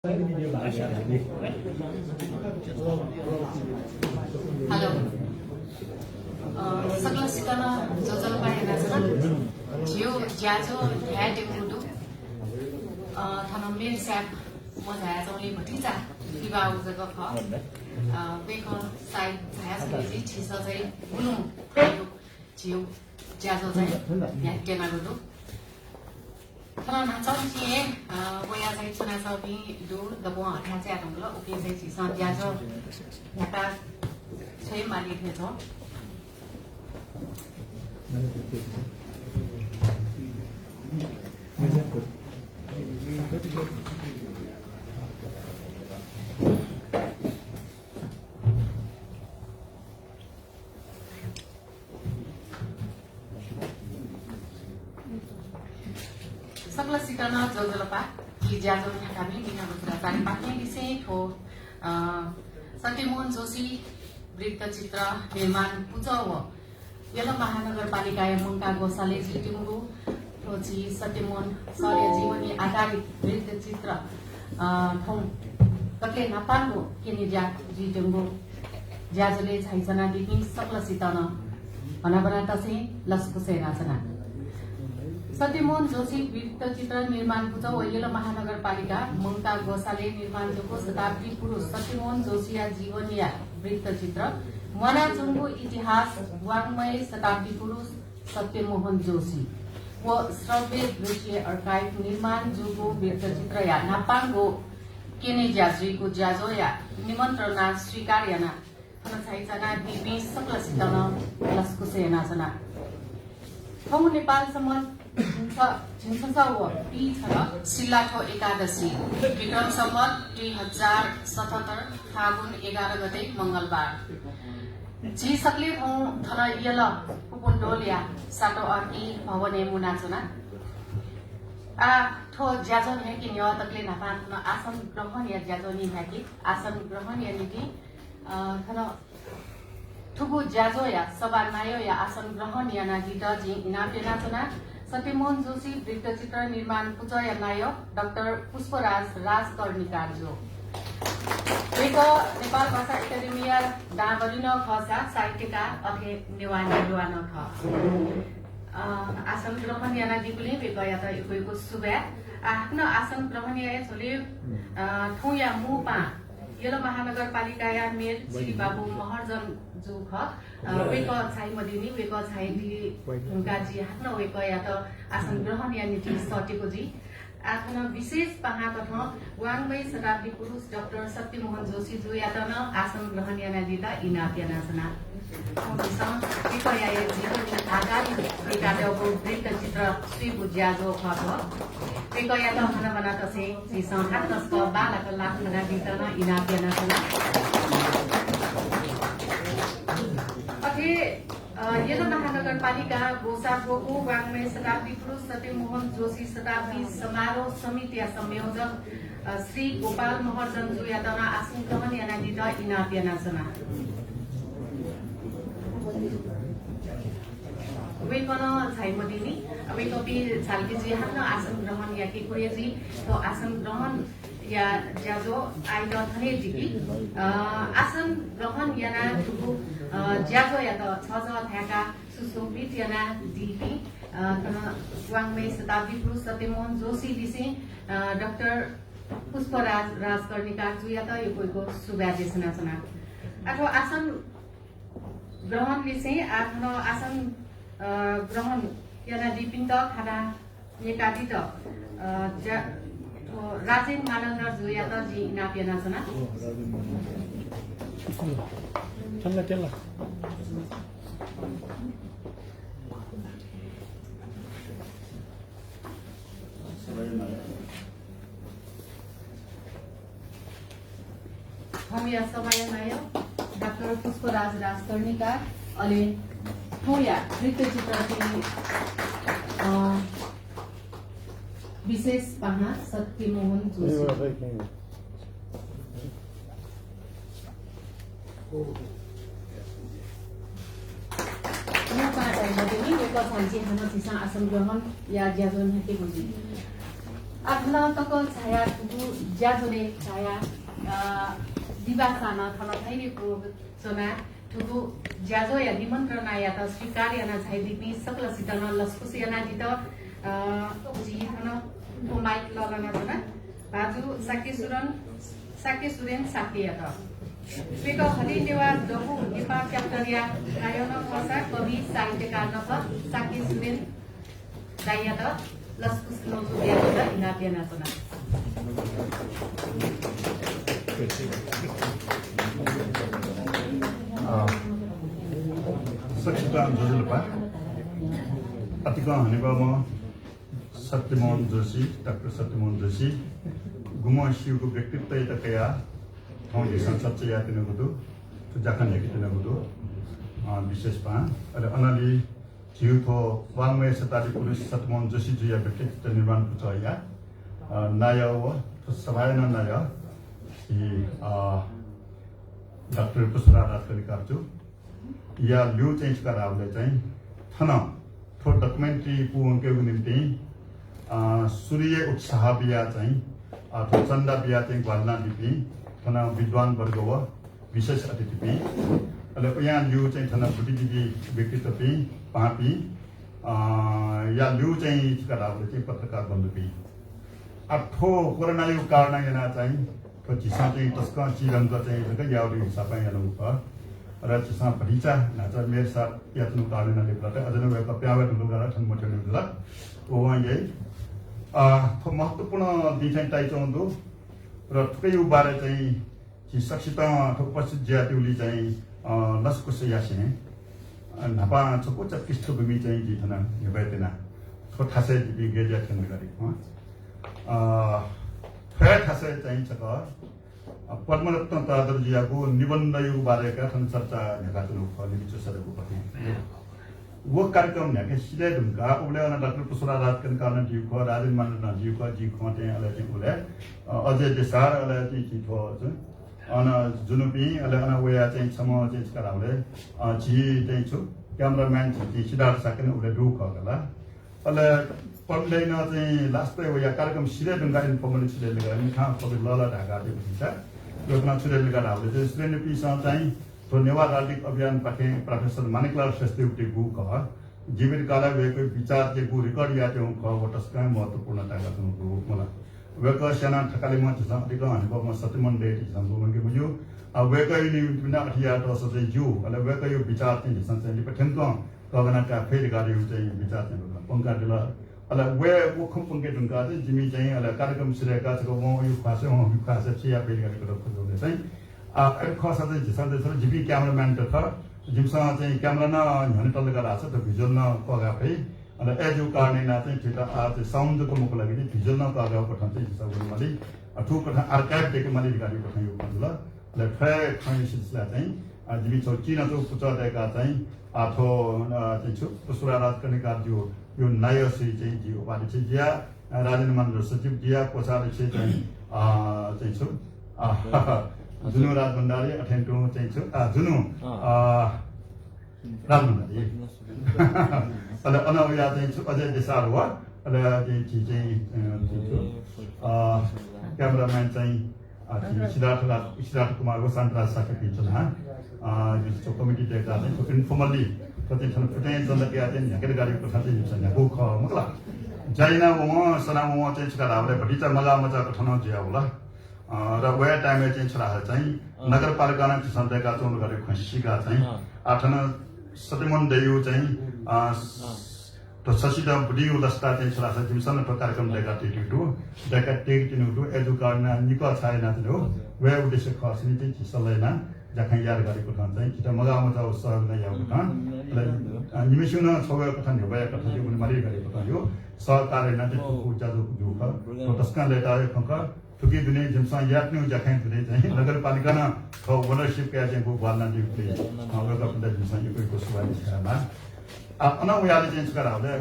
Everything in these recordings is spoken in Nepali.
Halo. Sakla sikana jajal paina sana. Jiu jajo had kudu. Thana min sap mo saya joli bhati ja. Diba ujaga kha. Beko sai saya sendiri chisa jai bulung. Jiu jajo jai ya kena kudu. Thana chomchi waya jai chuna sabi du dabo atha cha dong lo oke jai chisa jajo. Nata saya mali thejo. Sakla sikana jajal ki jajo kami bina beberapa paknya di sini ho Satimon Joshi वृत्त चित्र निर्माण पुजाव यला महानगरपालिका मुंगा गोसाले जिटिमुरु रोजी सत्यमोहन सौर्य जीवनी आधारित वृत्त चित्र थों कके नापांगो केनि जा जिटिमुरु ज्याजले छाइजना दिपिङ सकल सितन अनाबना तसे लस्कु सेनासना सत्यमोहन जोशी वृत्त चित्र निर्माण पुजाव यला महानगरपालिका मुंगा गोसाले निर्माण जोको शताब्दी पुरुष सत्यमोहन जोशीया जीवनीया वृत्त चित्र मनाजुंगो इतिहास वाङ्मय शताब्दी पुरुष सत्यमोहन जोशी व श्रव्य दृश्य अर्काइभ निर्माण जुगो वृत्त चित्र या नापांगो केने ज्याजुको ज्याजोया निमन्त्रणा स्वीकार याना फनछाइजना बिबी सकल सितन लस्कु सेनासना थौ नेपाल सम्म झिन्छसाव पीठ सिल्लाठो एकादशी विक्रम सम्वत 2077 फागुन 11 गते मंगलबार जी सकले थन यल पुपुन्डोलिया सातो अर्की भवने मुनाचना आ थो ज्याजन है कि न्य तकले नापान आसन ग्रहण या ज्याजनी है कि आसन ग्रहण या नीति थन थुगु ज्याजो या सबानायो या आसन ग्रहण या नागि दजि इनापेनाचना सत्यमोहन जोशी वृत्त चित्र निर्माण पुजय नायक डाक्टर पुष्पराज राजकर्णिकारजो वेको नेपाल भाषा एकाडेमिया दाबरिन खसा साहित्यकार अथे नेवान ख आसन ग्रहण याना दिपुले वेको या त इको सुबे आफ्नो आसन ग्रहण या छोले थुया मुपा यलो महानगरपालिका या मेयर श्री बाबु महर्जन जो ख वेको छाइ मदिनी वेको छाइ दि उनका जी हात्न वेको या त आसन ग्रहण या नीति सटेको जी आथन विशेष पहा कथ वाङ्मय शताब्दी पुरुष डाक्टर सत्यमोहन जोशी जो या त न आसन ग्रहण या दिता इनाप्याना सना वेको या जीवन आधारित एकादेवको वृत्त चित्र श्री बुज्या जो ख वेको या त हन बना तसे जी संघात तस्क बालक लाख लगा दिता न इनाप्याना सना अथे यलो महानगरपालिका गोसागोको वाङ्मय शताब्दी पुरुष सत्यमोहन जोशी शताब्दी समारोह समिति संयोजक श्री गोपाल महर्जन जो यातना आसन ग्रहण याना दिता इनाप्याना सना वेकन छाइमदिनी वेको बि छालकी जी हात्न आसन ग्रहण या के कोयजी तो आसन ग्रहण या ज्याजो आइद थने दिकी आसन ग्रहण याना दुगु ज्याजो या त छज थाका सुशोभित याना दिकी वाङ्मय शताब्दी पुरुष सत्यमोहन जोशी दिसे डाक्टर पुष्पराज राजकर्णिकार जो या त यो कोइको सुब्यादेशना छना अथवा आसन ग्रहण लिसे आफ्नो आसन ग्रहण याना दिपिन्द खाना नेकादि त राजेन मानन्दर जो या त जी नाप्याना छना चल्ला हम या समय नायो डाक्टर पुष्पराज राजकर्णिकार अले थोया वृत्त चित्र विशेष पहा सत्यमोहन जोशी आसन ग्रहण या ज्याजन हेते बुझी आथना तक छाया तुगु ज्याजोले छाया दिवासाना थना थाइने को चना तुगु ज्याजो या निमन्त्रणा या त स्वीकार या ना छाइ दिपी सकल सितन लस्कुस या ना दित जी थना को माइक लगाना जना बाजु साके सुरेन साके या त स्पीकर हरि नेवा दगु नेपाल क्याप्टरिया गायन भाषा कवि साहित्यकार नख साके सुरेन दाइया त लस्कुस नौजु या त इना पेना जना Saksitaan Jojolpa, Atikan Hanibama, Satyamon Joshi, Dr. Satyamon Joshi, Guma Shiuku Bekita Itakaya, Tongi Sansatya Tinagudu, Jakan Yakitinagudu, Bishespa, Anali, Jiuto, one way Satati Police Satyamon Joshi Jia Bekita Nivan Putoya, Naya, Savayana Naya, Dr. Pusara Ratkarikatu. या ल्यू चेंज करावले चाहिँ थन थो डकुमेन्ट्री पुवंके निम्ति सूर्य उत्साह बिया चाहिँ थो चन्दा बिया चाहिँ ग्वालना दिपी थन विद्वान वर्ग व विशेष अतिथि पि अले यहाँ ल्यू चाहिँ थन बुद्धिजीवी व्यक्तित्व पि पापी या ल्यू चाहिँ करावले चाहिँ पत्रकार बन्धु पि अब थो कोरोना यो कारण yana चाहिँ थो चिसा चाहिँ तस्का चिरंग चाहिँ जग यावरी हिसाबमा yana उप Raja Padija, Nata Mesa, Yatnu Karina Librata, I don't know where Papa and Lugara and Motorilla, Owan Yay. Tomapuna Detain Taitondo, Ratu Barate, Chisakita, Topasija Tulizai, Lascosiasin, and Napa Tokuta Kisto Bimita Gitana, Yubetina, Totase Bigaja Kendari. Fred has a change of God. Padmaratna तादरजियाको निबन्ध युग बारेका छन् चर्चा नेकातुनु फलि विचसरको पनि वो कार्यक्रम ने के सिधै ढुंगा उले अन डाक्टर पुष्पा राजकन कारण जीव को राजन मानना जीव को जी खोटे अले जी उले अजय देसार अले जी जी थो अन जुनुपी अले अन वेया चाहिँ सम चाहिँ कराउले जी चाहिँ छु क्यामेराम्यान जी सिद्धार्थ साकेन उले रु खगला अले पढ्दैन चाहिँ लास्ट वेया कार्यक्रम सिधै ढुंगा इन्फर्मल सिधै लगानी खा सबै लला ढाका दिएको हुन्छ योजना सुरेल गाडाले चाहिँ श्रेणी पिसा चाहिँ धन्यवाद राजनीतिक अभियान पाखे प्रोफेसर मानिकलाल शास्त्री उठे गु कह जीविकाला वेको विचार चाहिँ गु रिकर्ड या त्यो ख वटस्का महत्त्वपूर्ण ताका छु गु मलाई वेको सेना ठकाले म चाहिँ अधिक अनुभव म सत्यमन डेट संगो मगे बुझ्यो अब वेको नि बिना अठिया त सबै जु अले वेको यो विचार चाहिँ संसदले पठनको कगना का फेरि गाडी चाहिँ विचार चाहिँ पंका दिल अले वे वो खम्पंके ढुंगा चाहिँ जिमी चाहिँ अले कार्यक्रम सिरेका छ म यो खासे म खासे चिया पेल गरेको खोज्दै चाहिँ खसा चाहिँ झिसाले छ जिबी क्यामेराम्यान त छ जिमसँग चाहिँ क्यामेरा न हने तल गराछ त भिजुअल न पगा फै अले एजु कार्ने ना चाहिँ ठिटा आ चाहिँ साउन्डको मुख लागि चाहिँ भिजुअल न पगा पठाउन चाहिँ हिसाब गर्नु मलाई ठुक कथा आर्काइभ देखे मैले गाडी पठायो भन्नु ल ले फे खाने सिलसिला चाहिँ जिबी छ किन त पुचा देका चाहिँ आथो चाहिँ छु पुसुरा राज गर्ने कार्य यो नयाँ श्री चाहिँ जी उपाधि चाहिँ जिया राजेन्द्र मन्डल सचिव जिया कोषाध्यक्ष चाहिँ छु जुनु राज भण्डारी अठेन्टो चाहिँ छु जुनु राज भण्डारी अले अनवया चाहिँ छु अजय देसार हो अले चाहिँ क्यामेराम्यान चाहिँ सिद्धार्थ कुमार हो शान्तराज साके पिछन जो कमिटी देखा चाहिँ इन्फर्मली कति छन फुटे जनके आते झकेर गाडी पठाते छन् को ख मगला जाइना म सना म चाहिँ छका रावले भटिचा मजा मजा पठाउन जिया होला र वे टाइम चाहिँ छरा चाहिँ नगरपालिका न सन्देका चौन गरे खसिका चाहिँ आठन सत्यमन देयु चाहिँ तो ससिदा बुढी उदस्ता चाहिँ छरा चाहिँ जिमसन कार्यक्रम देखा टिटु देखा टेक तिनुटु एजु कार्ना निको छाइना तिनु वे उद्देश्य खसनि चाहिँ सलैना जखन याद गरेको ठाउँ चाहिँ कि त मजा मजा उत्सव नै याउ ठाउँ निमिसुन छवे कथा भए कथा यो पनि मारि गरेको ठाउँ यो सहकार्य न चाहिँ पूजा जो जुख तस्का लेटा खंक ठुकी दुने जमसा यात्नु जखन दुने चाहिँ नगरपालिका न ख ओनरशिप के चाहिँ को वालना दिउले हाम्रो कपडा जमसा यो को सुवाई छमा अन उयाले चाहिँ गराउँदै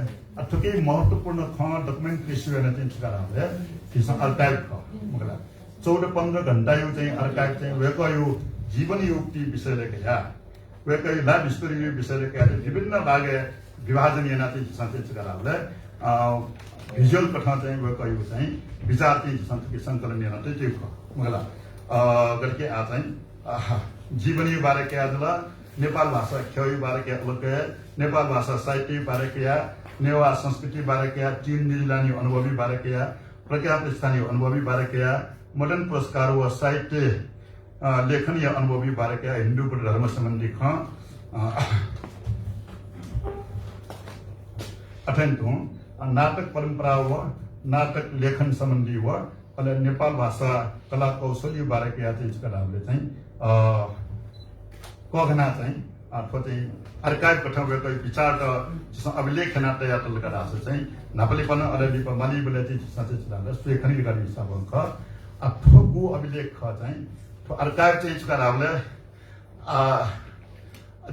ठुकी महत्त्वपूर्ण ख डकुमेन्ट्री इस्यु गर्न चाहिँ गराउँदै त्यसमा आर्काइभ ख मगला 14-15 घण्टा यो चाहिँ आर्काइभ चाहिँ वेको यो जीवन युक्ति विषय लेखेका वेको लाइफ स्टोरी विषय लेखेका विभिन्न भागे विभाजन याना चाहिँ संचेत गराउँदै भिजुअल कथा चाहिँ वेकयो चाहिँ विचार चाहिँ संस्कृति संकलन नेना चाहिँ त्यो मला करके आ चाहिँ जीवनी बारे के आदला नेपाल भाषा ख्याउ बारे के अलग नेपाल भाषा साहित्य बारे के नेवा संस्कृति बारे के चीन न्यूजीलैंड अनुभवी बारे के प्रख्यात स्थानीय अनुभवी बारे के मदन पुरस्कार व साहित्य लेखनीय अनुभवी बारे के हिंदू बुद्ध धर्म संबंधी अत्यंत नाटक परंपरा व नाटक लेखन संबंधी व अले नेपाल भाषा कला कौशल्य बारे के चाहिँ करावले चाहिँ कगना चाहिँ अथवा चाहिँ अर्काइभ कठाउको विचार त अभिलेखना तयार कराछ चाहिँ नेपालीपन अरबी माली बोले चाहिँ साँच्चै चलाले लेखनी गरी हिसाब ख अथवा अभिलेख चाहिँ तो अर्काइभ चाहिँ करावले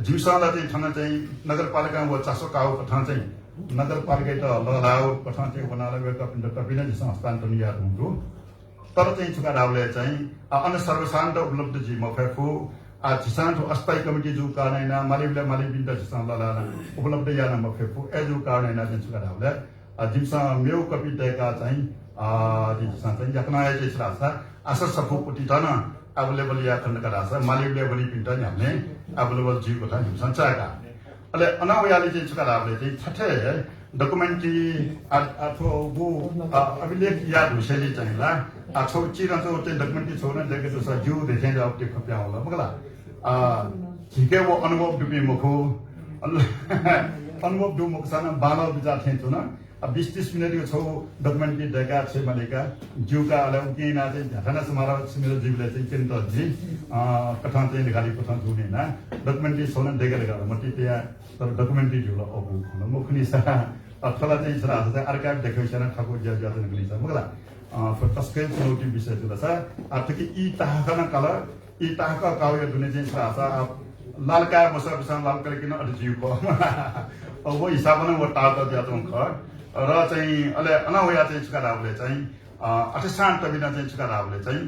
जिउसाला चाहिँ ठन चाहिँ नगरपालिका व चासो काउ कथा चाहिँ नगरपालिका त ललाउ कथा चाहिँ बनाले wake up in the cabinet हस्तान्तरण याद हुँदो तर चाहिँ छुकारावले चाहिँ अन सर्वसाधारण उपलब्ध जी मफेफु जिसान तो अस्थायी कमिटी जो कारणैना मालिबले मालिबिन त जिसान ललाना उपलब्ध याना मफेफु ए जो कारणैना चाहिँ छुकारावले जिमसा मेउ कपिटेका चाहिँ जिसान चाहिँ यकना ए चाहिँ रासा असर सफु पुटी तन अवेलेबल या खण्ड करासा मालिबले बलि पिन्ट हामीले अवेलेबल जी को था जिसान चाका अले अनावयाले चाहिँ छुकारावले चाहिँ छठे डकुमेन्ट्री अथवा वो अभिलेख याद विषयले चाहिँ ला छौ चिरन्छ त्यो डकुमेन्ट्री छोड्न देखेको छ जिउ देखेन अब त्यो खप्या होला मगला झिके वो अनुभव डुबी मुखो अनुभव डु मुख सन बालो बिजा थेन्छु न 20-30 मिनेट को छौ डकुमेन्ट्री देखा छ मलेका जिउका अले उकिना चाहिँ झटना समारोह मेरो जिउले चाहिँ चिन्त जी कथा चाहिँ निकाली कथा जुने ना डकुमेन्ट्री छोड्न देखेको मति त्यहाँ तर डकुमेन्ट्री जुल अब मुखनी सा अथवा चाहिँ सरा चाहिँ अर्काइभ देखेछन ठाकुर ज्या निकली छ मगला तस्कै चुनौती विषय जुल छ आर्थिक ई ताहकन कल ई ताहक काव्य दुने चाहिँ सरा लालका मसा बिसान लाल करे किन अझ जिउ को अब वो हिसाब न वो टाटा ज्या ख र चाहिँ अले अनावया चाहिँ छुकारावले चाहिँ अठसान तबिना चाहिँ छुकारावले चाहिँ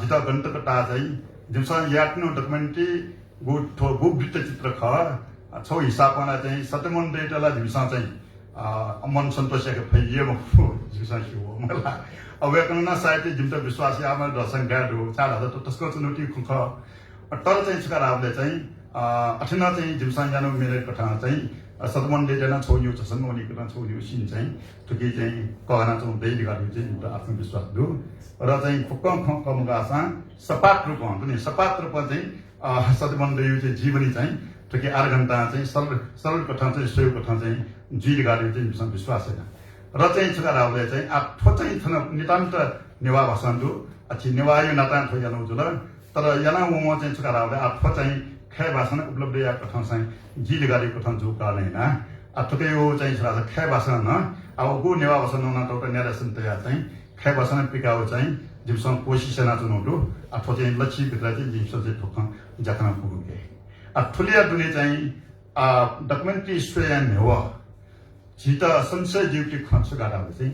जिता गन्तक टा चाहिँ जिमसा याट्नु डकुमेन्ट्री गु वृत्त चित्र ख छौ हिसाबमा चाहिँ सत्यमन डेटाला जिमसा चाहिँ मन सन्तोषको फैलियो जिमसा हो मला अवेकन साहित्य जिमता विश्वास आमा दर्शन गाडो 4000 त तस्को चुनौती खुख तर चाहिँ छुकारावले चाहिँ अठना चाहिँ जिमसा जानु मेरो कथा चाहिँ सतमन डेटा छोड्यो छसन उनी कथा छोड्यो सिन चाहिँ तुकी चाहिँ कहना चाहिँ दैली गाडी चाहिँ आत्मविश्वास दु र चाहिँ फुक्कम कम गासा सपाट रूपमा पनि सपाट रूपमा चाहिँ सतमन डेयो चाहिँ जीवनी चाहिँ तुकी 8 घण्टा चाहिँ सरल कथा चाहिँ सोयो कथा चाहिँ जिल गाडी चाहिँ विश्वास छैन र चाहिँ छुकारावले चाहिँ आठो चाहिँ थन नितान्त नेवा भाषान्दु अच्छी नेवायो नाता थो जानु जुल तर याना वो चाहिँ छुकारावले आठो चाहिँ खे भाषा उपलब्ध या कथा चाहिँ जिल गाडी कथा जो कारण ना अथकै यो चाहिँ छरा खे भाषा न अब गु नेवा भाषा न त नेरेसन तयार चाहिँ खे भाषा पिकाउ चाहिँ जिमसँग पोसिसना चुनौटु अथवा चाहिँ लक्षी भित्र चाहिँ जिमसँग चाहिँ ठोक जाखना पुगुके ठुलिया दुने चाहिँ डकुमेन्ट्री स्वयं हो जिता संशय ड्युटी खर्च गाडाले चाहिँ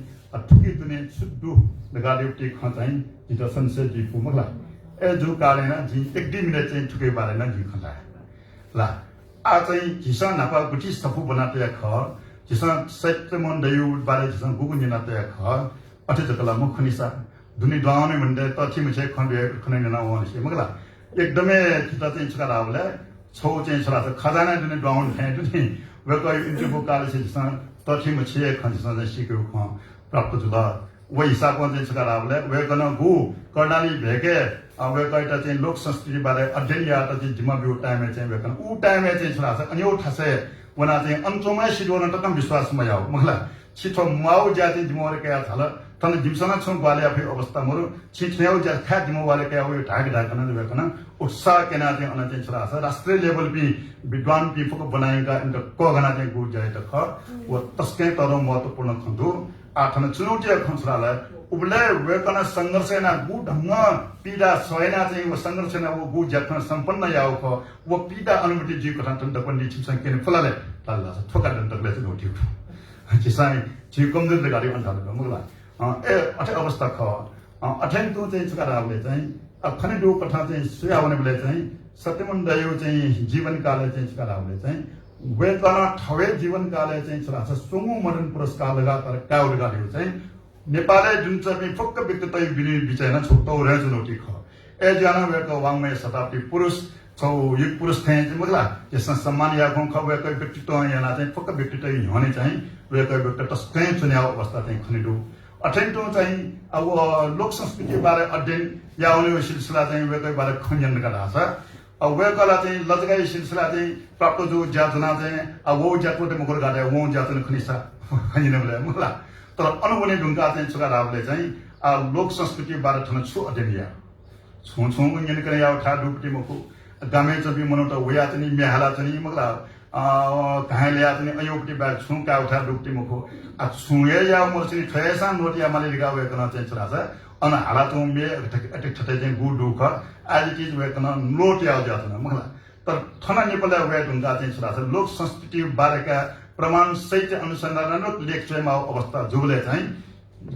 ठुकी दुने सुदु गाडी ख चाहिँ जिता संशय जीवको मगला ए जो कारण जी 1-2 मिनेट चाहिँ ठुके बारे न जी खला ला आ चाहिँ जिसा नापा गुटी सफु बनाते ख जिसा सत्य मन दयु बारे जिसा गुगु निनाते ख अथे जकला मुखनिसा दुनी द्वाउने भन्दै तथि मुछे खण्डे खनै न वनसे मगला एकदमै चिता चाहिँ छकारावले छौ चाहिँ छरा खजाना दुनी द्वाउन थे दुनी वेको इन्टरभ्यू काले जिसा तथि मुछे खन्छ चाहिँ सिक्यो ख प्राप्त जुला वो हिसाबमा चाहिँ छकारावले वेकन गु कर्णाली भेके वेको एउटा चाहिँ लोक संस्कृति बारे अध्ययन या त चाहिँ जिम्मा बिउ टाइममा चाहिँ वेकन उ टाइममा चाहिँ छरा छ अनि ओ ठसे वना चाहिँ अन्तमै सिडोन त कम विश्वासमा याउ मगला छिठो माउ जाति जिम्मेवारी क्या थाल तन जिमसना छौ बाले आफै अवस्था मरु छिठ्याउ जा खा जिम्मेवारी क्या हो ढाक ढाकन वेकन उत्साह केना चाहिँ अन चाहिँ छरा छ राष्ट्रिय लेभल पि विद्वान पिफको बनाएका इन्ट कगना चाहिँ गु जाय त ख वो तस्कै तर महत्त्वपूर्ण खन्दु आठन चुनौती खन्छराले उबले वेकन संघर्षना गु ढंग पीडा सोयना चाहिँ वो संघर्षना वो गु जखन सम्पन्न याउ ख वो पीडा अनुमति जी कथन तन्त पनि छिसन केन फलाले तल्ला ठोका दन्तले चाहिँ नोटिउ जिसाई जी कमजोर गाडी अन्धार मगला ए अठे अवस्था ख अठेन तो चाहिँ छकारावले चाहिँ खने दो कथा चाहिँ सुयाउने बेला चाहिँ सत्यमन दयो चाहिँ जीवन कालले चाहिँ छकारावले चाहिँ वेतना ठवे जीवनकाले चाहिँ छ सुंगु मदन पुरस्कार लगातार काउड गाडियो चाहिँ नेपालले जुन चाहिँ फक्क व्यक्तित्व बिनि बिचाइना छोटो रहे चुनौती ख ए जाना वेको वाङमय शताब्दी पुरुष छौ युग पुरुष थे मतलब यसमा सम्मान या गं खबेको व्यक्तित्व याना चाहिँ फक्क व्यक्तित्व हने चाहिँ वेको व्यक्तित्व स्कैन चुन्याउ अवस्था चाहिँ खनिडु अठेन्टो चाहिँ अब लोक संस्कृति बारे अध्ययन या आउने सिलसिला चाहिँ वेको बारे खन्जन गरा छ अब वेकोला चाहिँ लजगाई सिलसिला चाहिँ प्राप्त जो जातना चाहिँ अब वो जातको त मगर गाडे वो जातन खनिसा खनिने बोले मलाई तर अनुगुणे ढुङ्गा चाहिँ छुकाराले चाहिँ लोक संस्कृति बारे थन छु अध्ययन या छु यन करे या ठा डुपटी मको गामे जबी मनो त वया चाहिँ मेहाला चाहिँ मगला कहाले या चाहिँ अयोपटी बा छु का उठा डुपटी मको आ छुए या मोर चाहिँ ठयसा नोटिया माले लिगावे कन चाहिँ छरा छ अन हाला त मे अटक ठटे चाहिँ गु दुख आज चीज वे कन नोटिया जातन मगला तर थना नेपालले वे ढुङ्गा चाहिँ छरा छ लोक संस्कृति बारेका प्रमाण सहित अनुसन्धानत्मक लेख चाहिँ अवस्था जुले चाहिँ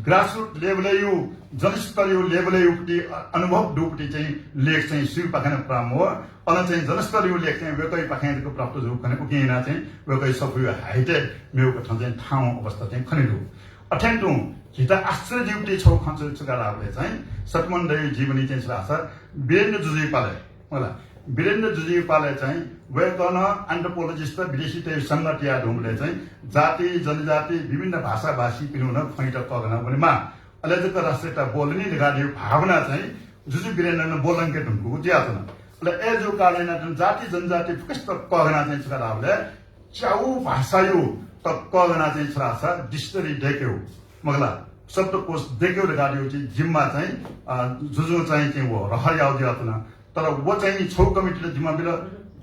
ग्रासरुट लेभल यो जनस्तरीय लेभल युक्ति अनुभव डुक्ति चाहिँ लेख चाहिँ शिव पाखन प्राम हो अन चाहिँ जनस्तरीय लेख चाहिँ वेकै पाखनको प्राप्त जो खने उकिना चाहिँ वेकै सबै हाइटे मेउको चाहिँ ठाउँ अवस्था चाहिँ खनिरु अठेन्टु हिता आश्चर्य युक्ति छौ खन्छ चुकाराले चाहिँ सतमण्डय जीवनी चाहिँ छ वीरेन्द्र जुजी पाले होला वीरेन्द्र जुजीपाले चाहिँ वेकन एन्थ्रोपोलोजिस्ट विदेशी त्यो संगठिया ढुङ्गले चाहिँ जाति जनजाति विभिन्न भाषा भाषी पिनुन खैट कगना भनेमा अलेजक राष्ट्रियता बोल्ने लगादियो भावना चाहिँ जुजु वीरेन्द्र बोलंके ढुङ्गु ज्यातन ले ए जो कालेन जाति जनजाति कस्तो कगना चाहिँ छराले च्याउ भाषा यो त कगना चाहिँ छरासा डिक्सनरी देख्यो मगला शब्दकोश देख्यो लगादियो चाहिँ जिम्मा चाहिँ जुजु चाहिँ वो रहयाउ ज्यातन तर वो चाहिँ छौ कमिटीले जिम्मा बिल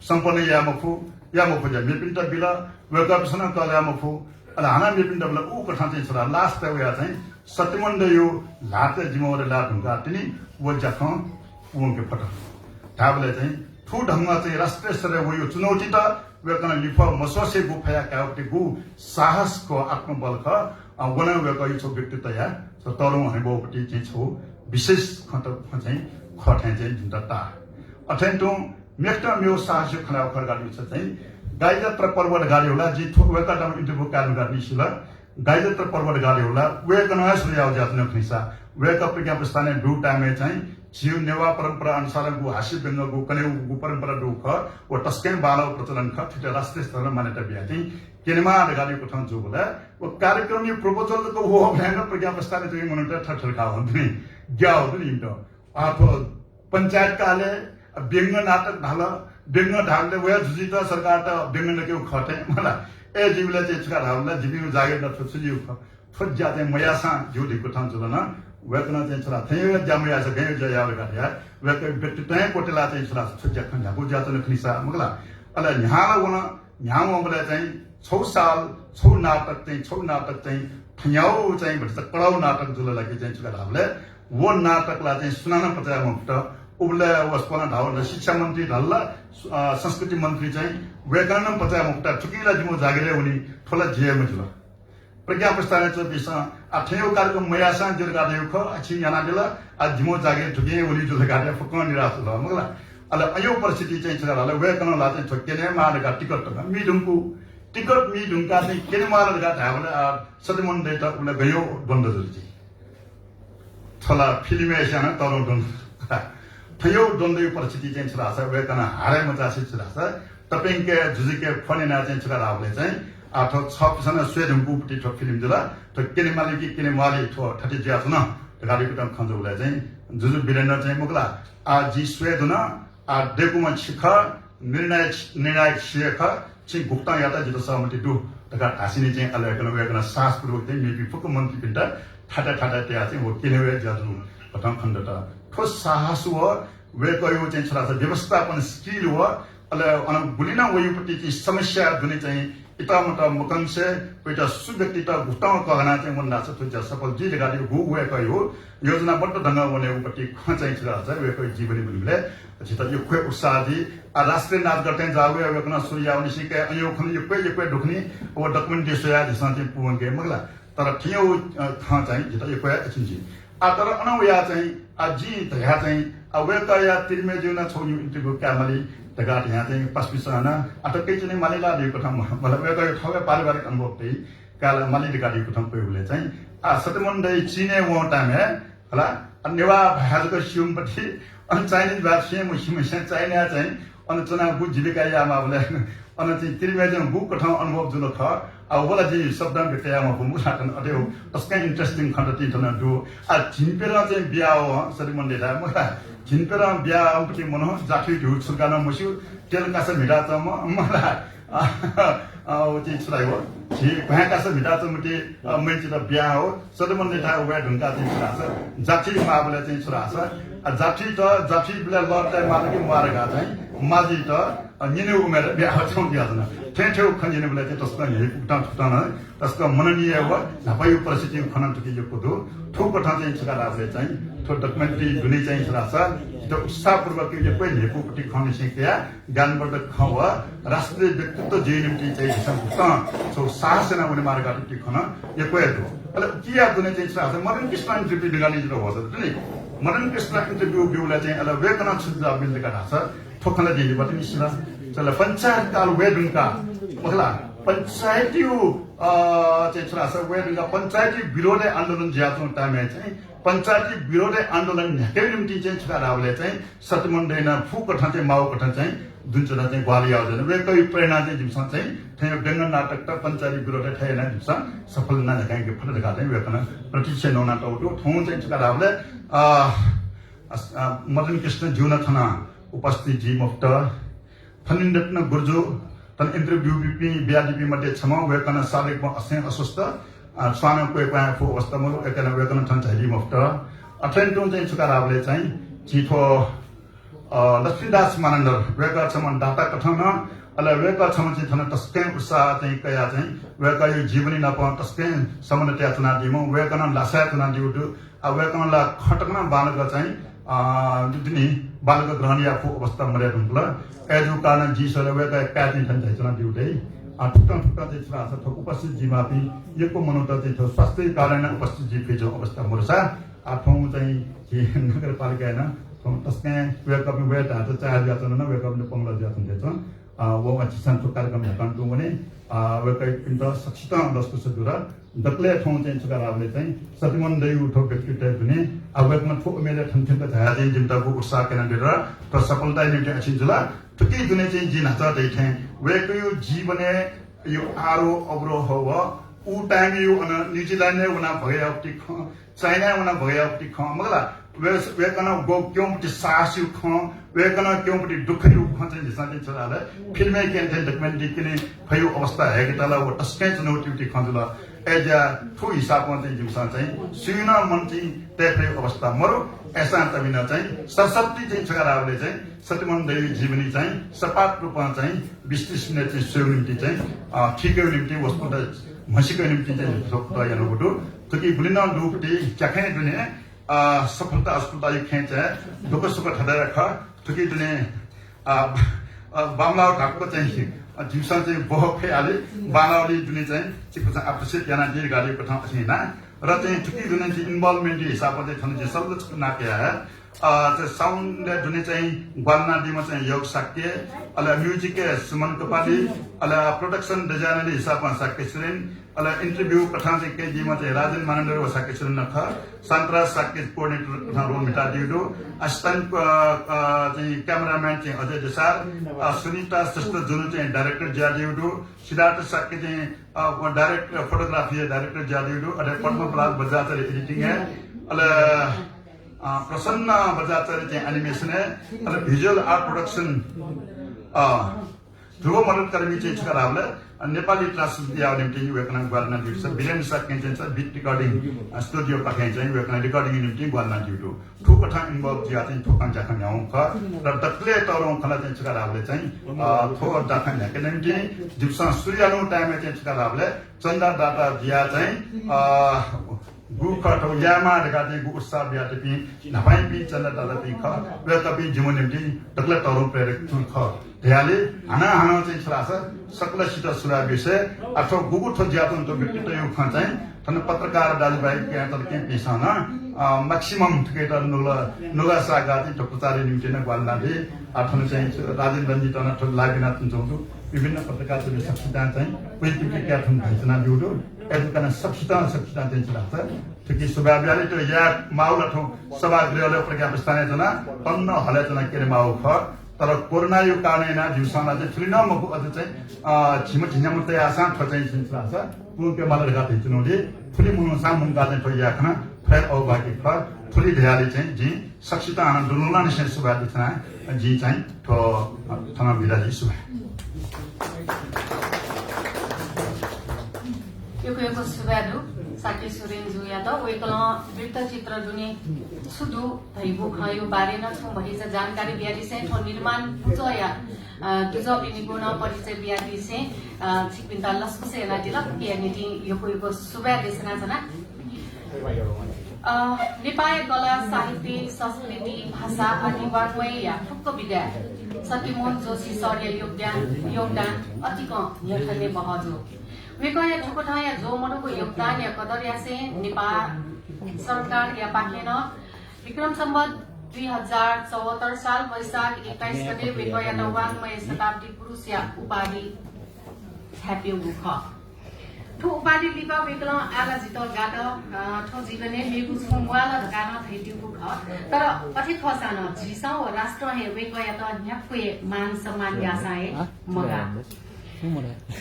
सम्पन्न यामफु या मेपिन्ट बिल वेकअपसन कल्यामफु अला हाना मेपिन्ट बिल उ कठा चाहिँ छरा लास्ट या चाहिँ सत्यमण्ड यो लाते जिम्मावारी ला ढुङ्गा तिनी वो जख उनके फटा थाबले चाहिँ ठु ढंगमा चाहिँ राष्ट्रिय स्तरीय वो यो चुनौती त वेकन लिफ मसोसे गुफया काउटे गु साहस को आत्मबल ख वन वेक यो छौ व्यक्तित्व या तरौ हनेबोपटी चाहिँ छौ विशेष खत चाहिँ खठै चाहिँ जुन्ता अठेन्टो मेक्टा मेउ साहस खनाउ खर गाडी छ चाहिँ गाईजात्रा पर्वत गाडी होला जी थोवेका दम इन्टरभ्यू काल गाडी छिला गाईजात्रा पर्वत गाडी होला वेकन सुयाउ जातन खिसा वेक प्रज्ञा प्रस्थान डु टाइममा चाहिँ जीव नेवा परम्परा अनुसार गु हास्य व्यङ्ग गु कने गु परम्परा डु ख ओ टस्केन बालव प्रचलन ख फिट राष्ट्रिय स्तरमा मान्यता बिया चाहिँ केनमा गाडीको ठाउँ जो होला ओ कार्यक्रम यो प्रपोजल को हो भएन प्रज्ञा प्रस्थान चाहिँ मनुटा ठठरका हुँदैन ग्या हो नि इन्टो आफो पंचायत काले व्यङ्ग नाटक व्यङ्ग ढालले वया जुजित सरकार त व्यङ्ग नके खटे मला ए जीवले चाहिँ छका ढालले जीविनु जागे न छुजिउ ख फज्जा चाहिँ मयासा जोडीको ठाउँ जुलन वेकन चाहिँ छरा थयो जामया छ गयो जयावर गाडिया वेक व्यक्ति चाहिँ कोटेला चाहिँ छरा छुज्या खन्या बुझ्या त नखनिसा मगला अला न्याला वन न्याम अमले चाहिँ 6 साल 6 नाटक चाहिँ थयाउ चाहिँ भन्छ कडाउ नाटक जुल लागि चाहिँ छका ढालले वो नाटकला चाहिँ सुनाना पचाया मुक्त उबले वस्पना ढाउन शिक्षा मन्त्री ढल्ला संस्कृति मन्त्री चाहिँ वेकनम पचाया मुक्त चुकिला जिमो जागेले उनी ठोला जिएम जुल प्रज्ञा प्रस्थान चाहिँ बिस आठैौ कार्यक्रम मयासा जुल गाडे ख अछि याना दिल आ जिमो जागे ठुके उनी जुल गाडे फकन निराश ल मगला अले अयो परिस्थिति चाहिँ छ ला वेकन ला चाहिँ ठोकेने मारका टिकट त मिडुङको टिकट मिडुङका चाहिँ केने मारका ढाबले सदमन देता उले गयो बन्द जुल थला फिल्म एसाना तरो दन थयो दन्दै परिस्थिति चाहिँ छ रासा वेकन हारे मचासी छ रासा तपेंके जुजिके फनेना चाहिँ छ रावले चाहिँ आठो 6% स्वेदन गुपटी ठो फिल्म दिला त केने मालिकी केने माली ठो ठटी ज्यास न गाडीको टम खञ्जोले चाहिँ जुजु वीरेन्द्र चाहिँ मुगला आ जी स्वेदन आ डेकुमा छिख निर्णायक शिख चाहिँ गुप्ता याता जितो सहमति दु तका ढासिनी चाहिँ अलेकन वेकन सासपुर चाहिँ मेबी फुक मन्त्री पिन्टा ठाटा त्या चाहिँ हो किनेवे जाजु पटम खण्ड त ठोस साहस हो वेकयो चाहिँ छरा व्यवस्थापन स्किल हो अले अन बुलिना वयुपति चाहिँ समस्या जुने चाहिँ इतामटा मकंसे पेटा सुव्यक्तिता गुटाउ कहना चाहिँ मन नाछ त सफल जी गाडी गु वेकयो योजना बड्ड ढंग बने उपति ख चाहिँ छरा वेकयो जीवनी बुलिले छि त यो खे उसादी आ राष्ट्रिय नाच गर्दै जावे वेकन सूर्यावनी सिके अयो खन यो पे ढुक्नी ओ डकुमेन्ट दिसया दिसन चाहिँ पुवंगे मगला तर थियो ख चाहिँ जिता यो पे छिन्जी आ तर अनौया चाहिँ आ जी तया चाहिँ अवेका या तिरमे जुना छोन्यु इन्टरभ्यू क्यामली ढगाट यहाँ चाहिँ पासपिसना अटक्कै चाहिँ मालिला दिएको ठाउँमा मतलब एउटा ठाउँकै पारिवारिक अनुभव त्यही काल मालिले गाडीको ठाउँ कोहीले चाहिँ सत्यमन्दै चिने वो टाइम है होला नेवा भाजको सिउमपछि अनि चाइनिज भाग सेम चाइना चाहिँ अनि चुनाव गु जीविका यामा बोले अनि चाहिँ तिरमे चाहिँ बुकको ठाउँ अनुभव जुन ख अब बोला चाहिँ शब्द भेटायामा भूमु साटन अड्यो तस्कै इन्ट्रेस्टिङ खण्ड ती ठन दु आ झिनपेर चाहिँ बिहा हो सत्यमन्दै दा मलाई झिनपेर बिहा औपति मनो जाठी ढु सुगान मस्यु तेल कास भिडा त मलाई चाहिँ छुराइ हो झि भया कास भिडा त मुटी मान्छे त बिहा हो सत्यमन्दै दा वे ढुङ्गा चाहिँ छुरा छ जाठी माबले चाहिँ छुरा छ जाठी बेला लड्दै मालकी मारेगा चाहिँ माझी त निने उमेर बिहा छौँ दिया छैन ठेठेउ खनिने बेला चाहिँ तस्का उठा छुटान तस्का मननीय हो नपायु परिस्थिति खनन टुकी यो कुदो ठोक ठाउँ चाहिँ छुका राख्दै चाहिँ ठो डकुमेन्ट्री दुनै चाहिँ छुरा छ त्यो उत्साहपूर्वक यो पहिलो हेपुपट्टि खने सिक्या ज्ञानबाट खव राष्ट्रिय व्यक्तित्व जे निम्ति चाहिँ सो साहसेना उनी मार्ग टुकी खन यो कोइ हो अले किया दुनै चाहिँ छुरा छ मदन कृष्ण इन्टरभ्यू निगाली जरो हो त नि मदन कृष्ण इन्टरभ्यू बिउला चाहिँ अले वेकन छुजा बिल्दका छ ठोकला दिली बटन निस्ला चला पंचायत काल वेदुनका मतलब पंचायती चाहिँ छुरा छ वेदुनका पंचायती विरोधी आन्दोलन ज्यातो टाइम चाहिँ पंचायती विरोधी आन्दोलन न्याकै निम्ति चाहिँ छुरा रावले चाहिँ सत्यमन्दैन फुक कठा चाहिँ माउ कठा चाहिँ जुन चाहिँ चाहिँ ग्वाली आउँदैन वेकै प्रेरणा चाहिँ जिमसँग चाहिँ थियो व्यङ्ग नाटक त पंचायती विरोधी थिएन जिमसँग सफल नदेखाएको फटक चाहिँ वेकन प्रतिष्ठा नौना टौटो ठौँ चाहिँ छुरा रावले मदन कृष्ण जीवन थना उपस्थित जी मुफ्त फनिन्दत्न गुर्जो तन इन्टरभ्यू बिपी बियादिपी मध्ये छमा वेकन सालिक असे अस्वस्थ स्वान कोइ पाए फो अवस्था म एकन वेकन थन चाहिँ मुफ्त अथेन्टो चाहिँ छुका रावले चाहिँ चिठो लक्ष्मीदास मानन्दर वेका छमन डाटा कथन अले वेका छमन चाहिँ थन तस्कै उत्साह चाहिँ कया चाहिँ वेका यो जीवनी नप तस्कै समन त्या चुना दिमो वेकन लासा चुना दिउदु वेकन ला खटकन बालक चाहिँ दिनी बालक ग्रहण या फो अवस्था मर्या ढुङ्गला एजु कारण जी सलवेका प्याटिन थन चाहिँ चुना दिउदै ठुक्का चाहिँ छुरा छ ठोक उपस्थित जीमापि यको मनोत चाहिँ थो स्वास्थ्य कारण उपस्थित जी फेजो अवस्था मुर्सा आठौं चाहिँ जी नगरपालिका हैन तस्कै वेकअप वेट हात चार जातन न वेकअप ने 15 जातन देछ वो चिसान तो कार्यक्रम हकान्टु भने वेकै पिन्ट सक्षिता दसको सदुरा दक्ले ठौं चाहिँ छुका रावले चाहिँ सत्यमन्दै उठो व्यक्तित्व पनि अब वेकमा ठो मेले ठन्ठन त झाया चाहिँ जिम्ताको उत्साह केना दिएर त सफलता निम्ति अछिन्जुला तुकी दुने चाहिँ जिन हता दैथे वेको यो जीवने यो आरो अब्रो हो उ टाइम यो अन न्यूजीलैंड ने उना भया उपति ख चाइना उना भया उपति ख मगला वेकन गो क्योंपति सासु ख वेकन क्योंपति दुखै ख चाहिँ जिसाले छराले फिल्मै केन्थे डकुमेन्ट्री किने भयो अवस्था है कि तला वो टस्कै चुनौती खजुला एजा ठो हिसाबमा चाहिँ जिमसा चाहिँ सुना मन्त्री तेफे अवस्था मरो ऐसा तबिना चाहिँ सशक्ति चाहिँ छरावले चाहिँ सत्यमन्दै जीवनी चाहिँ सपाट रूपमा चाहिँ विश्लेषण चाहिँ सेउ निम्ति चाहिँ ठिकै निम्ति वस्तु मसिकै निम्ति चाहिँ सोक्ता यानुबुटु तकि बुलिन दुपटी चखे दुने सफलता असफलता यो खेच दुख सुख ठदा रख तकि दुने बामला ढाकको चाहिँ जिउसा चाहिँ बह फेले बानावली दुने चाहिँ चिकु चाहिँ अप्रिसिएट याना दिर गाडी पठाउ छैन र चाहिँ ठुकी दुने चाहिँ इन्भल्भमेन्ट हिसाबले छन चाहिँ सर्वोच्च नाक्या चाहिँ साउन्ड दुने चाहिँ ग्वालना दिमा चाहिँ योग साक्य अला म्युजिक सुमन कपाली अला प्रोडक्सन डिजाइनर हिसाबमा साक्य छिरिन अला इन्टरभ्यू कथा चाहिँ के दिमा चाहिँ राजन मानन्दर व साक्य छिरिन नख सन्त्रा साक्य कोर्डिनेटर कथा रोल मिटा दियो असिस्टेन्ट चाहिँ क्यामेराम्यान चाहिँ अजय देसार सुनिता श्रेष्ठ जुन चाहिँ डाइरेक्टर ज्यादियो सिद्धार्थ साक्य चाहिँ डाइरेक्टर फोटोग्राफी डाइरेक्टर ज्यादियो अले पद्मप्रसाद बजाचार्य एडिटिङ है अला प्रसन्न बजाचार्य चाहिँ एनिमेसन है अले भिजुअल आर्ट प्रोडक्सन ध्रुव मदत कर्मी चाहिँ छका रावले नेपाली क्लास दिया निम्ति वेकन गर्न दिन्छ वीरेन्द्र साक्य चाहिँ बिट रिकर्डिङ स्टुडियो पठाइ चाहिँ वेकन रिकर्डिङ निम्ति गर्न दियो ठुक कथा इन्भल्भ जिया चाहिँ ठोकन जाखन याउ ख र दक्ले तरौ खला चाहिँ छका रावले चाहिँ ठो जाखन याके निम्ति जिप्सा सूर्यनु टाइम चाहिँ छका रावले चन्दा दाता जिया चाहिँ गुखट यामा ढकाते गु उत्साह ब्याटपि नपाइ पि चन्दा दादा पि ख वेकपि जीवन निम्ति दक्ले तरौ प्रेरक ख ध्याले हाना हाना चाहिँ छरास सकल सित सुरा विषय अथवा गुगु थो ज्यातन तो व्यक्तित्व यो ख चाहिँ तन पत्रकार दाजुभाइ के तर के पेशा न मैक्सिमम ठिकै त नुगा सागा चाहिँ ठोकुचारे निम्टेन ग्वालनाले आठन चाहिँ राजेन्द्र रञ्जित अन ठोक लागिनाथ चौधु विभिन्न पत्रकारहरूले सक्षिता चाहिँ कुइपिके क्याथन घटना दिउडो एजुकाना सक्षिता चाहिँ लाग्छ ठिकै सुभाव्याले त्यो या माउला ठौ सभागृहले प्रज्ञा स्थानीय जना तन्न हले जना के माउ ख तर कोरोना यो कारणेन दिउँसोमा चाहिँ ठुलिन मको अझ चाहिँ छिमो झिन्याम तय आसान खचाइ छिन्छ लाग्छ पुके मलाई गाथे चुनौले ठुली मुनु सामुन गाथे ठो याखना फ्राइ औ बाकी ख ठुली ढ्याले चाहिँ जी सक्षिता आनन्द दुलुला निसे सुभा दिछना जी चाहिँ ठो थना बिराजी सुभा यो सुबादु साके सुरेन्जु यादव वेकला वृत्त चित्र दुने सुदु भइबु खयो बारे न छु भनि चाहिँ जानकारी बियाली से ठो निर्माण पुजो या दुजो बिनि गुण परिचय बियाली से छिपिन्ता लस्कु से ना दिला के निति यो सुबा देशना जना नेपाली कला साहित्य संस्कृति भाषा अनि वाङ्मय या ठुक्क विद्या सत्यमोहन जोशी सर योगदान अति कम यथले बहजो वेकया ठुकठा या जो मनुको योगदान या कदर या से नेपाल सरकार या पाकेन विक्रम सम्वत 2074 साल वैशाख 21 गते वेकया वाङ्मय शताब्दी पुरुष या उपाधि छ्याप्यो मुख ठो उपाधि लिपा वेकला आला जितल गाट ठो जीवने मेगु छुङवाला धकान थैटिउ ख तर अथि खसान झिसौ राष्ट्र हे वेकया त न्याक्वे मान सम्मान यासाए मगा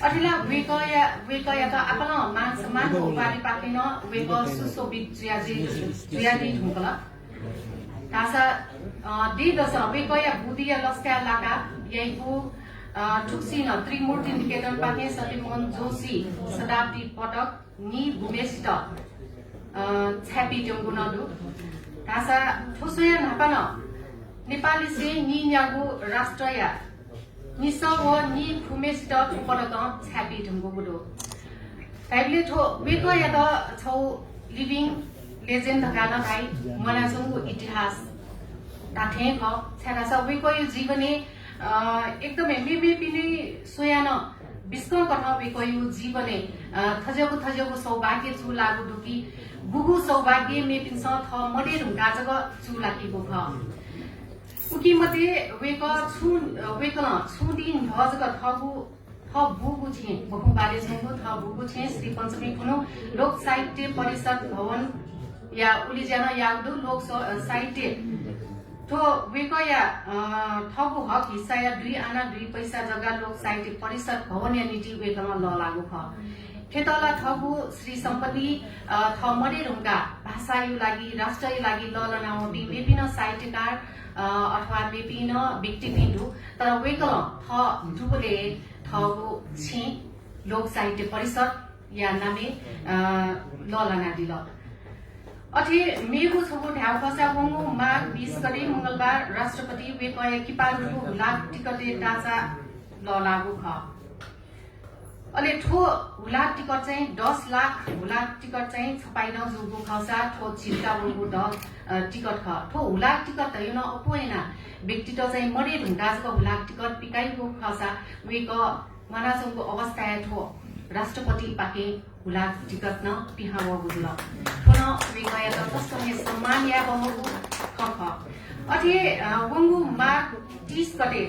अठिला वेकया त आपला मान सम्मान उपाधि पाकिन वेक सुशोभित ज्याजी ढुङ्गला तासा दि दस वेकया बुदिया लस्का लाका यैको ठुक्सिन त्रिमूर्ति निकेतन पाके सत्यमोहन जोशी शताब्दी पटक नि भूमेष्ट छ्यापी जंगुनदु तासा ठोसोया नापन नेपाली से नि न्यागु राष्ट्रया निसव नि भूमेष्ट पटक छ्यापी जंगुगुदु ताइले ठो वेकया त छौ लिभिङ लेजेन्ड गाना भाइ मनासुङको इतिहास ताथे ख छ्यानासा वेकयो जीवने एकदमै मेपिने सोयान विश्व कथा वेकयो जीवने थजगु सौभाग्य छु लागु दुकी गुगु सौभाग्य मेपिन्छ थ मडे ढुङ्गा जग छु लाकीको ख उकी मध्ये वेकल छुदिन भजग थगु थ बुगु छे बहु बाले छगु थ बुगु छे श्री पञ्चमी खुनु लोक साहित्य परिषद भवन या उलिजना यागदु लोक साहित्य तो वेकया थगु हक हिस्सा या 2 आना 2 पैसा जग्गा लोक साहित्य परिषद भवन या नीति वेकमा ल लागु ख खेतला थगु श्री सम्पत्ति थ मडे ढुङ्गा भाषा यु लागि राष्ट्र यु लागि ल लनाउटी विभिन्न साहित्यकार अथवा विभिन्न व्यक्तिबिन्दु तर वेकल थ जुबले थगु छि लोक साहित्य परिषद या नामे ल लना दिल अथे मेगु छगु ढ्याउ खसा वंगु माघ 20 गते मंगलबार राष्ट्रपति वेकया किपालुको हुलाक टिकट टाचा ल लागु ख अले ठो हुलाक टिकट चाहिँ 10 लाख हुलाक टिकट चाहिँ छपाइन जुगु खसा ठो चिल्का वंगु द टिकट ख ठो हुलाक टिकट त यो न अपोएना व्यक्ति त चाहिँ मडे ढुङ्गाजको हुलाक टिकट पिकाइको खसा वेक मनासंगको अवस्था ठो राष्ट्रपति पाके हुलाक टिकट न पिहाव बुझल ठोन वेकया त कस्तो सम्मान या बमगु खख अथे वंगु माघ 30 गते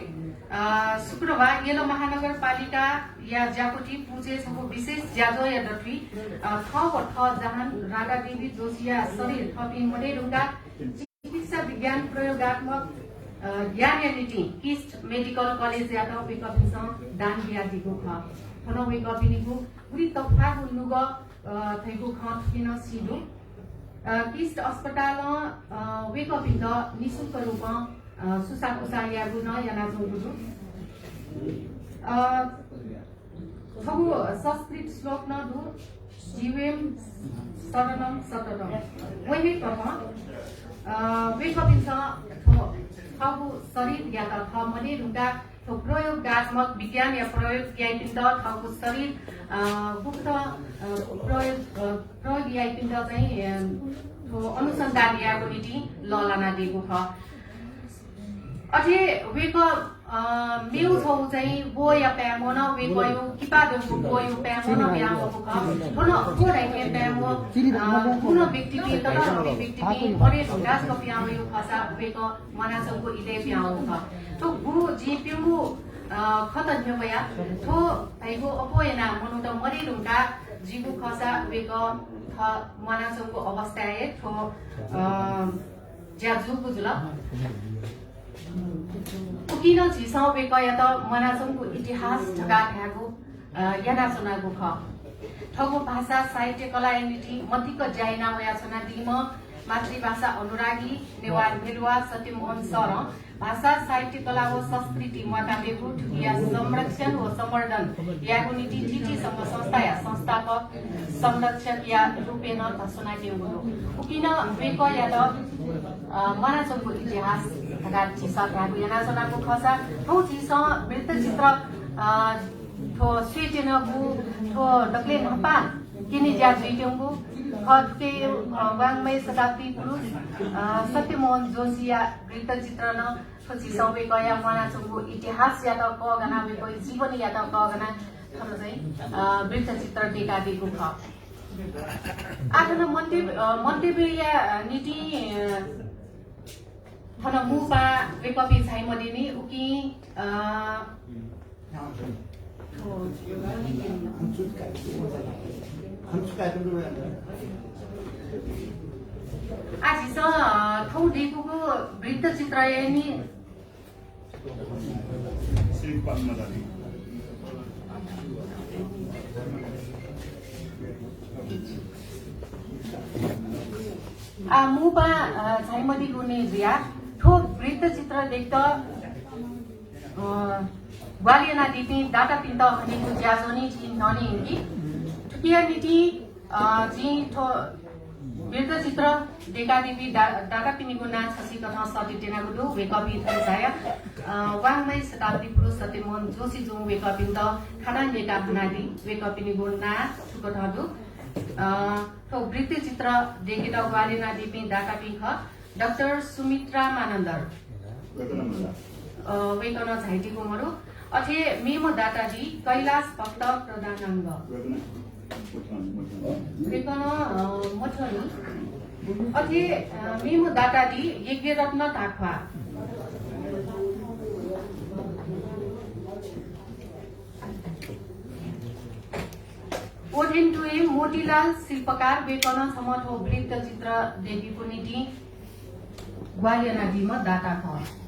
शुक्रबार येलो महानगरपालिका या ज्यापुटी पूजे सबको विशेष ज्याजो या दटवी थ जहान राधा देवी जोशिया शरीर थपी मडे ढुङ्गा चिकित्सा विज्ञान प्रयोगात्मक ज्ञान या नीति किस्ट मेडिकल कलेज या त वेकपिन्छ दान दियादिको ख ठोन वेकपिनिको पुरी तफा गुनुग थैगु ख थिन सिदु किस्ट अस्पताल वेकपिन्छ निशुल्क रूपमा सुसाकुसा या गुण या नाजुगुदु छगु संस्कृत श्लोक न दु जीवेम शरणम सततम वही कथा वेकपिन्छ छगु शरीर या त थ मने ढुङ्गा तो प्रयोगात्मक विज्ञान या प्रयोग याइपिन्द थगु शरीर गुप्त प्रयोग याइपिन्द चाहिँ अनुसन्धान याको नीति ललाना दिएको ख अथे वेक meu thâu चाहिँ bôi à bè mô nó vì bôi cái ba đường của bôi bè mô nó bè mô của nó bôi đại cái bè mô nó việc tí cái đó là việc tí bôi đi chúng ta có bè mô khá sa vì có mà nó xong của ý đề bè mô cả thôi bố chỉ bè mô khó tận như vậy á thôi ai bố ở bôi nào mà nó đâu mới đi chúng ta chỉ bố khá sa vì có mà nó xong của अवस्था है thôi ज्यादा बुझ ल किन झिसाउ बेक या त मनासङको इतिहास ढकाढ्याको यानासनाको ख ठगो भाषा साहित्य कला एनिटी मतिको जाइना वया छना दिम मातृभाषा अनुरागी नेवार भेलुवा सत्यमोहन सर भाषा साहित्य कला व संस्कृति मटामेको ठुकिया संरक्षण व संवर्धन याको नीति टीटी संस्था या संस्थापक संरक्षक या रूपेण घोषणा केको किन बेक या त मनासङको इतिहास ढकाढ झिसा ढाको यानासनाको खसा ठौ झिसा वृत्तचित्र ठो स्वेटेनगु ठो डक्ले नपा किनि ज्या जुइटेंगु खटके वाङमय शताब्दी पुरुष सत्यमोहन जोशीया वृत्तचित्र न ठो झिसा बेकया मनासङको इतिहास या त कगना बेको जीवन या त कगना थलो चाहिँ वृत्तचित्र डेकाडेको ख आफ्नो मन्टेबेरिया नीति थन मुपा बेकपी छाइमदिनी उकी आजिस थौ देखुको वृत्तचित्र नि मुपा छाइमदी गुने जिया ठो वृत्तचित्र देख्दा ग्वालियना दिपी डाटा पिन्त हनेको ज्याजोनी छि ननी हिन्दी ठुकिया नीति जी ठो वृत्तचित्र देखादेखि डाटा पिनीको नाच खसी कथा सटिटेना गुडु वेकपी थैसाया वाङमय शताब्दी पुरुष सत्यमोहन जोशी जुङ वेकपी त खाना लेका खनादी वेकपी निगु नाच ठुकथदु ठो वृत्तचित्र देखेर ग्वालियना दिपी डाटा पिख डाक्टर सुमित्रा मानन्दर वेकन झाइटीको मरु अथे मेमो दाताजी कैलाश भक्त प्रधानाङ्ग वेकन मठनी अथे मेमो दाताजी यज्ञरत्न ताखवा ओढेन्टुए मोतीलाल शिल्पकार वेकन समठो वृत्तचित्र देवीको नीति ग्वालियना दिम दाता ख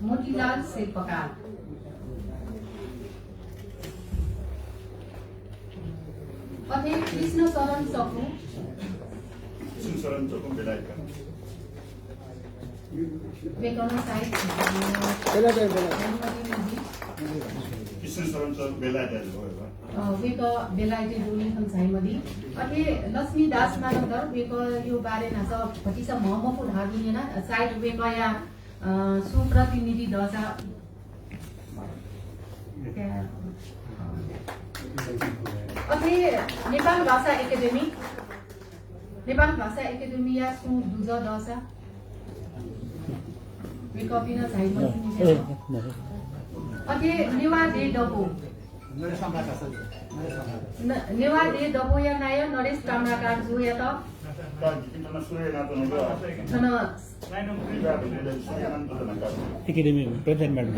मोतीलाल शिल्पकार अथे कृष्ण शरण चकु वेकन साहित्य वेक बेलायते डोली खन छाइमदी अथे लक्ष्मी दास मानन्दर वेक यो बारे नास फटिसा महमफु धागिनेना साइड वेक या सुप्रतिनिधि दशा अथे नेपाल भाषा एकाडेमी या सु दुज दशा वेकपी न छाइमदी अथे नेवा दे डबो नेवा दे डबो या नाय नरेश कामराकार जो या त एकेडेमी प्रेजेन्ट म्याडम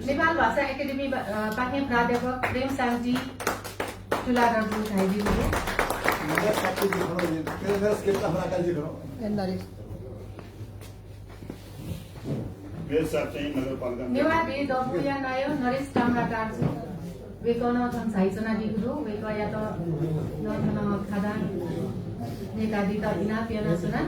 नेपाल भाषा एकाडेमी पाठ्य प्राध्यापक प्रेम साङजी तुलाधर जो छाइदिनु नेवा दे डबो या नाय नरेश कामराकार जो वेकन छन् छाइचना दिगुरु वेक या त नथन खादा नेकादि त इना पेना सुना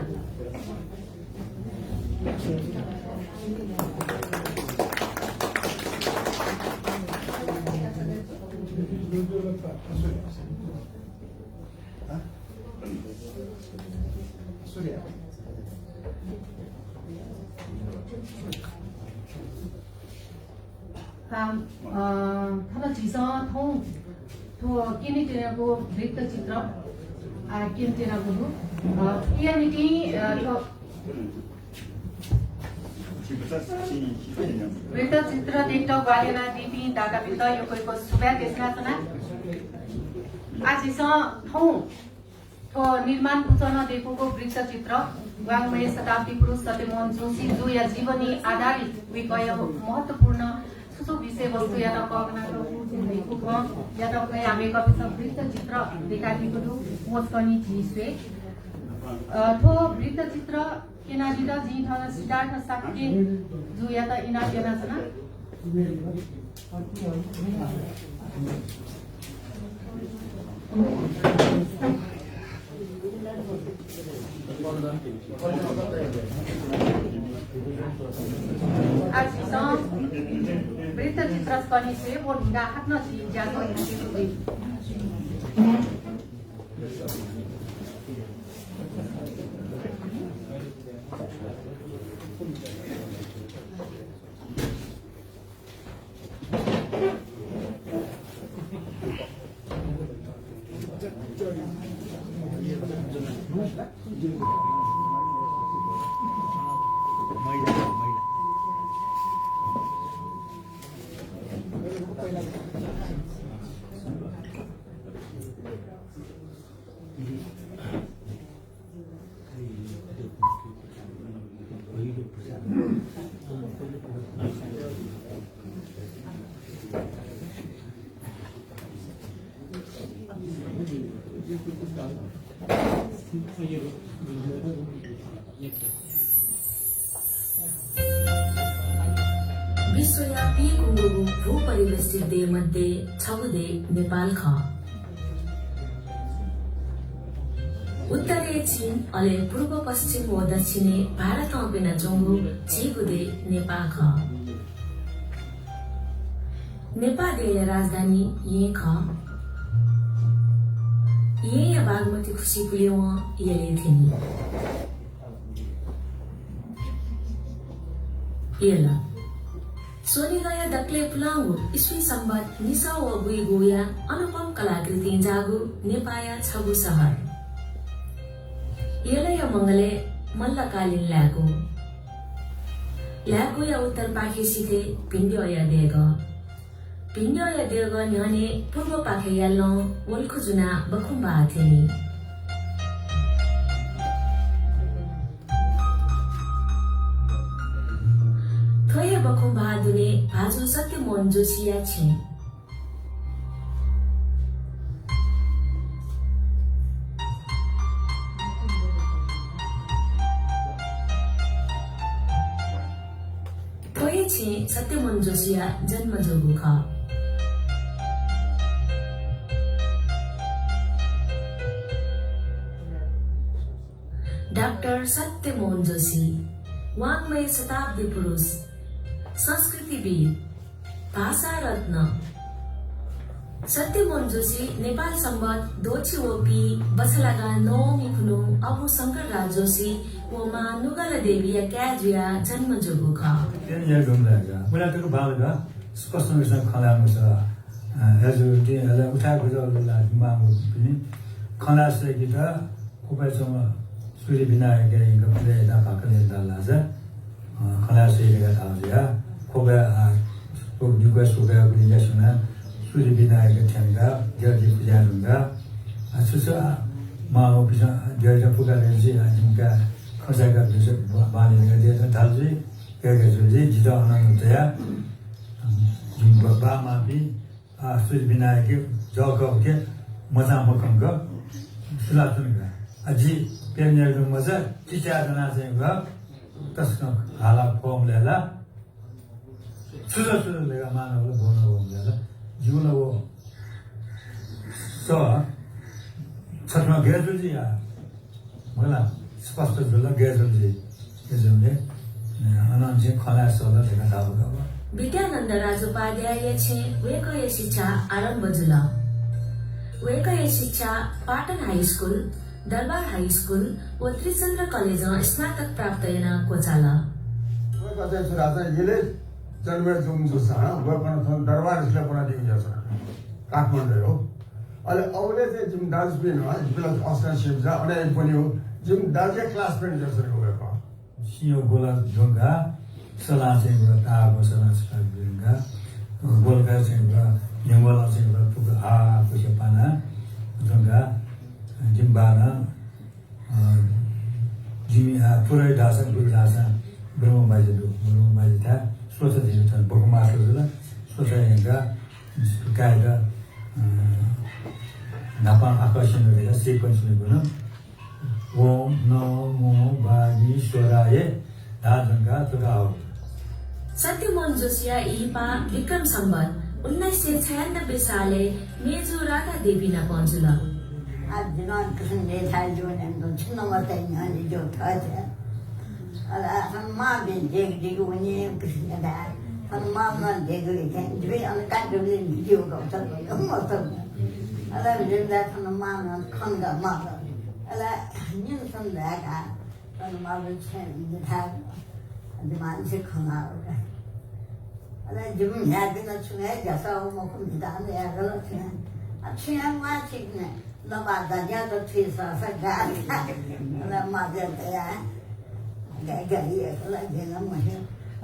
थन झिसा थौ थो किनिटेनाको वृत्तचित्र किनिटेनाको किनिटी वृत्तचित्र देख्टा बालेना दिपी दाकाबित यो कोइको सुब्या देशनाचना आजिस थौ थो निर्माण पुचन देखोको वृत्तचित्र वाङ्मय शताब्दी पुरुष सत्यमोहन जोशी जो या जीवनी आधारित विषय महत्त्वपूर्ण सुसु विषय वस्तु या कगनाको देखोको या त हामी कविता वृत्तचित्र देखादिको मोस्कनी थिस्वे थो वृत्तचित्र केनाजिदा जी थ सिद्धार्थ साक्के जो या त इना केनाजना आजिसा वृत्तचित्र पनि से बोलगा हात्न छि ज्याको विश्वव्यापी कुंगो भूपरिवेष्टित देशमध्ये छगुदे नेपाल ख उत्तरे चीन अले पूर्व पश्चिम व दक्षिणे भारत अपिना जोंगु छिगुदे नेपाल ख नेपाल राजधानी ये ख ये बागमती खुशी पुलियो येले थिनी येला सोनी गया दक्ले पुलांगु ईस्वी संबत निसा व गुई गोया अनुपम कलाकृति जागु नेपाया छगु सहर येलय मंगले मल्लकालीन ल्यागु या उत्तर पाखे सिथे पिण्ड्यो या देग न्याने पूर्व पाखे याल्लो वल्खु जुना बखुम्बा थिनी थोये बखुम्बा दुने भाजु सत्यमोहन जोशी या छे थोये छे सत्यमोहन जोशी या जन्म जोगु ख डॉक्टर सत्यमोहन जोशी वाङ्मय शताब्दी पुरुष संस्कृतिविद भाषा रत्न सत्यमोहन जोशी नेपाल सम्बत दोची ओपी बसलागा नौमी खुनु अबु शंकरराज जोशी वमा नुगल देवी या क्याजुया जन्म जोगु ख या गम्लागा मलाई त्यो भावगा स्पष्ट रूपमा खलामो छ हजुर त्यो उठाएको जलला मागु पनि खलास गीता कोपासँग सूर्य विनायक गफले दा पाकले दालाज खलास गीता थाजिया कोबा को दुगा सुगा गुलिया सुना सूर्य विनायक थ्याङ्गा जर्जी पूजानुगा सुसा माओ पिसा जर्जा पुगाले चाहिँ आजिमका खसाका बिस बालेगा जे थाल्जी केगे जुजी जिता अनन्तया जुम्बा मापी सूर्य विनायक जगको के मजा मकंग सुलातुनगा अजी पेन्यर मजा चिचा जना चाहिँ ग तस्क हाला फर्मलेला सुसुसु लेगा मानवले बोल्नु बोल्नुला जीवन वो स छत्रमा गेजुजी या मलाई स्पष्ट जुल गेजुजी गेजुले अनन्त चाहिँ खलास होला देखा थाहा विद्यानन्द राजोपाध्याय छे वेकय शिक्षा आरम्भ जुला वेकय शिक्षा पाटन हाई स्कुल दरबार हाई स्कुल व त्रिचन्द्र कलेज स्नातक प्राप्त यना कोचाला वेकय सुराजा येले जन्मे जुम जुसा वेकन थन दरबार स्कुल पढा दिउ जस काठमाडौँ हो अहिले अउले चाहिँ जुम डान्सबिन हो प्लस अस्टरशिप जा अनि पनि हो जुम दाजे क्लासमेट जसरी हो वेक सियो गोला ढोंगा सला चाहिँ एउटा ताको सला बिरुङका गोलका चाहिँ एउटा नेवाला चाहिँ एउटा टुक्रो पैसा पाना ढङ्गा जिम्बाना जिमी पुरै ढासा गुरु ढासा ब्रह्मबाजी था स्वच्छ दिनु छ बकुमा सोला स्वच्छ हेर्दा गाएका नापा आकर्षणहरू सिक्वेन्सले भनौँ ओम नमो भागीश्वराय धारका तुका हो सत्यमोहन जोसिया इहिपा विक्रम सम्बत 1996 साले मेजु राधा देवी न पहुँचुल आज दिनान कृष्ण देखा जो ने तो छिन्न मत नहीं जो था है अला हम मां भी देख देख वनी कृष्ण दा हम मां न देख ले थे जो अनका जो ने वीडियो का तो मत अला जिंदा हम मां न खन का मां अला निन संदा का हम मां भी छे दिखा दिमान से खना अला जब याद न सुने जैसा वो मुख निदान या गलत है अच्छे हम मां ठीक ने nó bà ta nhớ tôi thì sao phải gà là mà giờ cái gãy gì là gì lắm mà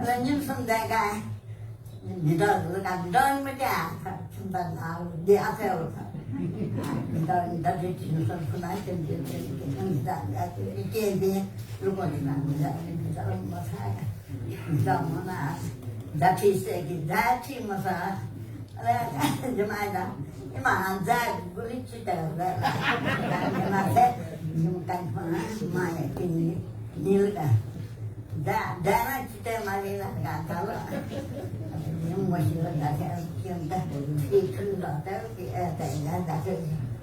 là những phần đại cái đi đó là làm đơn mới trả chúng ta nào đi áp theo đi đó đi chuyện phần phần ấy trên cái người ta cái kia đi lúc mà đi làm người ta mà sai đó mà là đã thì sẽ cái đã thì mà sao là cái mà đó nhưng mà anh ra cũng lấy chỉ tờ ra mà thế nhưng cảnh phá mà lại kinh như cả đã nó chỉ tờ mà đi là cả tháo rồi nhưng mà chỉ là đã theo kiếm ta đi thử đó tới cái tại đã chơi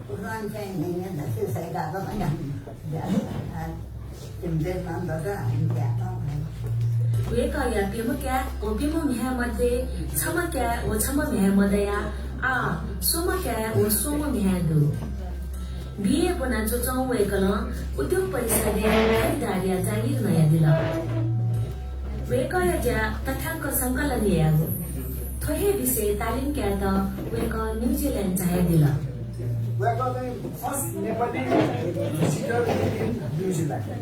cũng nói cái này đã chơi xảy ra đó mà nhận tìm đến nó đó là anh đẹp đó वेकया पिमक्या ओ पिम म्यामध्ये छमक्या ओ छम म्यामदया आ सोमक्या ओ सोम म्यादु बिए पना चोचौ वेकल उद्योग परिषदे खरिदारिया जागिर नयाँ दिल वेकया ज्या तथ्याङ्क संकलन यागु थोहे विषय तालिम क्या त वेक न्युजिल्यान्ड चाहे दिल वेको चाहिँ फर्स्ट नेपाली सिटर इन न्युजिल्यान्ड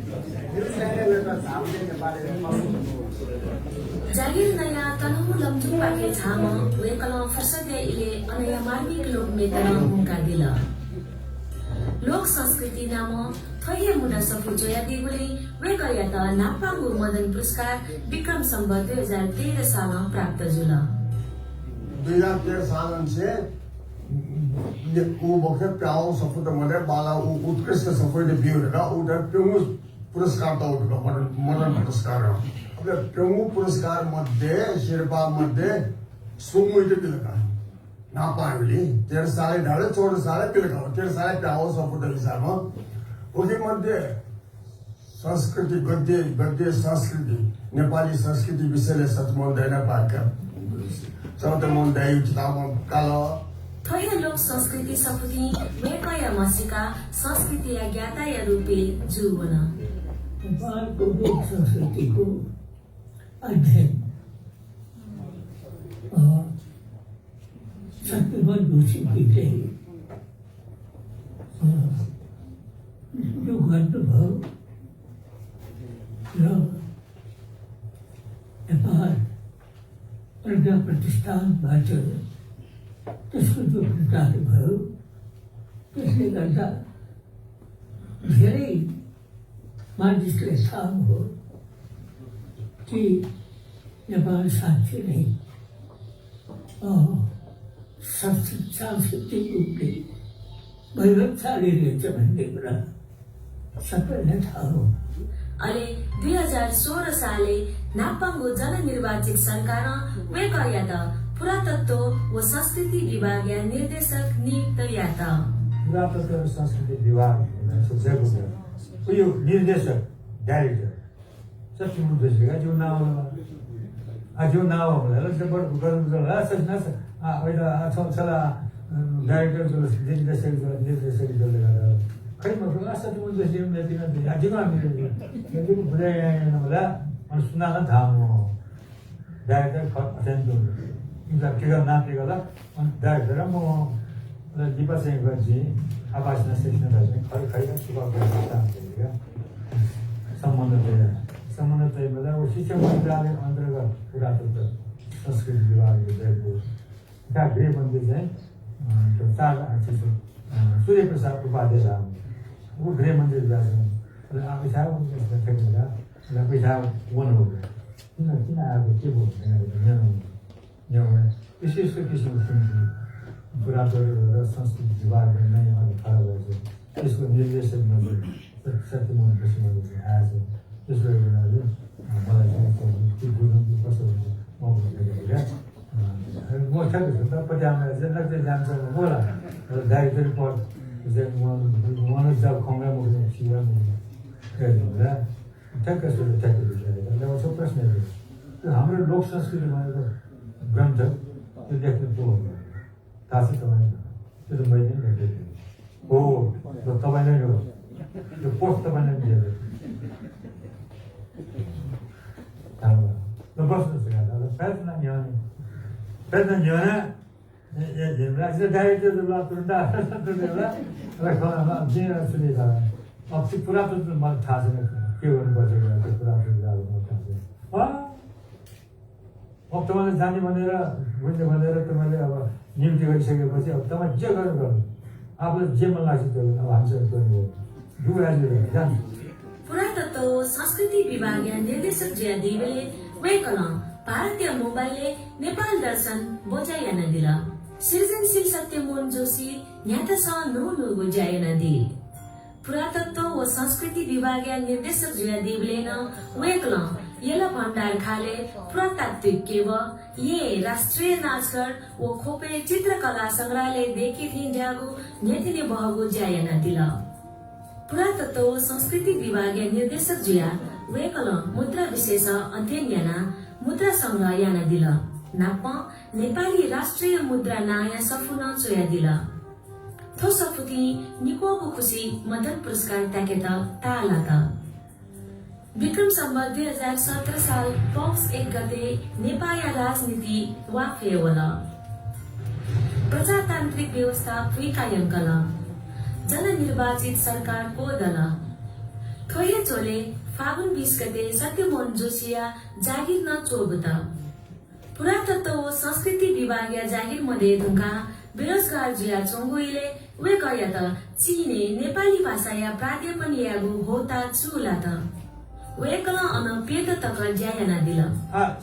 वेको झाम चाहिँ नेपाली जागिर नयाँ तनहु लम्चुङ पाके छाम वेकल फर्सदे इले अनया मार्मिक लोक मेतन मुका दिल लोक संस्कृति नाम थैहे मुना सफुचो या दिगुले वेकया त नापाङ्गु मदन पुरस्कार विक्रम सम्बत 2013 साल प्राप्त जुल 2013 सालमध्ये ऊ बखे प्याओ सफुटमध्ये बाला उत्कृष्ट सफुट बिउरका उटा प्रमुख पुरस्कार त उठको मदन पुरस्कार आपल्या प्रमुख पुरस्कार मध्ये शेर्पा मध्ये सोमुइटे पिलका नापावली 13 साले ढाळे 14 साले पिलका 13 साले प्याओ सफुट हिसाबमा ओके मध्ये संस्कृति गद्य संस्कृति नेपाली संस्कृति विषयले सचमन दैन पाका चौतमन दाइ किताबमा कालो थैहे लोक संस्कृति सपुति वेकया मसिका संस्कृति या ज्ञाता या रूपे जुवन नेपालको लोक संस्कृतिको अध्ययन सत्यमन जोशीले जो गर्नुभयो र नेपाल प्रज्ञा प्रतिष्ठानबाट त्यसको जो प्रचार भयो त्यसले गर्दा धेरै मानिसले थाहा हो कि नेपाल साँच्चै नै सांस्कृतिक रूपले वैभवशाली रहेछ भन्ने कुरा सबैलाई थाहा हो अले 2016 साले नापाङ्गु जननिर्वाचित सरकार वेकया त पुरातत्व व संस्कृति विभाग या निर्देशक नियुक्त या त पुरातत्व र संस्कृति विभाग सोचेको थियो यो निर्देशक डाइरेक्टर सत्यमोहन जोशीका जो नाम होला जब गर्नु होला सजना अहिले छला डाइरेक्टर जो निर्देशक जसले गर्दा खै म सत्यमोहन जोशी मेदिन आजको हामीले यो बुझाइ होला अनि सुनान थाहा हो डाइरेक्टर अत्यन्त इनका के गर्दा नाम के गर्दा अनि डाइरेक्टर म दिपा सिंह जी आवास सेक्सन चाहिँ खैर सुभाको सम्बन्ध चाहिँ मतलब शिक्षा मन्त्रालय अन्तर्गत पुरातत्व संस्कृति विभागले दिएको त्यहाँ गृह मन्त्री चाहिँ त्यो 4 सूर्यप्रसाद उपाध्याय ऊ गृह मन्त्री जान्छ पैसा ठेक्दा पैसा वन हो किन आएको के भयो यस्तो किसिमको सुन्छु पुरातत्व र संस्कृति विभागले नै अहिले खडा भएछ त्यसको निर्देशकमा सत्यमोहन कृष्णले आएछ त्यसले गर्नाले मलाई चाहिँ बुझ्नु कस्तो हुन्छ म ठ्याक्कै पट्यामा चाहिँ जान्छ होला डाइरेक्टर पढ मनोज जब खङ्गा मुख्य शिवा मुख्य ठ्याक्कै ठ्याक्कै बुझाएर उसको प्रश्नहरू त्यो हाम्रो लोक संस्कृति भनेको ग्रन्थ त्यो लेख्नु पो थाहा छ तपाईँलाई त्यो त मैले नै लेखेको हो तपाईँलाई हो त्यो पोस्ट तपाईँलाई दिएर Perdón, señora, डाइरेक्टर अब त्यो पुरातत्व मलाई थाहा छैन के गर्नुपर्छ त्यो पुरातत्व थाहा छैन अब तपाईँले जाने भनेर बुझ्ने भनेर तपाईँले अब नियुक्ति गरिसकेपछि अब तपाईँ जे गर्नु आफूलाई जे मन लाग्छ त्यो अब हामीसँग गर्नु जान्छ पुरातत्व संस्कृति विभागीय निर्देशक जिया देवीले वेकल भारतीय मोबाइलले नेपाल दर्शन बोजायन दिल सृजनशील सत्यमोहन जोशी न्यातसँग नु बोजायन दि पुरातत्व व संस्कृति विभागीय निर्देशक जिया देवीले न वेकल येला भण्डार खाले पुरातात्विक केव ये राष्ट्रिय नाचघर व खोपे चित्रकला संग्रहालय देखि थिइन जागो नेतिने बहगो जायन दिल पुरातत्व संस्कृति विभागीय निर्देशक जिया वेकल मुद्रा विशेष अध्ययन याना मुद्रा संग्रह याना दिल नाप नेपाली राष्ट्रिय मुद्रा नाया सफुन चोया दिल थो सफुती निकोबो खुशी मदन पुरस्कार त्याकेत ताला त विक्रम सम्वत 2017 साल पक्ष 1 गते नेपाया राजनीति वाफेवल प्रजातान्त्रिक व्यवस्था फुइकायङ्कल जननिर्वाचित सरकार को दल थोये चोले फागुन 20 गते सत्यमोहन जोशिया जागिर न चोबत पुरातत्व व संस्कृति विभागीय जागिर मध्ये ढुङ्गा बेरोजगार जिया चोङ्गुइले वे गया त चीने नेपाली भाषा या प्राध्यापन यागु होता चुला त वे कला अन पेद तक ज्यायना दिल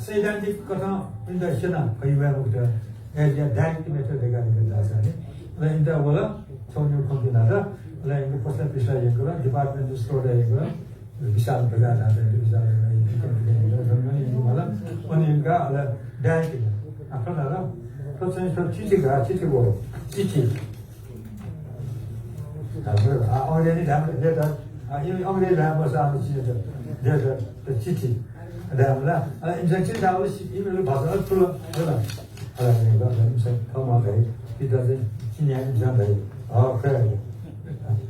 सैद्धान्तिक कथा इंदा सेना फैवा मुक्त या डाइरेक्ट मेथड लगाने जाने र इंदा होला छोन्यो कम्पिना र ल इनको पोस्टल पिसा यको डिपार्टमेन्ट स्टोर यको विशाल बजार आते विशाल होला अनि इनका ल डाइरेक्ट आफ्नो र तो चाहिँ सब चिठी गो चिठी हाम्रो अङ्ग्रेजी राम्रो लेटर यो अङ्ग्रेजी राम्रो सानो चिठी लेटर चिठी राम्रो इन्जेक्सन दाउले इमेल भाषा ठुलो होला ठाउँमा गए पिता चाहिँ चिनियानी जाँदै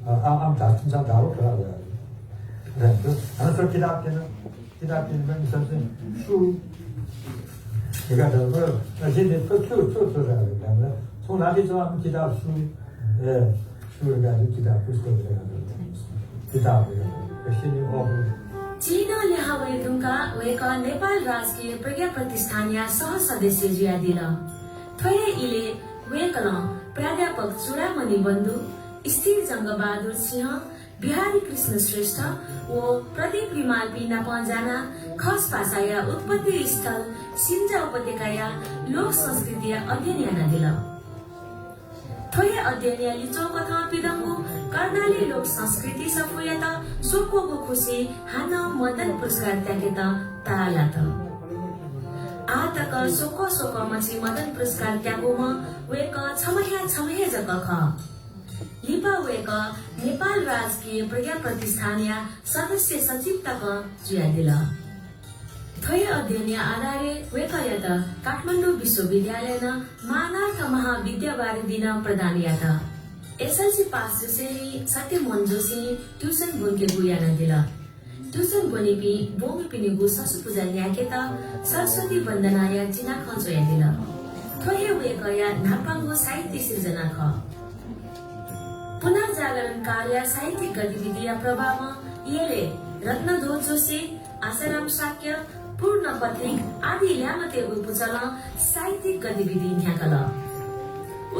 आम धाम धारो हाम्रो किताब थिएन पनि चाहिँ सु किताब चीन ल्याहवे ढुङ्गा वेका नेपाल राजकीय प्रज्ञा प्रतिष्ठानीय सह सदस्य जिया दिल थोये इले वेकल प्राध्यापक चुडामणि बन्धु स्थिर जङ्गबहादुर सिंह बिहारी कृष्ण श्रेष्ठ व प्रदीप रिमाल पिना पहजाना खस भाषाया उत्पत्ति स्थल सिन्जा उपत्यकाया लोक संस्कृति अध्ययन याना दिल थोये अध्ययन या लिचौको था पिदंगु कर्णाली लोक संस्कृति सफुया त सोकोगु खुशी हाना मदन पुरस्कार त्याकेत ताला त आतक सोको मछि मदन पुरस्कार त्यागुमा वेक छमहे जग ख लिपा वेक नेपाल राजकीय प्रज्ञा प्रतिष्ठानीय सदस्य सचिव तक जुया दिल थोये अध्ययन आधारे वेकया त काठमाडौँ विश्वविद्यालय न मानार्थ महाविद्यावारी दिन प्रदान या त एसएलसी पास जसेली सत्यमोहन जोशी ट्युसन बुनके गुयाना दिल ट्युसन बुनिपि बोमी पिनिगु ससु पूजा ल्याके त सरस्वती वन्दना या चिना खजोया दिल थोये वेकया नापाङ्गो साहित्य सृजना ख पुनर्जागरण कार्य साहित्यिक गतिविधि प्रभावमा येले रत्नध्वज जोशी आसाराम शाक्य पूर्ण पत्रिक आदि ल्यामते उपचल साहित्यिक गतिविधि न्याकल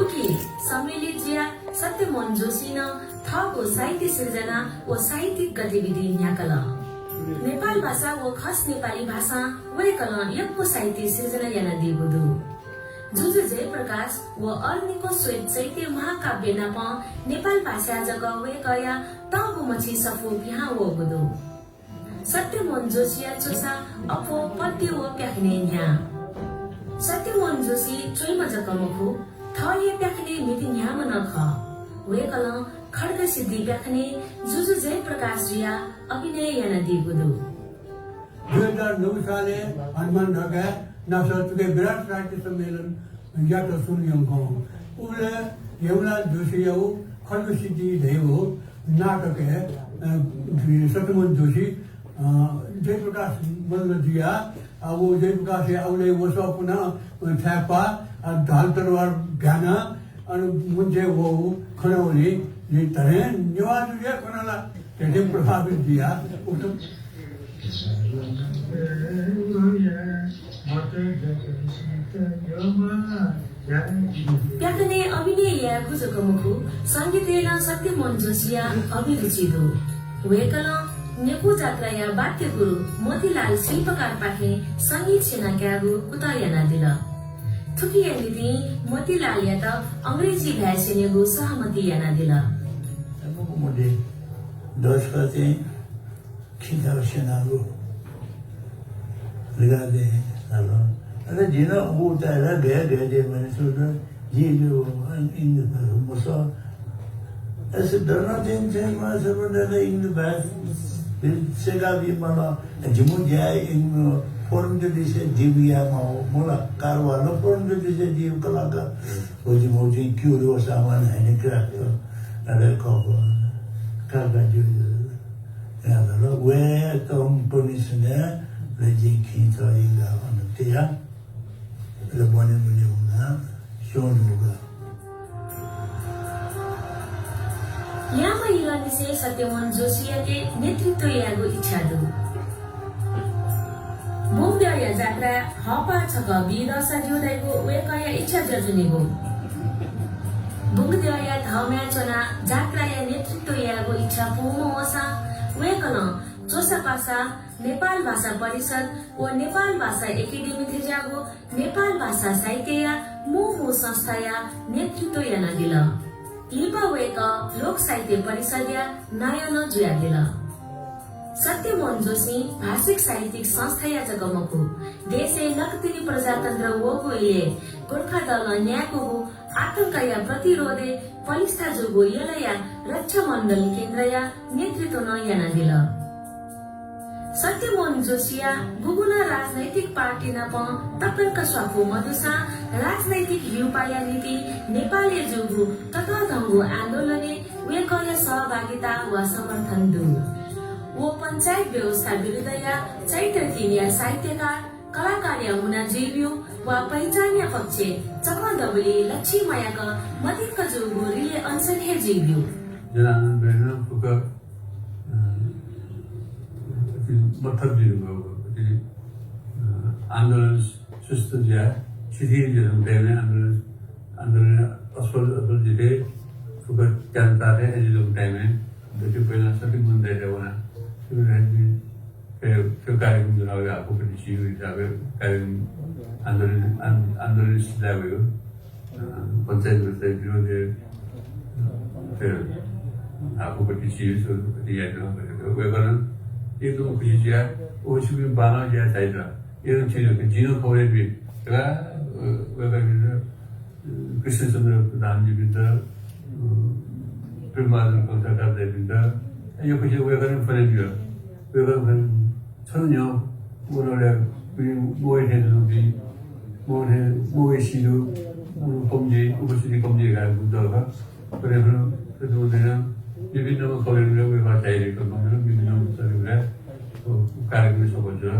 उकी सम्मिलित जिया सत्यमोहन जोशी न थको साहित्य सिर्जना व साहित्यिक गतिविधि न्याकल नेपाल भाषा व खस नेपाली भाषा वेकल यक्को साहित्य सिर्जना याना दिगुदु जुजु जयप्रकाश व अर्निको श्वेत चैत्य महाकाव्य नाप नेपाल भाषा जग वेकया तगु मछि सफु बिहा व गुदु सत्यमोहन जोशी चोसा अफो पत्य व प्याख्ने न्या सत्यमोहन जोशी चोइम जकमखु थये प्याख्ने मिति न्याम नख वेकल खड्ग सिद्धि प्याख्ने जुजु जयप्रकाश जिया अभिनय याना दिगुदु 2009 साले हनुमान ढका नासतुके विराट साहित्य सम्मेलन यात सुनियंको उले यमुना जोशी हो खड्ग सिद्धि देव नाटक है सत्यमोहन जोशी जयप्रकाश मल्ल दिया अब जयप्रकाश आउले वर्ष पुनः छापा ढाल तरवार भ्याना अनि मुझे वो खनौली ये तरह निवास ये कोनाला तेरे प्रभावित दिया उठम प्याकने अभिनय या खुजकमुखु संगीतेला सत्यमोहन जोशीया अभिरुचि दो वेकल नेपु जात्रा या वाद्य गुरु मोतीलाल शिल्पकार पाखे संगीत सेना क्यागु कुतायना दिल थुकिया निधि मोतीलाल या त अंग्रेजी भाषानेगु सहमति याना दिल मुझे दस का ते खिंचा सेनागु लगा दे हेलो अरे जिना वो तारा गया दे मैंने सोचा ये जो इन मसा ऐसे डरना दिन से मैं सब डरना इन बैठ सेगा भी माला जिमु जाए इन फोरम जो दिसे जीविया माओ मोला कारवालो फोरम जो दिसे जीव कलाका वो जिमु जी क्यूरो सामान है निकला तो अरे कब काका जो या तो वे कंपनी से ले जी खींचा इंगा अनुतिया le bone mune una shonuga यामा इलानिसे सत्यमोहन जोशीले नेतृत्व यागो इच्छा दु बुंग्या जात्रा हपा छक बिदसा जोदैको वेकया इच्छा जजुनेगो बुंग्या धम्या चना जात्रा या नेतृत्व यागो इच्छा पूर्ण होसा वेकन चोसा पासा नेपाल भाषा परिषद व नेपाल भाषा एकेडेमी थिजागो नेपाल भाषा साहित्य मोहो संस्था नेतृत्व याना दिल लिपा वेक लोक साहित्य परिषद या नयाँ जुया दिल सत्यमोहन जोशी भाषिक साहित्यिक संस्था या जगमको देशे नक्तिनी प्रजातन्त्र वोगो इले गोर्खा दल न्यायको आतंक या प्रतिरोधे पलिस्था जोगो यलया रक्षा मण्डल केन्द्र या नेतृत्व नयाँ दिल सत्यमोहन जोशिया गुगुना राजनैतिक पार्टी नप तपनका स्वाफो मधुसा राजनैतिक युपाया नीति नेपाली जुगु तथा धंगु आन्दोलने वेकय सहभागिता व समर्थन दु वो पंचायत व्यवस्था विरुद्ध या चैत्र किनिया साहित्यकार कलाकार मुना जीव्यू व पहिचान्य पक्ष चकदबली लक्ष्मीमायाका मधिक जुगु रिले अनसन हे जीव्यू जनानन बेना फुका मतलब दिनुभयो आन्दोलन सुस्त दिया शिथिल जन्म देने आन्दोलन असफल जिते फुका जनता थे ऐसे टाइम में तो पहला सभी मुद्दे थे वो ना फिर कार्यक्रम जो ना आपको परिचय हुई जावे कार्यक्रम आन्दोलन सिद्धा हुई पंचायत व्यवस्था विरोध फिर आपको परिचय हुई तो दिया तो वे कारण एक तो कुछ जिया वो शुरू में बाना जिया चाहिए ये तो चीज़ है जीनो खोले भी क्या वे कारण कृष्ण चंद्र प्रधान जी भी था फिर मालूम कौन दे भी था ये कुछ वे कारण फले भी वे कारण छन्यो वो लोग वो है जो भी वो है शिलु वो कम्जे उपस्थिति कम्जे का बुद्ध का पर फिर तो देना विभिन्न खोलेर वे बात चाहिएको मतलब विभिन्न सरले तो कार्यक्रम सब जो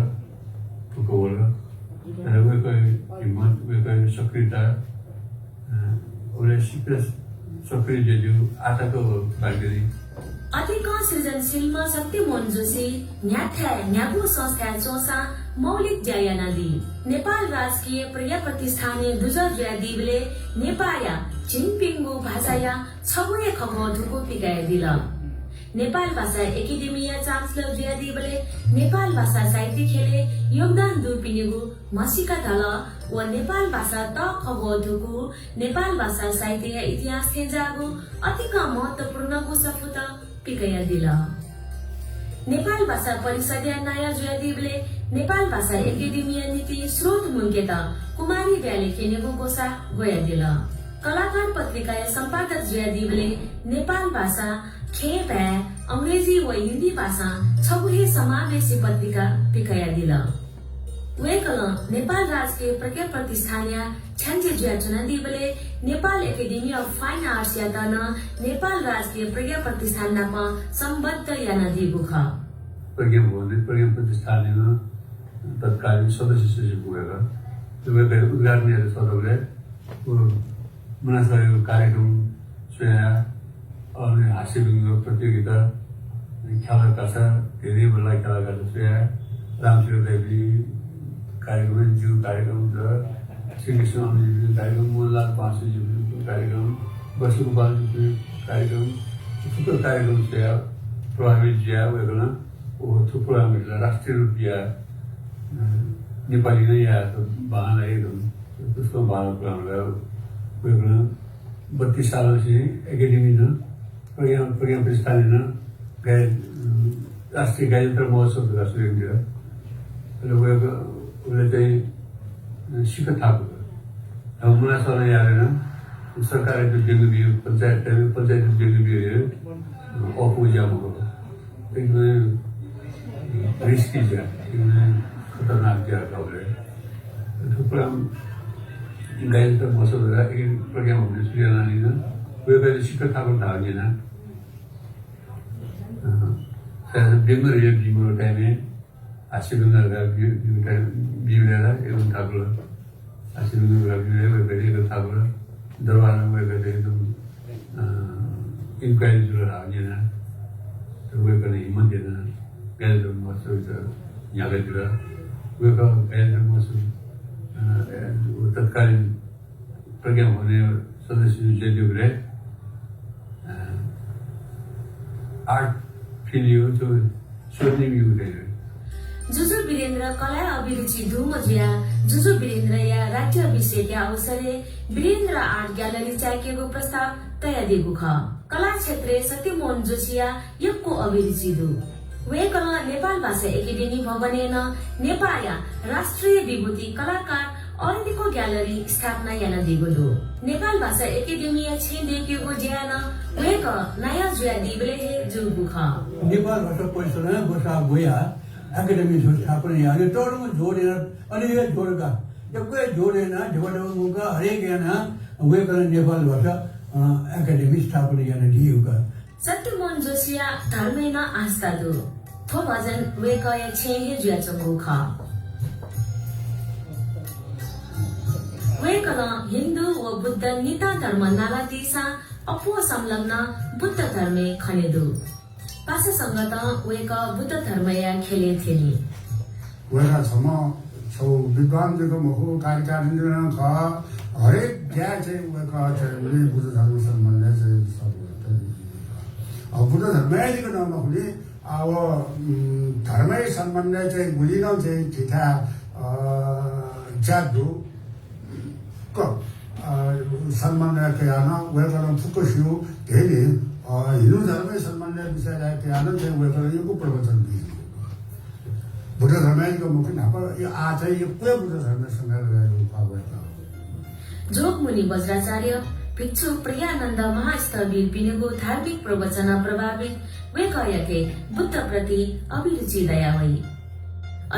को बोला र वे को हिम्मत वे को सक्रियता और सक्रिय जो आता को बागरी अधिक सृजनशीलमा सत्यमोहन जोशी न्याथ्या न्यागु संस्था चोसा मौलिक ज्यायाना दी नेपाल राजकीय प्रज्ञा प्रतिष्ठानीय दुजा ज्यादीबले नेपाया छिनपिङ्गु भाषाया छगुए खगो धुको पिकाया दिल नेपाल भाषा एकाडेमिया चान्सलर ज्यादीबले नेपाल भाषा साहित्य खेले योगदान दुपिनेगु मसिका दल व नेपाल भाषा त खगो धुको नेपाल भाषा साहित्य इतिहास खेजागु अति महत्वपूर्ण गु सफुत पिकाया दिल नेपाल भाषा परिषद नयाँ ज्यादीबले नेपाल भाषा एकाडेमिया नीति स्रोत मुन्केत कुमारी ब्याले खेनेको गोसा गोया दिल कलाकार पत्रिका सम्पादक ज्यादीबले नेपाल भाषा खे भ्या अंग्रेजी व हिन्दी भाषा छगुहे समावेशी पत्रिका पिकाया दिल वेकल नेपाल राजकीय प्रज्ञा प्रतिष्ठानीय छ्यान्चे ज्या चुनादीबले Nepal academy of fine arts या तन नेपाल राजकीय प्रज्ञा प्रतिष्ठानमा सम्बद्ध याना दिगु ख प्रज्ञा प्रतिष्ठानमा तत्कालीन सदस्य सचिव पुगेर त्यो उद्घाटनीहरू सदरले मनासको कार्यक्रम सोया अनि हास्यव्यङ्ग्य प्रतियोगिता खेलाका छ धेरै बेला खेलाका छ सोया रामसिंह देवी कार्यक्रम ज्यू कार्यक्रम छ श्रीकृष्ण अमिजी कार्यक्रम मोहनलाल पाँचजीको कार्यक्रम बसुगोपालजीको कार्यक्रम थुप्रो कार्यक्रम सोया प्रभावित ज्या वेगला ओ थुप्रो हामीलाई राष्ट्रिय रूपीय नेपाली नै आएको बहाना एकदम त्यसको बहाना हामीलाई वेगला 32 सालपछि एकाडेमी न प्रज्ञा प्रतिष्ठान राष्ट्रिय गायत्र महोत्सव का सुनिन्छ र उसले चाहिँ सिक थाप्यो अब मलाई सधैँ आएन सरकारले त्यो डेङ्गु बियो पञ्चायत डेङ्गु बियो अपुज्यामा हो एकदमै रिस्की छ एकदमै खतरनाक छ तपाईँले थुप्रो गायत्र महोत्सव प्रोग्राम हुने सूचना लिन वेगले सिक थाप्नु थालेन डेङ्गु रिलेट जिम्रो टाइममा हास्यव्यङ्ग्यका बिउलेर एकदम थाप्लो हास्यव्यङ्ग्यका बिउले वेगले थाप्लो दरबारमा वेगले एकदम इन्क्वायरी जुरेर हाल्दैन वेगले हिम्मत दिएन गायत्र महोत्सव यहाँतिर वेग गायत्र महोत्सव तत्कालीन प्रज्ञा हुने सदस्य ज्यादीले आर्ट फिल्यो त्यो सोध्ने बिउ जुजु वीरेन्द्र कला अभिरुचि धुमजिया जुजु वीरेन्द्र या राज्य अभिषेक अवसरे वीरेन्द्र आर्ट ग्यालरी चाहिएको प्रस्ताव तयार दिएको ख कला क्षेत्र सत्यमोहन जोशिया यको अभिरुचि दु वे कला नेपाल भाषा एकाडेमी भवनेन नेपाया राष्ट्रिय विभूति कलाकार अरण्यको ग्यालरी स्थापना याना दिएको दु नेपाल भाषा एकाडेमी छेदेखिको ज्यान वेक नयाँ ज्या दिबले हे जुगु ख नेपाल भाषा परिषद गोसा गोया एकाडेमी स्थापना याले टोडमा जोडेर अनि यो जोडका जबै जोडेन झोडमुका हरेक याना वेक नेपाल भाषा एकाडेमी स्थापना याना दियुका सत्यमोहन जोशिया धर्मेन आस्था दु थो भजन वेक या छे ज्या चंगु ख वेकन हिन्दू व बुद्ध निता धर्म नाला दिशा अपो संलग्न बुद्ध धर्मे खनेदु पासासँग त वेक बुद्ध धर्म या खेले थिए वेका छम छौ विद्वान जको मखु कार्यकारिणी ख हरेक ज्या चाहिँ वेका चाहिँ बुद्ध धर्म सम्बन्ध चाहिँ अब बुद्ध धर्मको नाममा खुली अब धर्मै सम्बन्ध चाहिँ बुझिन चाहिँ ठिठा जादु सम्बन्ध केहान वेकरण फुकुसियो धेरै हिन्दू धर्मै सम्बन्ध विषय केहान चाहिँ वेकरण यो प्रवचन दिएको बुद्ध धर्मको मुख्य नाप यो आ चाहिँ यो पुरै बुद्ध धर्मसँग रहेको पाएको जोगमुनि वज्राचार्य भिक्षु प्रियानन्द महास्थवीर पिनेगो धार्मिक प्रवचन प्रभावित वेकयके बुद्ध प्रति अभिरुचि दया भई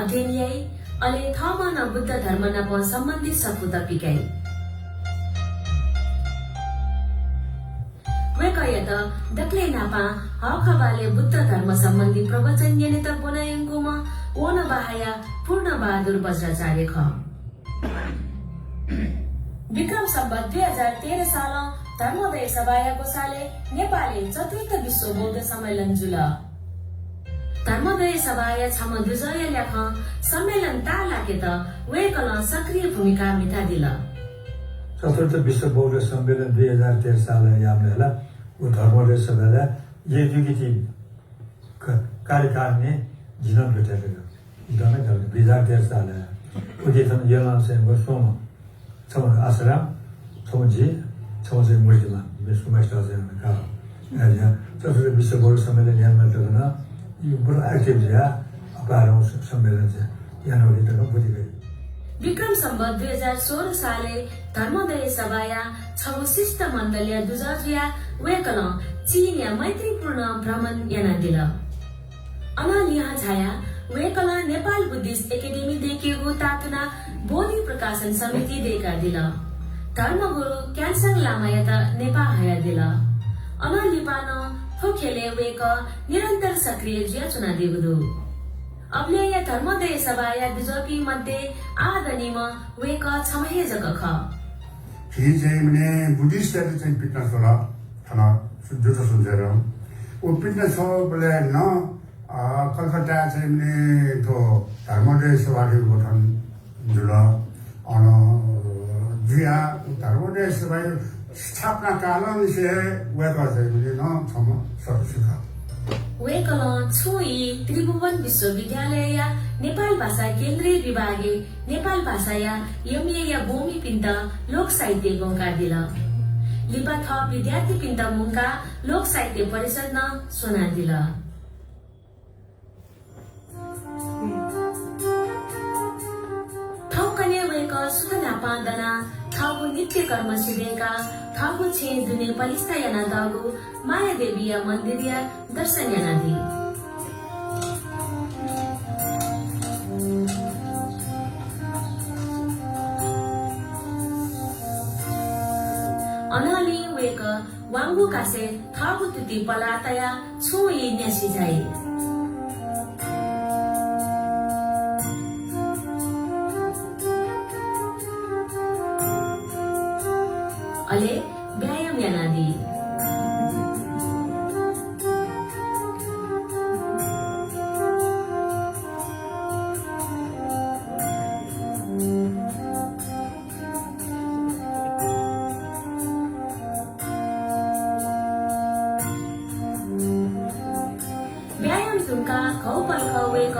अध्ययन यही अले थमा न बुद्ध धर्म न सम्बन्धित सपुत पिकाई वेकयत दक्ले नापा हखबाले बुद्ध धर्म सम्बन्धी प्रवचन यने त बनाएकोमा ओन बाहाया पूर्ण बहादुर वज्राचार्य ख विक्रम सम्बत 2013 साल धर्मोदय सभाया गोसाले नेपाली चतुर्थ विश्व बौद्ध सम्मेलन जुल धर्मोदय सभाय छम दुजय लेख सम्मेलन तालाकेत वेकल सक्रिय भूमिका मिथादिल 4th विश्व बौद्ध सम्मेलन 2013 साल यामला वो धर्मोदय सभालाई एक्जिक्युटिभ कार्यकारिणी जिनन भेटेको एकदमै 2013 साल उदितन यलानसेनको सोम छम आश्रम छमजी छमजे मूर्तिमा विश्वमास्टरजनका या 4th विश्व बौद्ध सम्मेलन याममा तगन यो बडो एक्टिभ या अपारौं सम्मेलन चाहिँ यहाँ नलिटको बुझिगयो विक्रम सम्बत 2016 साले धर्मोदय सभाया छौ शिष्ट मण्डलीय दुजजिया वेकल चीन मैत्रीपूर्ण भ्रमण यानादिल अनलिया छाया वेकल नेपाल बुद्धिस्ट एकाडेमी देखिएको तातना बोधि प्रकाशन समिति देखा दिल धर्मगुरु क्यान्सङ लामायत नेपाल हया दिल अनलिपान फोखेले वेक निरन्तर सक्रिय जिया चुना दिगुदु अबले या धर्मोदय सभाया दुजपी मध्ये आदनिम वेक छमहे जगख हि चाहिँ भने बुद्धिस्टहरु चाहिँ पिट्न छोरा थाना जुठो सुन्जेर ओ पिट्न छ बोले न कलकत्ता चाहिँ भने तो धर्मोदय सभाको गठन जुल अन जिया धर्मोदय सभा स्थापना कालन से वेक चाहिँ भने न छम सर्वशिखा वेकल छुई त्रिभुवन विश्वविद्यालय नेपाल भाषा केन्द्रीय विभागे नेपाल भाषा एमए भूमि पिन्त लोक साहित्य गौका दिल लिपा थप विद्यार्थी पिन्त मुङका लोक साहित्य परिषद न सोना दिल ठौकने वेक सुखना पाँदना थागु नित्य कर्म सिदेका थागु छे दुने पलिस्ता याना दागु माया देवीय मन्दिरिया दर्शन याना दी अनाली वेक वांगु कासे थागु तुति पलातया छुई न्यासी जाई अले व्यायाम यानादी व्यायाम तुमका खौपल खवेक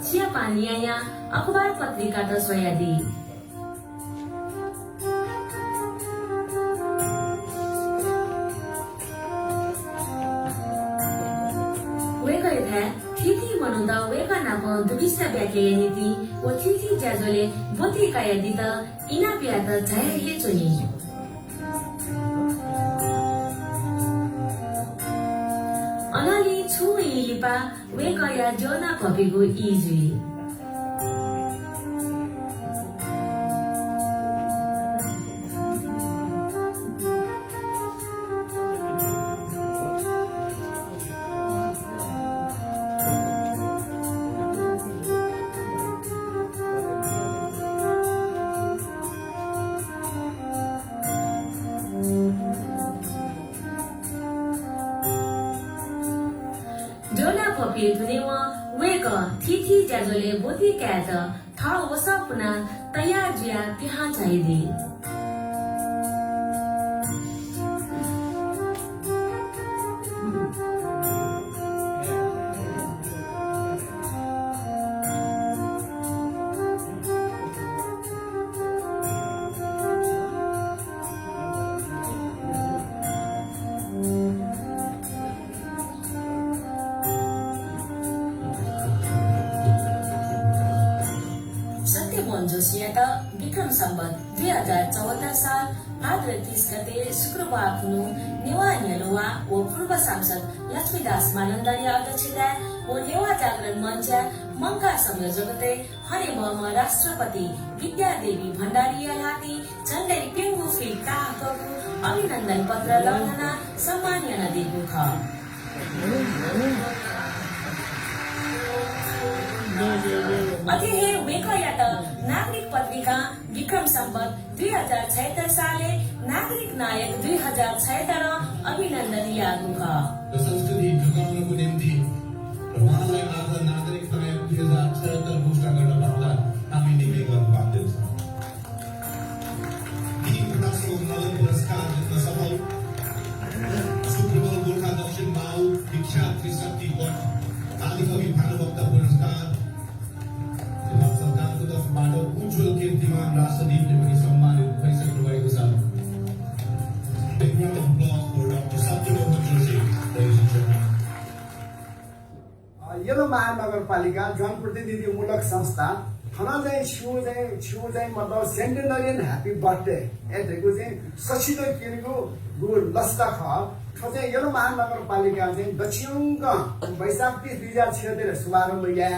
चिया पानिया अखबार पत्रिका त सोयादी थिथि मनुदा वेका नाप दुबिस्ता ब्याके नीति ओ थिथि ज्याजोले बोती काया दित इना प्यात झायले चोनी अनाली छुई लिपा वेका या जोना कपिगु इजुई वेक थिथि ज्याजोले बोधी क्यात था ओसा पुना तयार जिया त्यहाँ चाहिदी विक्रम सम्बत 2074 साल भाद्र 30 गते शुक्रबार हुनु नेवा नेलुवा ओ पूर्व सांसद लक्ष्मीदास मानन्दारी अध्यक्षता ओ नेवा जागरण मञ्च मंका संयोजकते हरे मोहम्म राष्ट्रपति विद्यादेवी भण्डारी हाती झण्डै पेंगु फी काहको अभिनन्दन पत्र लहना सम्मानना दिएको छ अतिहे वेकयात नागरिक पत्रिका विक्रम सम्बत 2076 साले नागरिक नायक 2076 अभिनन्दन यागु छ संस्कृति ढुकाउनको निम्ति र उहाँलाई आज नागरिकता 2076 घोषणा गर्न पर्दा हामी निकै गर्नुभएको छ। यी राष्ट्रको नोबेल पुरस्कार जित्न सफल सुप्रबल गोर्खा दक्षिण माउ विख्यात त्रिशक्ति भट्ट आदिकवि भानुभक्त पुरस्कार नेपाल सरकारको तर्फबाट उज्जवल कीर्तिमान राष्ट्रदीपले पनि सम्मानित भइसक्नु भएको छ। Big round of applause for Dr. Satyamohan Joshi, ladies and gentlemen. Yellow महानगरपालिका जनप्रतिनिधिमूलक संस्था खाना चाहिँ छेउ चाहिँ मतलब सेन्टेनरियन ह्याप्पी बर्थडे यतिको चाहिँ सचिलो किनको गु लस्ता ख चाहिँ यलो महानगरपालिका चाहिँ दक्षिणका वैशाख 30 2076 शुभारम्भ या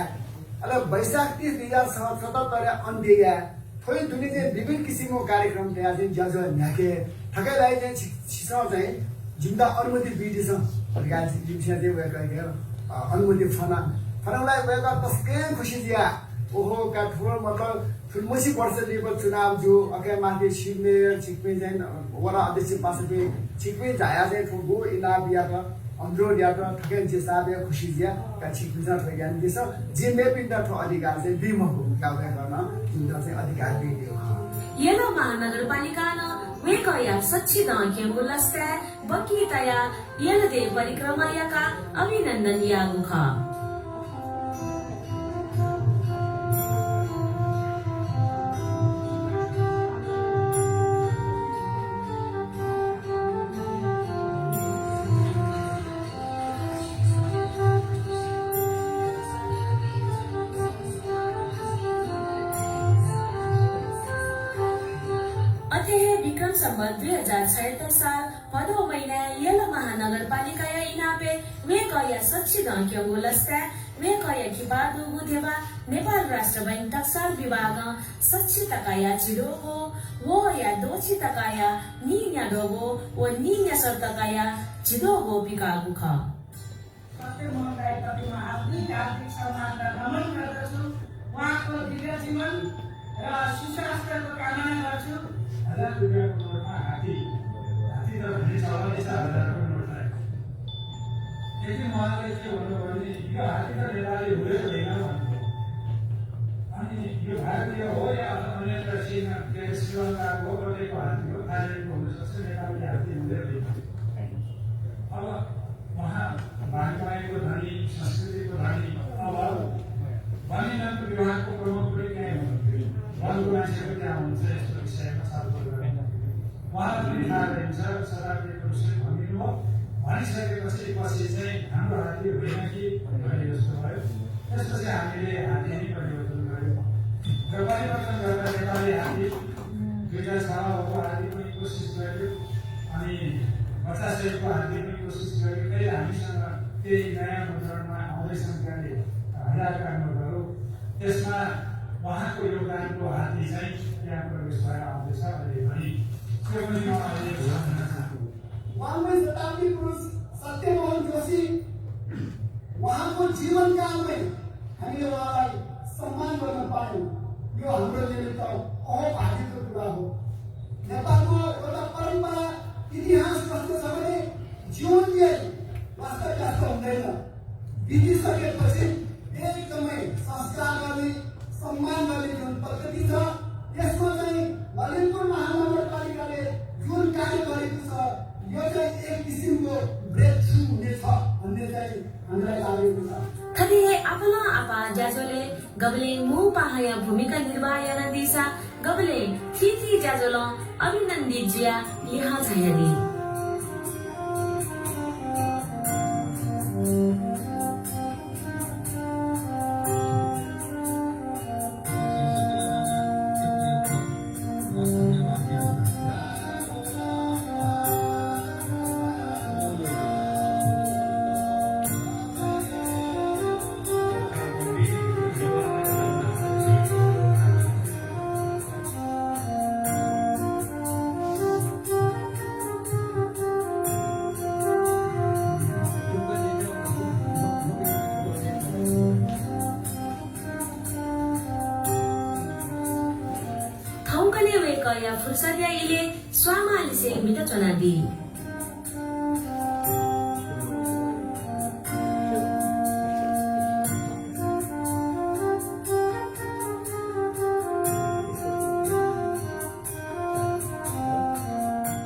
अल वैशाख 30 2077 अन्त्य या थोरै दुनी चाहिँ विभिन्न किसिमको कार्यक्रम त्यहाँ चाहिँ जज न्याके ठकैलाई चाहिँ छिसो चाहिँ जिम्दा अनुमति बिदिसं गाडी जिम्सिया चाहिँ गएको अनुमति फनालाई गएको तस्कै खुसी दिया ओहो का ठुलो मतलब ठुलमसी वर्ष लेभल चुनाव जो अके माथि सिमे छिकमे चाहिँ वडा अध्यक्ष पासपे छिकमे जाया चाहिँ ठुगो इना बिया त अंदरो दिया त ठकै जे साबे खुसी दिया का छिकमे छ ज्ञान दिस जिम्मे पिन्दा ठो अधिकार चाहिँ दिमको गाउँ गर्न जिम्दा चाहिँ अधिकार दियो यलो महानगरपालिका न वेकया सच्ची दांक्यंगु लस्ते बकीतया यलदे परिक्रमायका अभिनंदन यागुखा सम्बन्ध 2076 साल भदौ महिना यलो महानगरपालिका इनापे वेकया सच्ची दांक्यंगु लस्ते वेकया किबादु बुधेबा नेपाल राष्ट्र बैंक टक्साल विभाग सच्ची तकाया चिडोगो वो या दोची तकाया नीन्या डोगो वो नीन्या सर तकाया चिडोगो पिकागु ख सत्यमोहनलाई प्रतिमा हार्दिक सम्मान नमन गर्दछु। उहाँको दिव्य जीवन र सुस्वास्थ्यको कामना गर्छु। हजार रुपियाँको नोटमा हात्ती त भन्ने 44,000को नोट आयो। त्यति उहाँले के भन्नुभयो भने यो हात्ती त नेपाली हुँदै होइन भन्नुभयो। अनि यो भारतीय हो या अन्य श्रीलङ्काको कतैको हात्ती हो थाइल्यान्डको हुनसक्छ नेपाली हात्ती हुँदै होइन। अब उहाँ भागमाएको धनी संस्कृतिको धनी अब वन्यजन्तु विभागको प्रमुख पनि त्यहीँ हुनुहुन्थ्यो। वनको मान्छेको त्यहाँ हुन्छ यस्तो विषयमा छलफल उहाँलाई पनि थाहा रहन्छ शताब्दीको रूपले भनिदिनु भनिसकेपछि चाहिँ हाम्रो हात्ती होइन कि भन्ने जस्तो भयो। त्यसपछि हामीले हात्ती नै परिवर्तन गर्यौँ र परिवर्तन गर्दा नेपाली हात्ती 2006 को हात्ती पनि कोसिस गर्यो अनि 50 को हात्ती पनि कोसिस गर्यो। फेरि हामीसँग त्यही नयाँ मुद्रणमा आउँदैछन् त्यहाँले हजारका नोटहरू त्यसमा उहाँको योगदानको हात्ती चाहिँ त्यहाँ प्रवेश भएर आउँदैछ अहिले पनि उहाँमै शताब्दी पुरुष सत्यमोहन जोशी उहाँको जीवनकालमै हामीले उहाँलाई सम्मान गर्न पायौँ। यो हाम्रो निमित्त अभागिको कुरा हो। नेपालको एउटा परम्परा इतिहास कस्तो छ भने जीवनले वास्तव हुँदैन बितिसकेपछि एकदमै संस्कार गर्ने सम्मान गर्ने जुन पद्धति छ त्यसमा चाहिँ ललितपुर महानगरपालिकाले जुन कार्य गरेको छ यो चाहिँ एक किसिमको ब्रेक थ्रु हुनेछ भन्ने चाहिँ हामीलाई लागेको छ। खदिए आपला आपा जाजोले गबले मु पाहाया भूमिका निर्वाहन दिशा गबले थी जाजोला अभिनन्दित जिया यहाँ छायादी या फुर्सदिया इले स्वामाले से मिटा चना दी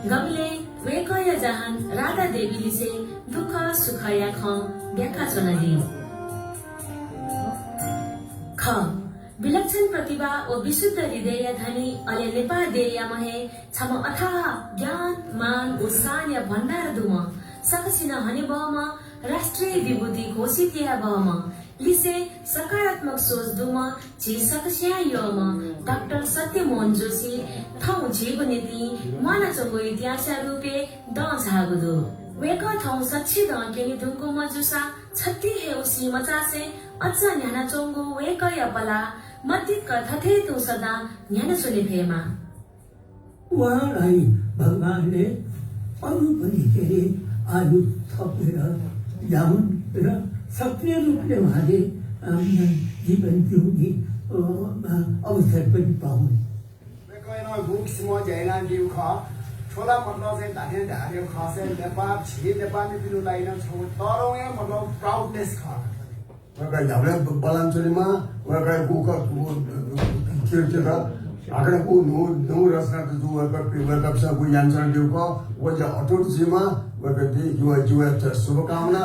गमले वेकय जहान राधा देवीले से दुख सुख या ख व्याख्या चुनली ख विलक्षण प्रतिभा ओ विशुद्ध हृदय धनी अले नेपाल देया महे छम अथाह ज्ञान मान उत्साह या भण्डार दुम सकसिन हने बम राष्ट्रिय विभूति घोषित या बम लिसे सकारात्मक सोच दुम छि सकस्या यम डाक्टर सत्यमोहन जोशी थौ जीवनीति माना चंगो इतिहास रूपे द झागुदु वेक थौ सच्ची द केनी दुंको मजुसा छत्ती हे उसी मचासे अच्छा न्याना चंगो वेक यपला मध्य कथथे तु सदा न्याना सुने भेमा उहाँलाई भगवानले अरू पनि के अरे आयु थपेर जाउन् र सक्रिय रूपले उहाँले जीवन जिउने अवसर पनि पाउन् वेकयना गुक्सम जैना दिउ ख छोला मतलब चाहिँ धाने धार्यो खसे नेपाल छि नेपाली बिरुलाई न छौ तरौया मतलब प्राउडनेस ख वेक हामीले बलाञ्चोलीमा वेक गुक के आगर को नो रचना जो वेक स गु यान्चन दिउ ख व ज अटुट जिमा वेक दि जुवा शुभकामना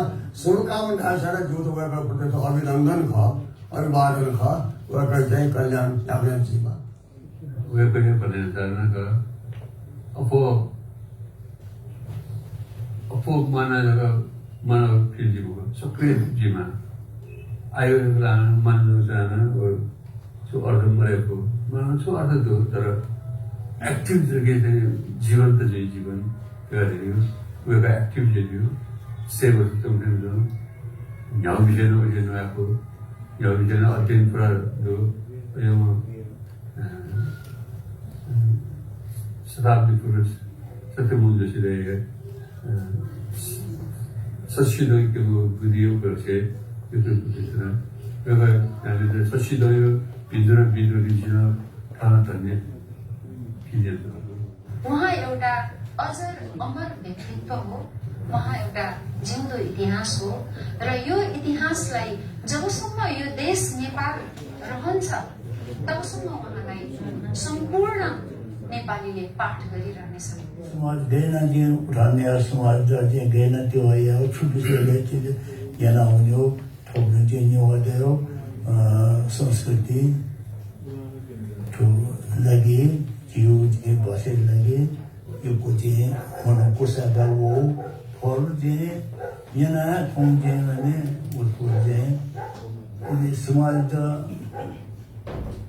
सारा जो तो वेक प्रति अभिनन्दन ख अभिवादन ख वेक जय कल्याण याबेन जिमा वेक ने पदेन का अपो mana फिल्जी बुक सक्रिय जिमा आयो लान मान्नु जान और सो अर्थ मरेको मान्नु सो अर्थ दो तर एक्टिभ जगे जीवन त जीवन गर्यो वेका एक्टिभ लियो सेवा तुमले दो याउ बिजन बिजन आको याउ बिजन अध्ययन पुरा दो यो शताब्दी पुरुष सत्यमोहन जोशीले सच्चिदय के भिडियो गर्छे युट्युब भित्र र हामीले सच्चिदय भित्र दिन्छ थाहा भन्ने किन उहाँ एउटा अजर अमर व्यक्तित्व हो उहाँ एउटा जिउँदो इतिहास हो र यो इतिहासलाई जबसम्म यो देश नेपाल रहन्छ तबसम्म उहाँलाई सम्पूर्ण नेपालीले पाठ गरिरहनेछन् समाज गएन जे उठाउने समाज जे गएन त्यो या छुट्टी चाहिँ yana unyo thobne je nyo wadero संस्कृति to lagi jiu je base lagi yo ko je kono ko sa da wo phol je yana thong je ne ulko je uni samaj da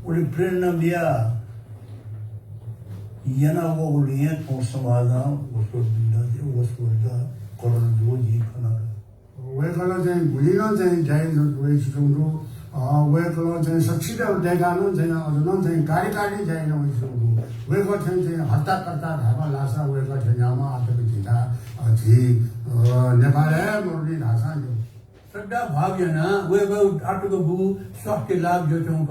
uri prerna diya yana wo uliye thong samaj da ulko dinda je ulko da koron do ji kana वेकला चाहिँ भुलिन चाहिँ जाइन्छ दुवै सिकाउनु वेकला चाहिँ सक्षित देखानु चाहिँ अझ चाहिँ कार्यकारी जाइन सिकाउनु वेक चाहिँ हत्ताकर्ता धामा लासा वेक ठेगामा आतको जिता छि नेपाल मुरली भाषा यो श्रद्धा भावजना वेक आटको बु स्वास्थ्य लाभ जो चौक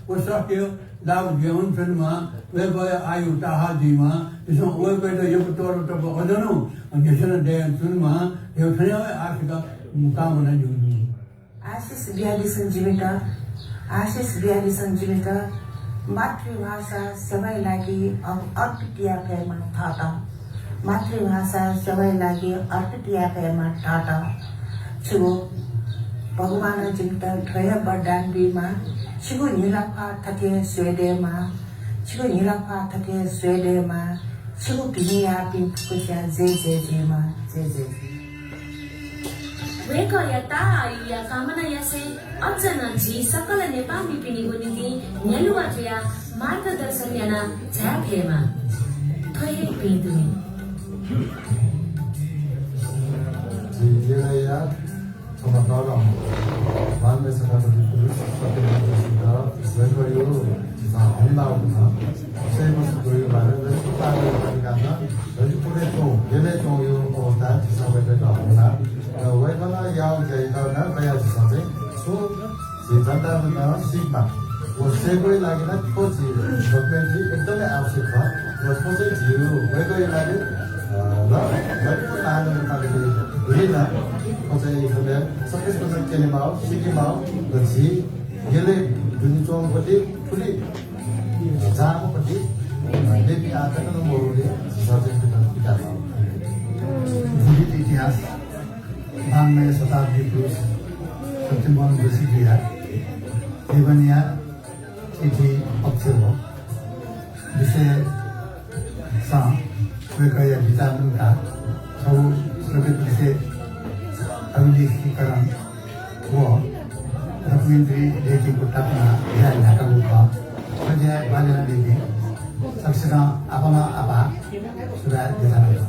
वो स्वास्थ्य लाभ जीवन फिल्ममा वेक आयु ताहा दिमा त्यसो वेक यो तोर त अजनो अन्यसन दे सुनमा यो थने आर्थिक कामना जुनु आशिष बिहारी सञ्जीविका मातृभाषा सबैलाई अटुटियाकैमा ठाटा मातृभाषा सबैलाई अटुटियाकैमा ठाटा छु भगवान जिम्ता ठय बडान्डीमा छिगो निलाफा थके स्वेडेमा छिगो पिनिया पिपुच्या जे जेमा जे वेक यता आयुया कामना यसे अचन जी सकल नेपाली पिनिको निधि न्यालुवा थिया मार्गदर्शन याना छ्याफेमा थोय पिदुनी जिलेया समातारा मानव सकारात्मक पुरुष सत्यमोहन वेकयो हामीमा हुन्छ सेमस गयो भनेर सुताले गरिकाना जति पुरै तो गेले तो यो अवस्था सबैको होला वेकला याउ जाइदाना बया चाहिँ सो जनतामा सिग्मा वो सेबै लागि न पछि गभर्नमेन्टले एकदमै आवश्यक छ र सोचे जिरो वेकै लागि ल वेकको नानीहरुले होइन पछि यसले सकेसम्म केलेमा सिक्किममा पछि गेले जुन चौकपट्टि ठुली जामपट्टि लेपी आँखाको मोडले सर्जन जीवनिया चिठी पक्षको विषय वेकया विचारणका छौ स्वीकृत विषय अभिलेखीकरण व डकुमेन्ट्री लेखीको टापना ध्यान ढाकाको ख सजिया बालेदेखि सक्सेना आपना आपा सुधार देखाएको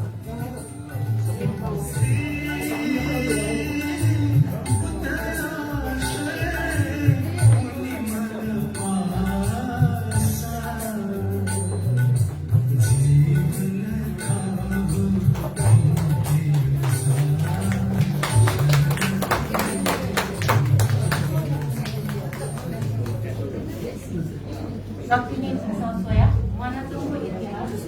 शक्तिनी संशया मनाचौको इतिहास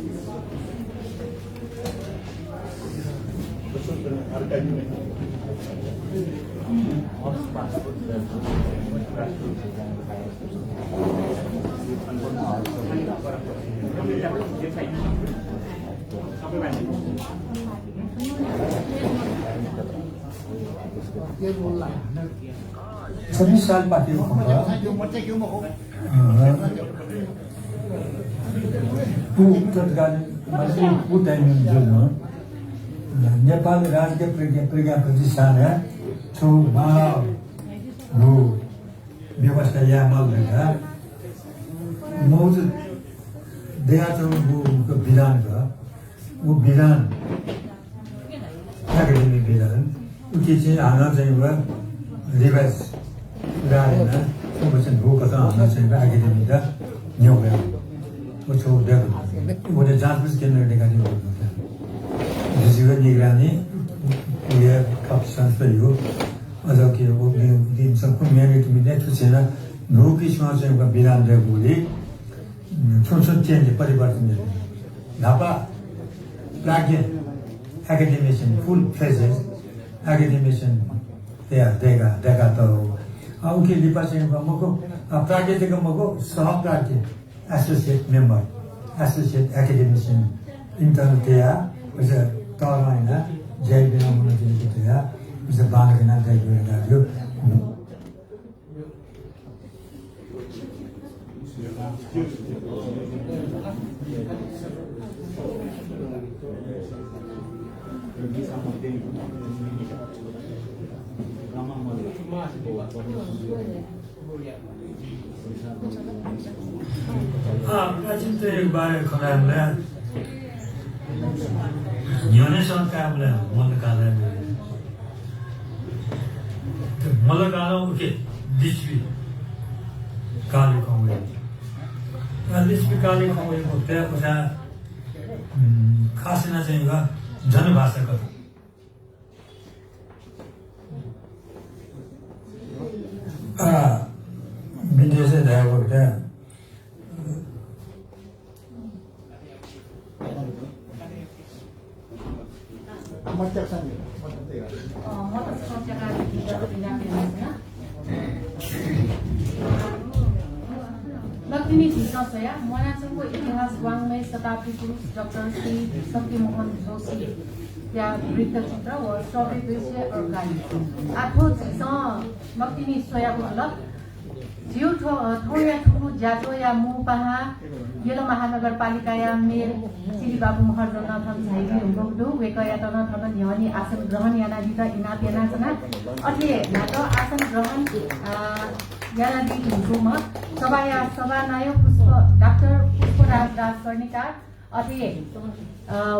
छब्बीस साल बाँकी नेपाल राज्य प्रज्ञा प्रतिष्ठान छौ मानव व्यवस्था या मलका मौजूद देहाचौको विधान वो विधान एकाडेमिक विधान उके चाहिँ हाना चाहिँ रिभाइज गरेर चाहिँ हो कता हाना चाहिँ एकाडेमिक न्याउगा वो छौ देखो वो जाँचबुझ केन्द्र निकाल्नु जीवन निगरानी ये कप संस्था यो अझ के हो दिन सबको म्यानेट मिले छैन नो किसिममा चाहिँ एउटा विधान दिएकोले छोटो चेन्ज परिवर्तन ढापा प्राज्ञ एकाडेमिशियन फुल फ्लेजेस एकाडेमिशियन देखा त हो उनके लिपा चाहिँ मको प्राज्ञको मको सहप्राज्ञ एसोसिएट मेम्बर एसोसिएट एकाडेमिशियन इन्टर्न त्यहाँ होइन जय बिना हुन दिएको थियो बालकना दिएको प्राचीन एक बारे खनामले न्यूनेशन कामले मलकाला उके लिस्पी काले कौवे लिस्पी काले कौवे को त्यहाँ खासना चाहिँ जनभाषाको विदेशै भएको त्यहाँ लक्ष्मी संशया मनाचौको इतिहास वाङ्मय शताब्दी पुरुष डाक्टर श्री शक्तिमोहन जोशी त्या वृत्तचित्र व श्रव्य दृश्य अर्गानिक आठो लक्ष्मी सोयाको झलक जिउ ठोया ठुलो ज्याजो या मुपाहा येलो महानगरपालिका या मेयर श्री बाबु महर्जनाथन झाइबी हुँगौडु वेकया तन थन न्यानी आसन ग्रहण याना दिता इनाप यानाजना अथे नाटो आसन ग्रहण याना दित हुँगोमा सभाया सभानायक पुष्प डाक्टर पुष्पराज दास कर्णिकार अथे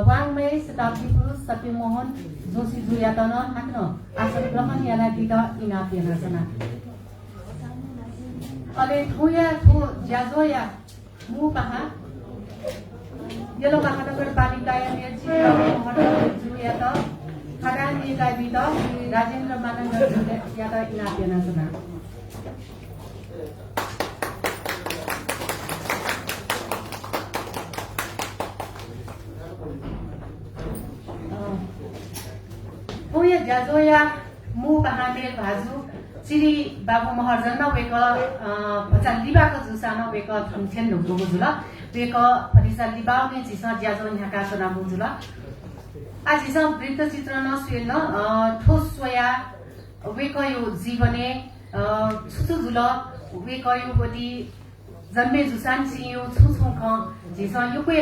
वाङ्मय शताब्दी पुरुष सत्यमोहन जोशी जुयातन हाक्न आसन ग्रहण याना दिता इनाप यानाजना अले ठोया ठो ज्याजोया मुपाहा येलो महानगरपालिका या मेयर जुया त खगान निकाय राजेन्द्र मानंद या त इनाप यानाजना ठोया ज्याजोया मुपाहा मेल भाजु श्री बाबु महर्जन वेक भचा लिबाको जुसानो वेक थन्थेन ढुङ्गो जुल वेक फरिसा लिबाउने झिसा ज्याजो न्याका सोना बुजुल आ झिसा वृत्त चित्र न सुएन ठोस सोया वेक यो जीवने सुसु जुल वे कयो गोदी जन्मे जुसान चियो छुछु ख जिसा यो पे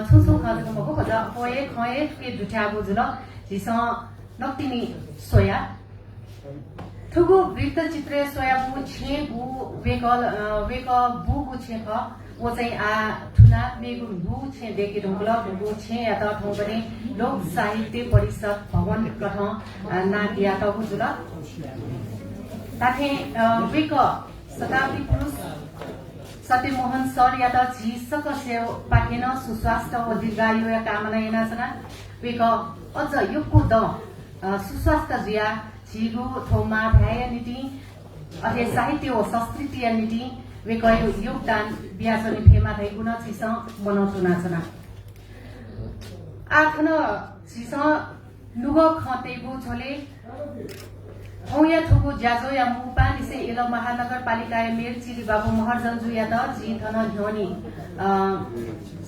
छुछु ख जको मको खजा ओए खए के दुठ्यागो जुल जिसा नक्तिनी सोया थुगु वृत्त चित्र सोया बु छे बु वेक बु छे ख वो चाहिँ आ ठुना मेगु बु छे देखि ढुङ्गला बु छे या त ठौ पनि लोक साहित्य परिषद भवन कठ नादिया त बुजुल ताथे वेक शताब्दी पुरुष सत्यमोहन सर या त झिसक सेव पाठेन सुस्वास्थ्य व दीर्घायु या कामना येनासना वेक अझ योको द सुस्वास्थ्य जिया झिगु थोमा भ्याय नीति अथे साहित्य व संस्कृति नीति वेक योगदान बियासनी फेमा थै गुण छिस मनाउतुनासना आखन छिस नुग खतेगु छोले औया थुगु ज्याजो या मुपा निसे एल महानगरपालिका मेयर चिली बाबु महर्जन्जु या त जी थन ध्वनि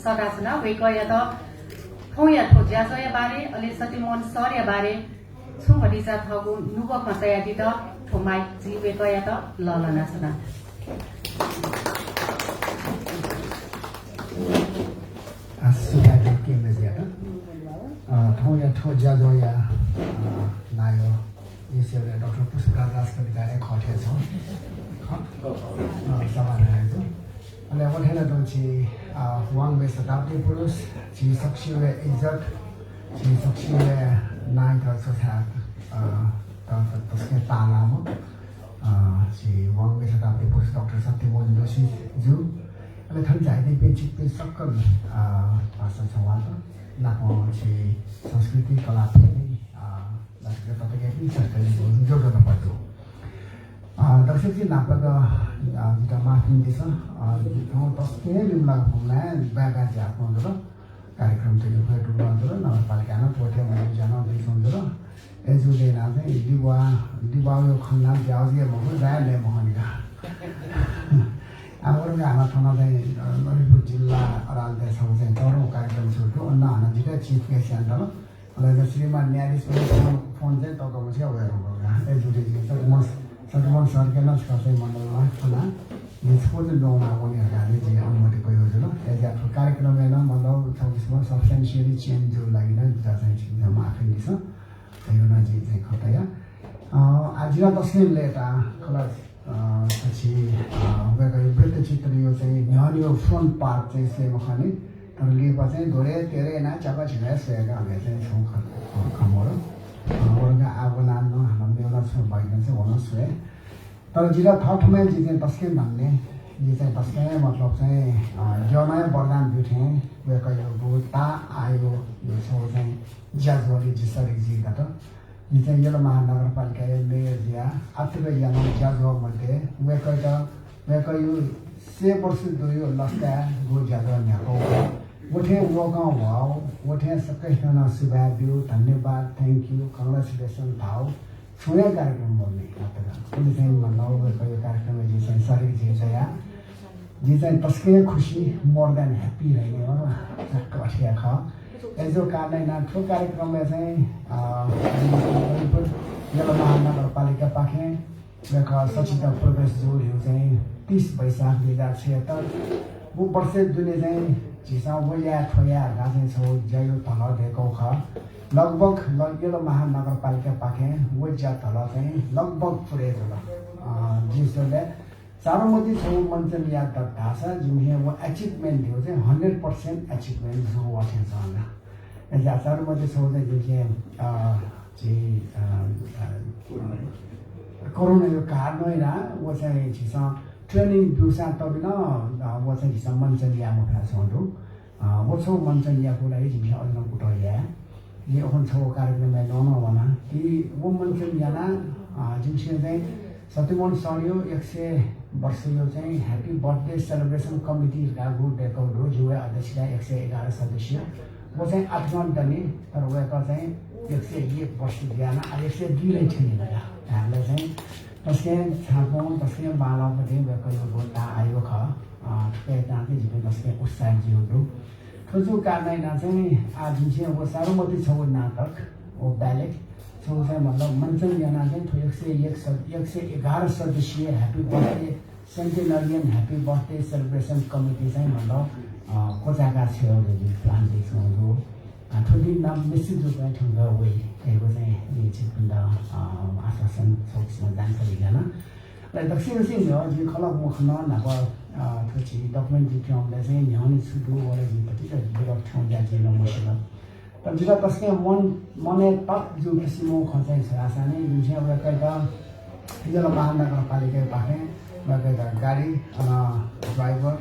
सदासना वेक या त औया थो ज्याजो या बारे अले सत्यमोहन सर या बारे छु भनिसा थगु नुग खतया दि त थोमाइ जी वेक या त ललनासना सुधार के मजिया थौ या थो ज्याजो या नायो यसले डाक्टर पुष्पराज राजकविताले खटेछ समाधान अनि वठेन दोची वाङबे शताब्दी पुरुष छि सक्सिवे इज्जत छि सक्सिवे नाइ त सोथा तस्के तालाम छि वाङबे शताब्दी पुरुष डाक्टर सत्यमोहन जोशी जु अनि थन जाइदे पेचिक पे सक्कल भाषा छवा नाको छि संस्कृति कला पनि तपाईँको पनि सरकारले जोड्न पर्छ दर्शकजी नापक जुटा माफिन दिस तस्के लिम्ला घुम्ला बागा जाको र कार्यक्रम चाहिँ यो टुर्नामेन्ट र नगरपालिकामा पोटे मैले जान दिसौँ र एजुले ना चाहिँ दिवा यो खन्ना जाउजे मको जाले महनिका हाम्रो गाउँमा थाना चाहिँ ललितपुर जिल्ला अरालले चाहिँ चौरो कार्यक्रम सुरु अन्ना हाना जिल्ला चिफ गेस्ट सेन्टर मलाई श्रीमान न्यायाधीश फोन चाहिँ तपाईँको चाहिँ उयो एजुले सदमन सरकेन चाहिँ मण्डलमा खाना यसको चाहिँ गाउँमा उनीहरूले चाहिँ अनुमति गयो ल एजाको कार्यक्रम हेर्न मतलब 24 सब्सटेन्सियली चेन्ज जो लागि जुटा चाहिँ छिन्नमा आफैले छ यो नजिक चाहिँ खतया आज दसैँ लेटा कलर पछि वृत्त चित्र यो चाहिँ न्यानियो फ्रन्ट पार्ट चाहिँ सेवा खाने तर लिएको चाहिँ धोरे तेरे ना चापा छिरा सेगा हमें चाहिँ छौँ खमोरो वर्गा आगो नान्नु हाम्रो एउटा छ भइदिन्छ चाहिँ हुन सुए तर जिल्ला थठमै जिते तस्कै भन्ने यो चाहिँ तस्कै मतलब चाहिँ जनै वरदान बिठे वेक यो ता आयो यो छौ चाहिँ ज्याजोली जिसरी जिगा त यो चाहिँ यो महानगरपालिका मेयर जिया आत्तिक यानो ज्याजो मध्ये वेक यो 100 वर्ष दुयो लस्ता गो ज्याजो न्याको उठे वगाउँ भाउ उठे सबैजना शुभाब्यू धन्यवाद थ्याङ्क यू कङ्ग्रेचुलेसन भाउ छुया कार्यक्रम बोल्ने उनी चाहिँ भन्नु यो कार्यक्रम जी चाहिँ शरीर जी चाहिँ तस्कै खुसी मोर देन ह्याप्पी रहेने हो कठिया ख एजो कारण ठुलो कार्यक्रमले चाहिँ यो महानगरपालिका पाखे सचिता प्रवेश जोड्यो चाहिँ 30 वैशाख 2076 वो वर्ष दुने चाहिँ झिसा वया ठोया गाजे छौ जयो तल देखौ ख लगभग यो महानगरपालिका पाखे वो ज्या तल चाहिँ लगभग पुरे जला जिसले चारमती छौ मञ्चन याद दक्ता छ जुन वो अचिभमेन्ट हो चाहिँ 100% अचिभमेन्ट जो वाथे छ हैन एजा चारमती छौ चाहिँ जुन चाहिँ कोरोना यो कारण हैन वो चाहिँ झिसा ट्रेनिङ दुसा तबिन वो चाहिँ झिसा मञ्चन या मुखा छौँ वो छौ मञ्चन या को लागि झिसा अन्न कुटया ये ओन छौ कार्यक्रम में नोनो वना कि वो मञ्चन याना जिनसे चाहिँ सत्यमोहन सरियो 100 वर्ष यो चाहिँ ह्यापी बर्थडे सेलिब्रेसन कमिटी का ग्रुप डेको रो जो अध्यक्ष 111 सदस्य वो चाहिँ 8 घण्टा नि तर उहाँको चाहिँ 101 वर्ष ज्ञान 102 नै छैन हामीले चाहिँ तस्कै छापौँ तस्कै बालापट्टि उहाँको यो गोटा आयो ख त्यही ताकि जिपे तस्कै उत्साह जिउदो जो कारण चाहिँ आज चाहिँ वो सारुमती छौ नाटक वो ब्यालेट छौ चाहिँ मतलब मञ्चन याना चाहिँ 111 सदस्यीय happy birthday centenarian happy birthday celebration committee चाहिँ भन्दा कोचाका छेउ प्लान देख्छौँ थोड़ी नाम निश्चित रूपमा ठुलो वे भएको चाहिँ छिटपिण्ड आश्वासन सोक्समा जानकारी गर्न र दक्षिण हो जी खलक मुखन नभ थोची डकुमेन्ट जिट्याउँदा चाहिँ न्याउने छुटु वाला जिपति त बिरक ठाउँ जान्छ नमसिल तर जिल्ला तस्कै मने तक जो किसिमको खर्चाइ छ आसाने जुन चाहिँ एउटा कहिलेका हिजो महानगरपालिका पाखे एउटा गाडी ड्राइभर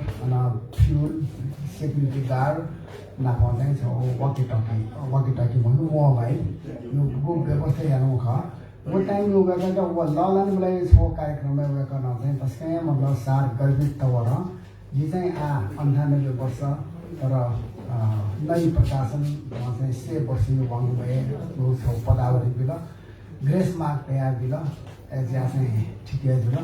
फ्युल सेक्युरिटी गार्ड नाफा चाहिँ छ वकी टकी भन्नु मोबाइल यो व्यवस्था हेर्नु ख वो टाइम में होगा क्या वो ललन वाले छो कार्यक्रम में वो करना चाहिए बस क्या मतलब सार गर्भित तवर जिसे अंठानब्बे वर्ष तर नई प्रकाशन वहाँ से वर्ष में वहाँ में वो छो पदावली बिला ग्रेस मार्क तैयार बिला जैसे ठीक है बिला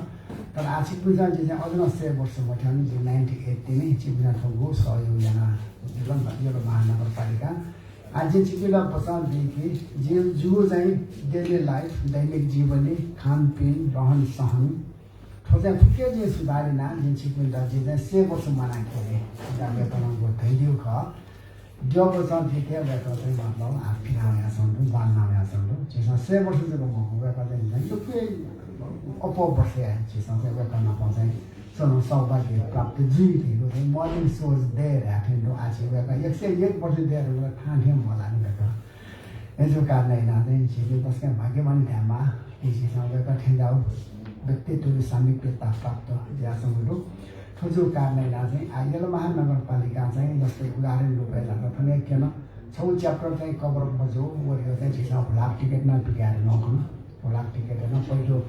तर आज पूजा जिसे अदना से वर्ष में ठान जी 1980 में चिपना ठोगो सहयोग जना बिला ये लोग महानगरपालिका आज चिपिला पचास देखि जो चाहिँ डेली लाइफ दैनिक जीवनी खानपिन रहन सहन थोड़ा फुके जे सुधारिना जिन चिपिला जे चाहिँ 6 वर्ष मनाएको रे जागे तनको थैदिउ ख जो पचास देखि बेटा चाहिँ मतलब आफि आया सन्दु बान्ना सन्दु जेसा 6 वर्ष जको म बेटा चाहिँ यो के अपो वर्ष है जेसा चाहिँ बेटा न पाउँछ सोनो सौभाग्य प्राप्त जीवित हो morning shows there happen to achieve 101 वर्ष देयर ठान्थ्यौँ होला नि बेटा यसो कारण चाहिँ छिटो बस्के भाग्यमानी ध्यानमा यससँग ठेगाउ व्यक्तित्व सामिप्यता प्राप्त ज्यासम्म ठुलो कारण चाहिँ अहिले महानगरपालिका चाहिँ जस्तै उदाहरण रूपमा लाग्दा पनि किन 6 च्याप्टर चाहिँ कभर बजो वो चाहिँ छिटो ब्ल्याक टिकट नपिकाएर नखुनु ब्ल्याक टिकट न पहिलो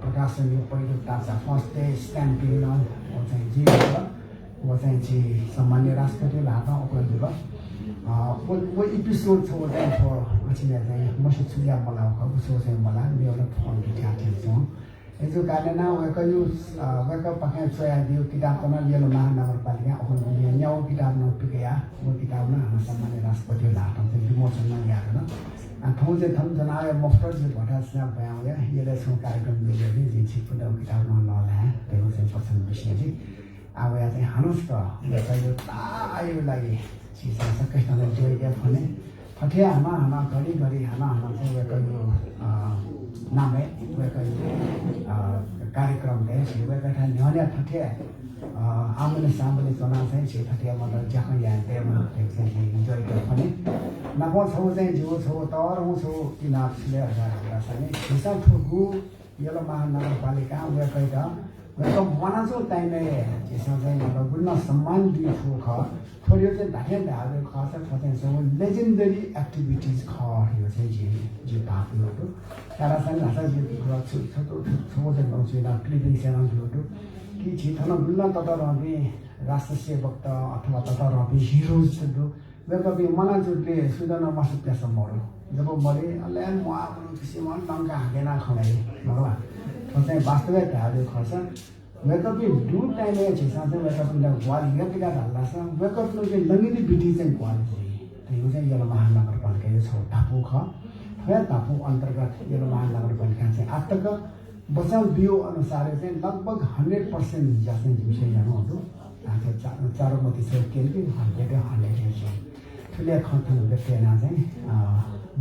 प्रकाशन यो पहिलो ताजा फर्स्ट डे स्ट्याम्पिङ वो चाहिँ जी वो चाहिँ जी सामान्य राष्ट्रपति लाभा उपलब्ध भयो वो एपिसोड छ वो चाहिँ अछिले चाहिँ मसित सुझाव मलाई उसो चाहिँ मलाई मेरो फोन किताब यसो कारण उहाँको यो उहाँको पक्का सोया दियो किताब त नलियो महानगरपालिका अपन न्याउ किताब नपिकया वो किताब न हाम्रो सामान्य राष्ट्रपति लाभा चाहिँ विमोचन नयार ठाउँ चाहिँ थम जनाए मफ्टर जो भटा स्न्याप भयो यसले छौँ कार्यक्रम मिलेर जुन छिटो किताब नलाए त्यो चाहिँ पसन्द विषय चाहिँ अब यहाँ चाहिँ हानुस् त यो तायो लागि चिज कृष्णले जोइदिया भने फठिया हाना घरिघरि हाना चाहिँ उहाँको यो नामै उहाँको कार्यक्रम चाहिँ उहाँको न्याउल्या ठठिया आमले सामले चना चाहिँ छिठिया मतलब जहाँ यहाँ देमा चाहिँ जोइदिया भने नापो छौ चाहिँ जो छौ तर हूँ छौ किनापले चाहिँ हिसाब ठुकु यो महानगरपालिका उहाँको उहाँको मनाजो टाइमले त्यसमा चाहिँ मतलब गुण सम्मान दियो छु ख थोड़ी चाहिँ धागे धागे खर्च चाहिँ लेजेन्डरी एक्टिभिटिज ख यो चाहिँ जे भागहरू तारा चाहिँ भाषा जे छोटो चाहिँ गाउँछु ना क्लिपिङ सेना जुटो कि छिटो गुल्ला तता रहने राष्ट्र सेवक त अथवा तता रहने हिरोज जो वेकअपी मनाजुटले सुदन मसु प्यास मरो जब मरे अल्लाह म आफ्नो किसिममा टंका हाकेना खनाए भगवान चाहिँ वास्तविक हाले खर्च वेकअपी दु टाइम छ साथै वेकअपी ला वाल यतिका हल्ला छ वेकअपी लो चाहिँ लंगिनी बिटी चाहिँ क्वालिटी त्यो चाहिँ यो महानगरपालिका यो छ टापु ख या टापु अन्तर्गत यो महानगरपालिका चाहिँ आटक बचाउ बियो अनुसार चाहिँ लगभग 100% जस्तै विषय जानु चारमती छ केन्द्र 100 ठुले खतन व्यक्तिना चाहिँ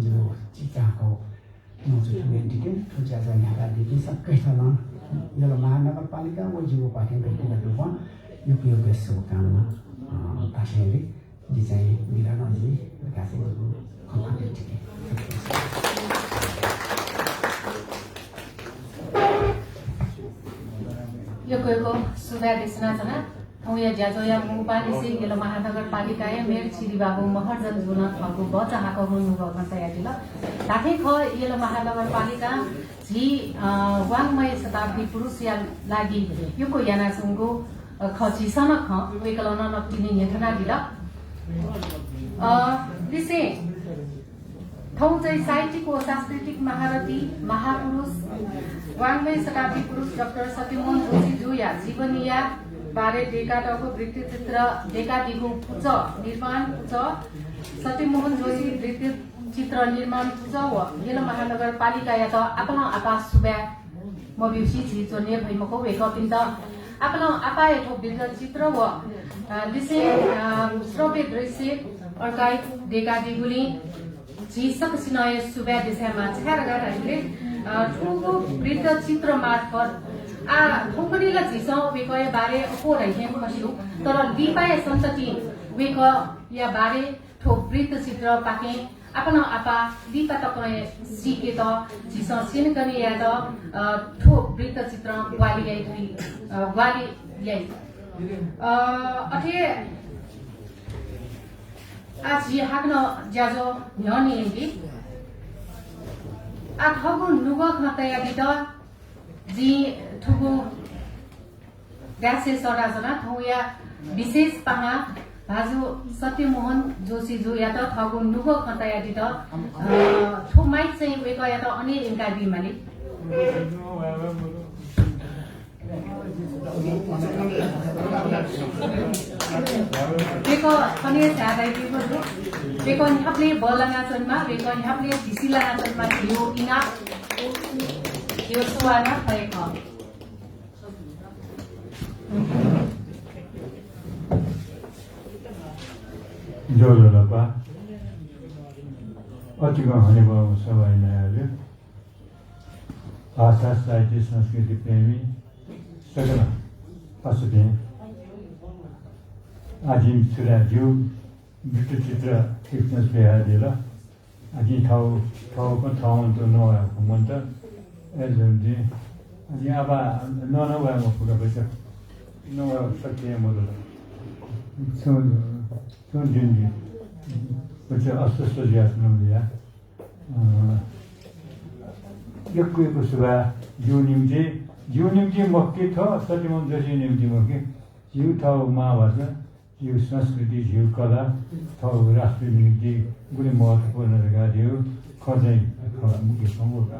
जो चिचाको नजुमेन्टिके ठुचा चाहिँ यहाँ देखि सबै छन् यो महानगरपालिका वो जीव पार्टी व्यक्तिगत रूपमा यो के शुभकामना तासेरी जी चाहिँ बिरानजी विकासको खखटिके यो कोइको सुधा देशना छना थौया ज्याजोया मुपाली से गेलो महानगरपालिका या मेर छिरी बाबु महर्जन जुन थको बचा हाको हुनु भगन तयारी ल ताकै ख येलो महानगरपालिका जी वाङमय शताब्दी पुरुष या लागि योको याना सुंगो खची सन ख वेकलो न नपिने यथना दिला दिसे थौ चाहिँ साहित्यको सांस्कृतिक महारथी महापुरुष वाङमय शताब्दी पुरुष डाक्टर सत्यमोहन जोशी जुया जीवनीया बारे डेकाटको वृत्ति चित्र डेकाटीको पुच निर्माण पुच सत्यमोहन जोशी वृत्ति चित्र निर्माण पुच व येलो महानगरपालिका या त आपला आकाश सुब्या mobiusi ji zonye bhai mako wake up pinta apna apae tho bilda chitra wa lise srobe drese archive deka diguli ji sak sinaya subha disama chhara ga हामीले ठुलो वृद्ध चित्र मार्फत ठोकरीला झिसो वेकय बारे को रहे खसिउ तर दिपाए सन्तति वेक या बारे ठो वृद्ध चित्र पाके अपना आपा दिपा तकय सिके त झिसो सिन गर्ने या त ठो वृद्ध चित्र वाली लै थई वाली लै अथे आज यहाँ ज्याजो न्यानी एंगी आठगु नुगो खतया दित जी ठुगु ग्यासे सराजना थौया विशेष पहा भाजु सत्यमोहन जोशी जो या त ठगु नुगो खतया दित ठुमाइ चाहिँ वेक या त अनि इनका बिमाली बेको खने सादै दिगो जो बेको न्यापले बलंगा चनमा बेको न्यापले दिसिलाना चनमा यो इना यो सुवाना भएको जोजोलपा अतिको हनेबाउ सबै नयाले भाषा साहित्य संस्कृति प्रेमी सगला पशुपे आजिम छुरा जिउ वृत्त चित्र फिक्सनस बेहादेला आजि ठाउँको ठाउँको नभएको मन त एजन्जी अनि अब नभएको कुरा भएछ नभएको सकिए मजो जुन पछि अस्वस्थ ज्यास्नु लिया एकको सुभा जिउ निम्ति मक्की थ सत्यमन जोशी निम्ति मक्की जिउ ठाउँ महाभाषा जिउ संस्कृति जिउ कला ठाउँ राष्ट्रिय निम्ति कुनै महत्त्वपूर्ण गाडियो खर्दै मुख्य समूहका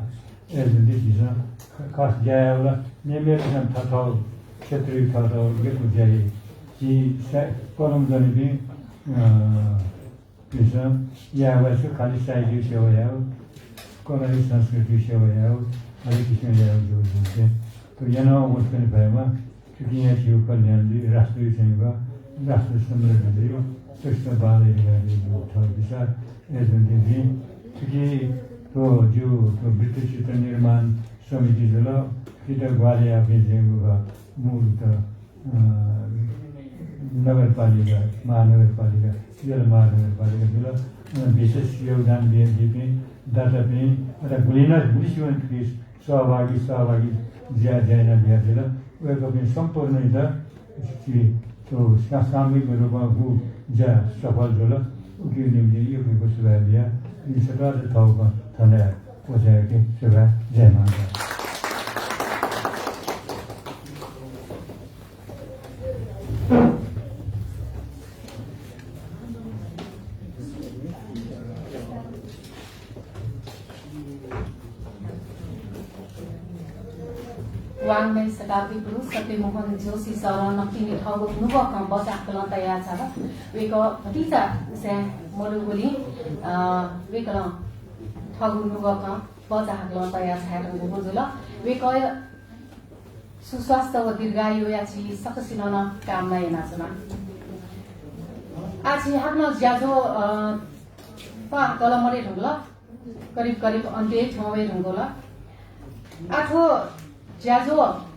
एजेन्डी दिस खास ज्याला नेमेर ठाउँ क्षेत्रीय ठाउँ गेको ज्याइ जी परम जनिबी दिस यावासु खाली साहित्य सेवा याव कला संस्कृति सेवा याव खाली किसिम याव जो जुन तो यहाँ उसको भएमा यहाँ जीव कल्याण राष्ट्रिय सेवा राष्ट्र समृद्धि श्रेष्ठ बाले विचार एजेन्सी कि तो जो वृत्त चित्र निर्माण समिति जल कि त ग्वालिया बेजेको मूल त नगरपालिका महानगरपालिका जल महानगरपालिका जल विशेष योगदान दिए दाता पनि एउटा गुलिसिवन सहभागी ज्याना ब्याजेर उयोको पनि सम्पूर्ण त्यो सामूहिक रूपमा ज्या सफल झोल उयो निम्ति यो सुधार दिया सरकार ठाउँमा थन्या पछाएकी सेवा जय माता वाङ्मय शताब्दी पुरुष सत्यमोहन जोशी सर नकिने ठाउँको नुबक बजाकल तयार छ वेक भतिजा से मरुगोली वेक ठगु नुबक बजाकल तयार छ बुझुल वेक सुस्वास्थ्य व दीर्घायु याची सकसिन कामना येनाचना आज आफ्नो ज्याजो पा कलमरे ढुङ्गल करिब अन्त्य छौवे ढुङ्गल आठो ज्याजो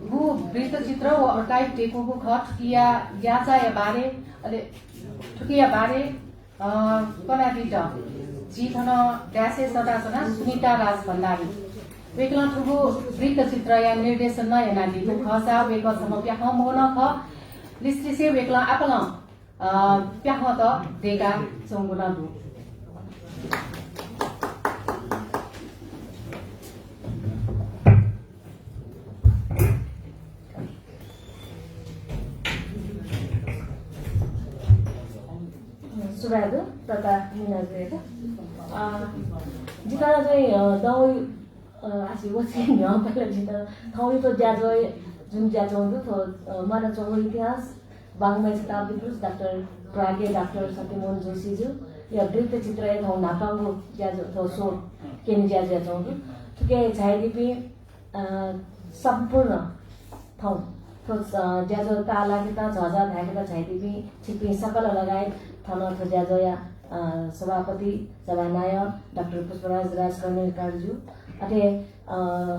गु वृत्त चित्र व अर्काइभ टेकोको खट किया याचा या बारे अले ठुकिया बारे कलादिट जीथन ड्यासे सदासना सुनिता राज भण्डारी वेकला ठुगु वृत्त चित्र या निर्देशन न याना दिगु खसा वेक समप्या हम होन ख लिस्टिसे वेकला आपला प्याह त देगा चंगुना दु सुबादु तथा मिनाजरेको जितना चाहिँ दौई आसी वछि न पहिला जिता थौई तो ज्याजो जुन ज्याजो हुन्छ तो माना चौर इतिहास बाङमय शताब्दी पुरुष डाक्टर प्रागे डाक्टर सत्यमोहन जोशी जो या वृत्त चित्र थौ नापाङो ज्याजो थौ सो केनी ज्याजो चौर तुके छाइदिपि सम्पूर्ण ठाउँ थो ज्याजो ताला kita झझा धाकेता झाइदिपि छिपि सकल लगायत थाना थो ज्याजो या सभापति सभानायक डाक्टर पुष्पराज कर्णिकारज्यू अथे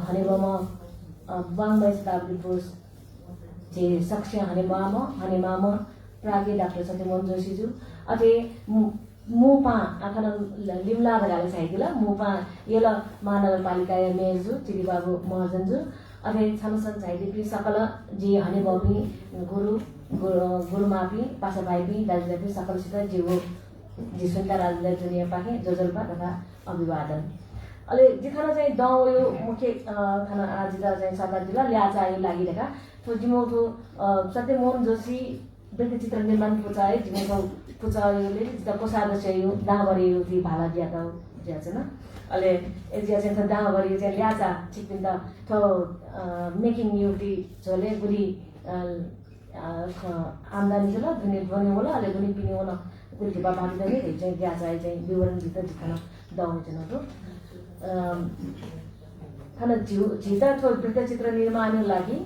हनेबम वाङमय शताब्दी पुरुष जे सक्ष हनेमाम प्राज्ञ डाक्टर सत्यमोहन जोशीज्यू अथे मुपा आखन लिम्ला भगाले चाहिदिला मुपा येला महानगरपालिका या मेयरज्यू चिरिबाबु महर्जनज्यू अथे छमसन चाहिदिपि सकल जे हनेबमी गुरुमापी पासाभाइपी दाजुभाइपी सकलसित जीवो जिसुन्ता राजलाई जुनिया पाके जोजल्पा तथा अभिवादन अले जिखाना चाहिँ दाउ यो मुख्य खाना आजिदा चाहिँ शताब्दीला ल्याचा यो लागिरहेका तो जिमोथो सत्यमोहन जोशी व्यक्तिचित्र निर्माण पुचाए जिमोथो पुचायोले जिता कोसाद चाहिँ दाहबरी यो ती भाला ज्यादा ज्या छैन अले एजिया चाहिँ दाहबरी चाहिँ ल्याचा छिपिन्दा थो मेकिङ युटी झोले गुली आम्दानी छ ल दुनी बन्यो होला अले दुनी पिने होला गुली टिपा भागिँदै चाहिँ ल्याचा चाहिँ विवरण भित्र जिखाना दाउ छैन तो खाना झिता थो वृत्तचित्र निर्माणको लागि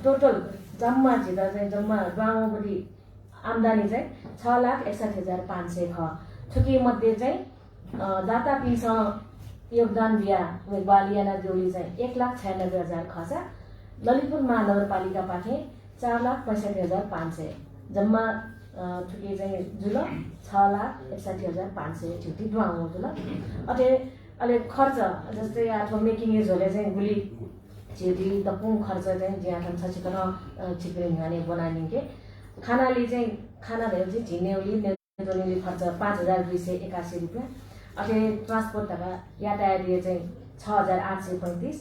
टोटल जम्मा झिता चाहिँ जम्मा गाउँबडी आम्दानी चाहिँ 6,61,500 ख छुकी मध्ये चाहिँ दाता पिस योगदान दिया बालियाना जोली चाहिँ 1,96,000 खर्च ललितपुर महानगरपालिका पाखे 4,65,500 जम्मा छुकी चाहिँ जुल 6,61,500 छुट्टी ड्वाङ जुल अथे अले खर्च जस्तै आठो मेकिङ झोले चाहिँ गुली छेदी तपुङ खर्च चाहिँ ज्याठन सचिकन छिप्रिङ हाने बनानिके खानाले चाहिँ खाना भयो चाहिँ झिनेउली नेतोलीले खर्च 5,281 रुपैयाँ अथे ट्रान्सपोर्ट तथा यातायात चाहिँ 6,835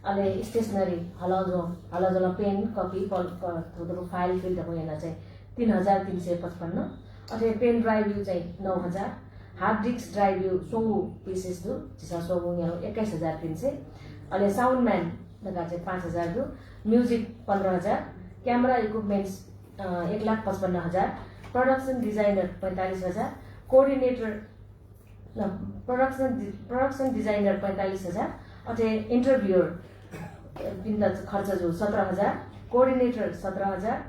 अले स्टेसनरी हलजल पेन कपी थोदो फाइल फिल्डको yana चाहिँ 3,355 अथे पेन ड्राइभ चाहिँ 9,000 हार्ड डिस्क ड्राइभ सोंगु पीसेस दु जिसा सोंगु यहाँ 21,300 अले साउन्डम्यान लगा चाहिँ 5,000 दु music 15,000 camera equipments 1,55,000 production designer 45,000 coordinator production designer 45,000 अथे इन्टरभ्युअर बिन्दा खर्च जो 17,000 कोअर्डिनेटर 17,000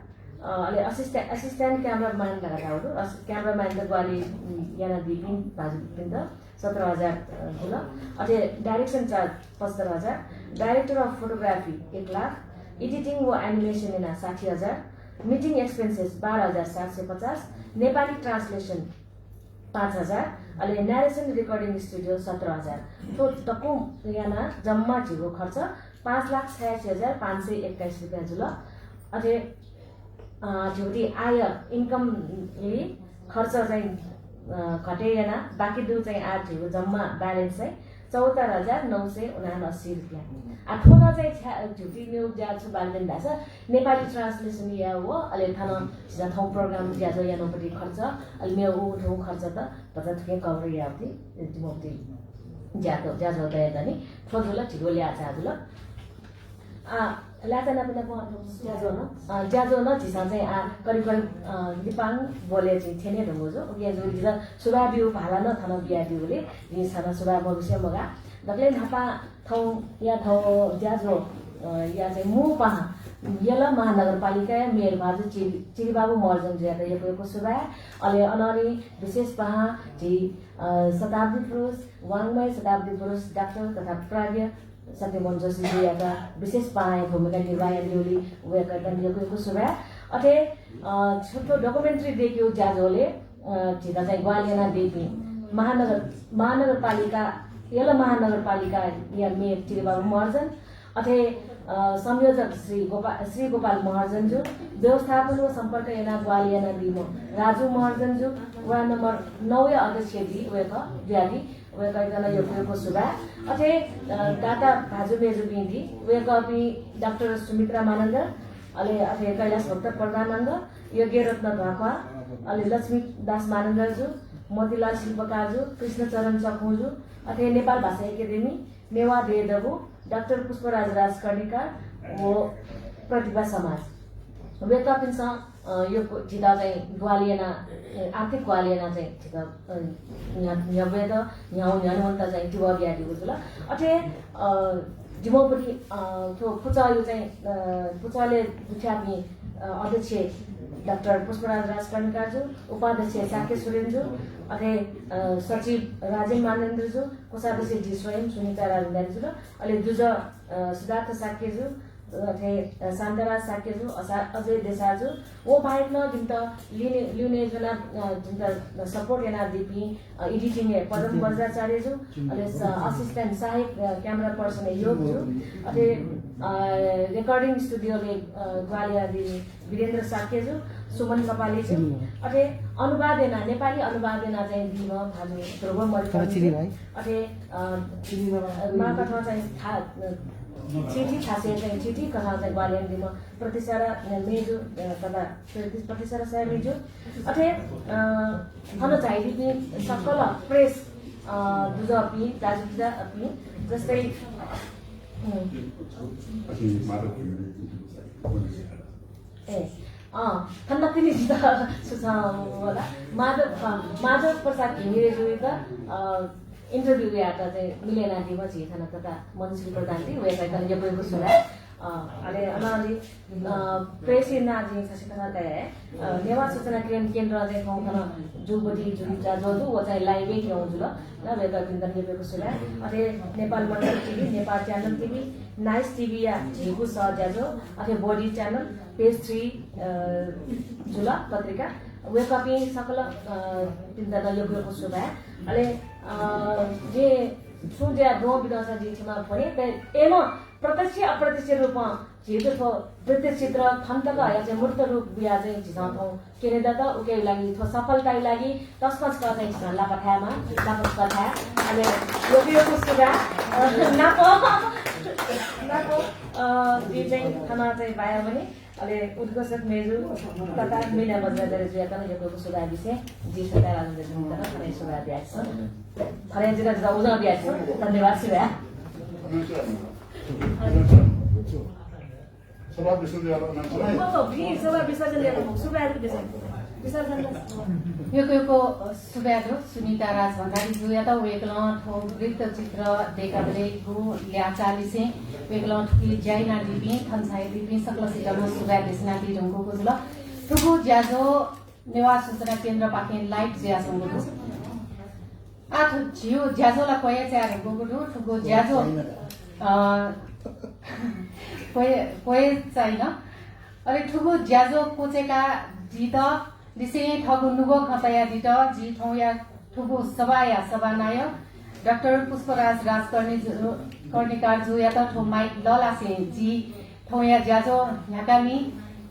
अले असिस्टेन्ट क्यामेराम्यान लगाएको क्यामेराम्यान त ग्वाली याना दिपिन भाजु बिन्दा 17,000 होला अथे direction charge 75,000 director of photography 1,00,000 editing व एनिमेसन याना 60,000 मिटिङ एक्सपेन्सेस 12,750 नेपाली ट्रान्सलेसन 5,000 अले नरेसन रेकर्डिङ स्टुडियो 17,000 तो तको याना जम्मा झिगो खर्च 5,86,521 रुपैयाँ जुल अथे झुटी आय इन्कमले खर्च चाहिँ घटे याना बाँकी दु चाहिँ आठ झिगो जम्मा ब्यालेन्स चाहिँ 74,979 रुपैयाँ आठोना चाहिँ झुटी न्यू ज्याछु बालदेन भाषा नेपाली ट्रान्सलेसन या हो अले थाना जिजा ठाउँ प्रोग्राम ज्याजो यानोपट्टि खर्च अले मेरो ऊ ठाउँ खर्च त बजा थुके कभर यावती तिमोती ज्याजो दयादनी थोजुला ठिगो ल्याचा जुल ल्याचा नपिना ज्याजो न झिसा चाहिँ करिब दिपाङ बोले चाहिँ थेने ढुङ्गो जो ज्याजो जिजा सुबा बिउ भाला न थाना बिया बिउले जिसा सुबा भविष्य मगा दक्ले थापा ठाउँ या ठाउँ ज्याजो या चाहिँ मु पहा यला महानगरपालिका मेयर भाजु चिरिबाबु महर्जन ज्यादा यो सुबा अले अनरी विशेष पहा जी शताब्दी पुरुष वाङमय शताब्दी पुरुष डाक्टर तथा प्राज्ञ सत्यमोहन जोशी जियाका विशेष पाए भूमिका निर्वाह लिउली वेकर्तन यो सुबा अथे छोटो डकुमेन्ट्री देखियो ज्याजोले जिता चाहिँ ग्वालियना देवी महानगरपालिका यला महानगरपालिका या मेयर चिरिबाबु महर्जन अथे संयोजक श्री गोपाल महर्जन जो व्यवस्थापन व सम्पर्क एना ग्वालियना दिमो राजु महर्जन जो वार्ड नम्बर 9 अध्यक्ष दी वेका व्याधि वेका जना यो सुबा अथे दाता भाजु मेजु बिन्दी वेका पि डाक्टर सुमित्रा मानन्द अले अथे कैलाश भक्त प्रधानन्द योग्य रत्न ढाका अले लक्ष्मी दास मानन्द जो मोतीलाल शिल्पकार जो कृष्णचरण चखुजु अथे नेपाल भाषा एकाडेमी नेवा देदबु डाक्टर पुष्पराज कर्णिकार वो प्रतिभा समाज वेका पिन्सा यो जिता चाहिँ ग्वालियना आर्थिक ग्वालियना चाहिँ जिता यहाँ वेद यहाँ न्यानवन्त चाहिँ टिवा ब्याडी गुजुला अथे जिमोपट्टि त्यो पुचा यो चाहिँ पुचाले दुख्याप्ने अध्यक्ष डाक्टर पुष्पराज राजकर्णिकारज्यू, उपाध्यक्ष साके सुरेनज्यू, अथे सचिव राजेन मानेन्द्रज्यू, कोषाध्यक्ष जी स्वयं सुनिता राजभण्डारीज्यू र अहिले दुज सिद्धार्थ साक्यज्यू, अथे शान्तराज साक्यज्यू, अजय देसाज्यू वो बाहेक न जुन त लिने जना जुन त सपोर्ट याना दिपी एडिटिङ पदम वज्राचार्यज्यू, अहिले असिस्टेन्ट सहायक क्यामेरा पर्सन योगज्यू, अथे रेकर्डिङ स्टुडियोले ग्वालियरले वीरेन्द्र साक्यज्यू, सुमन कपालेज्यू, अथे अनुवादेना नेपाली अनुवादेना चाहिँ दिम भाजु ध्रुव मरिकज्यू, अथे माकथा चाहिँ चिठी खासे चाहिँ चिठी कथा चाहिँ ग्वालियर दिम प्रतिसारा मेजु कदा प्रतिसारा सय मेजु, अथे थन चाहिदि सकल प्रेस दुजपी दाजुजा अपि जस्तै थन्नतिनी सुझावला माधव प्रसाद घिमिरेज्यूका इन्टरभ्यू याता चाहिँ मिलेना दिमा झिथाना तथा मनुष्य प्रधानले वेबसाइट अनि गएको सुरा अले अनाली प्रेसिना चाहिँ ससिकथा तय नेवा सूचना केन्द्र चाहिँ ठाउँमा जुबडी जुजा जदु व चाहिँ लाइभै ठाउँ जुल न वेबा बिन्दन गएको सुरा अले Nepal Mandal TV, Nepal channel TV, nice TV या झिगु सजाजो, अथे बडी च्यानल, पेज 3 जुल पत्रिका वे कपी सकल पिन्दन गएको सुरा अले जे सूर्य दो विधासा जी चुनाव भने एम प्रत्यक्ष अप्रत्यक्ष रूपमा झिटो प्रत्यक्ष चित्र खन्तक या चाहिँ मूर्त रूप बिहा चाहिँ झिझाउँछौँ केनेदा त उके लागि थो सफलताको लागि तस्कस चाहिँ झल्ला कथामा नापस कथा अनि यो कुरा नापो जे चाहिँ खाना चाहिँ पायो भने अहिले उद्घोषक मेजु तथा मिना बजारे जुयाका यो सुधार विषय जी सरकार आनन्द जुन खरे सुधार दिएको छ खरे जिल्ला जिल्ला उजा दिएको छ धन्यवाद शिवा सभा विसर्जन यो सुब्याजो सुनिता राज भण्डारी जो या त वेकला ठो वृत्त चित्र देखाबले गु ल्याचाली से वेकला ठुकी जाइना दिपी थन्साइ दिपी सकल सिटमा सुब्या देशना दि ढंगको गुजल ठुकु ज्याजो नेवा सूचना केन्द्र पाके लाइट ज्या संगु आ जियो ज्याजोला कोया च्या ढंगको ठुकु ज्याजो कोय चाहिन अरे ठुकु ज्याजो कोचेका जित दिसे ठगु नुगो खतया दिट जी ठौया ठुगु सभानाय डाक्टर पुष्पराज राजकर्णिकार जो या त ठो माइक ललासे जी ठौया ज्याजो याकामी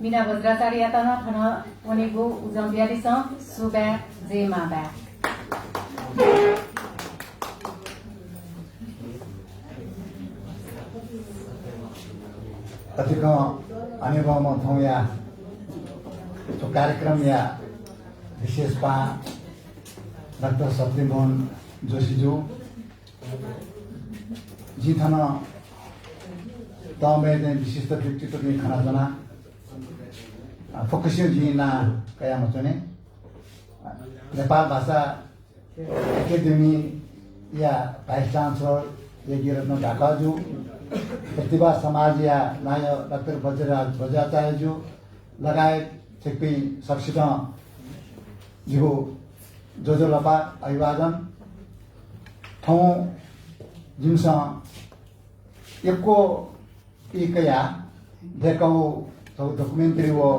मिना वज्राचार्य या त न थन वनेगो उजम्बियाली स सुबा जे माबा कतिको अनुभवमा ठौया तो कार्यक्रम या विशेषमा डाक्टर सत्यमोहन जोशीज्यू जिथन तमे विशिष्ट व्यक्तित्व नि खाना जना फोकसियो जिना कया मचने नेपाल भाषा एकाडेमी या भाइस चान्सलर यज्ञरत्न ढाकाज्यू प्रतिभा समाज या नाय डाक्टर वज्राचार्यज्यू लगायत ठिकै सक्षित जिगो जोजोलपा अभिवादन ठाउँ जिम्स एको एकया देखाउ डकुमेन्ट्री वो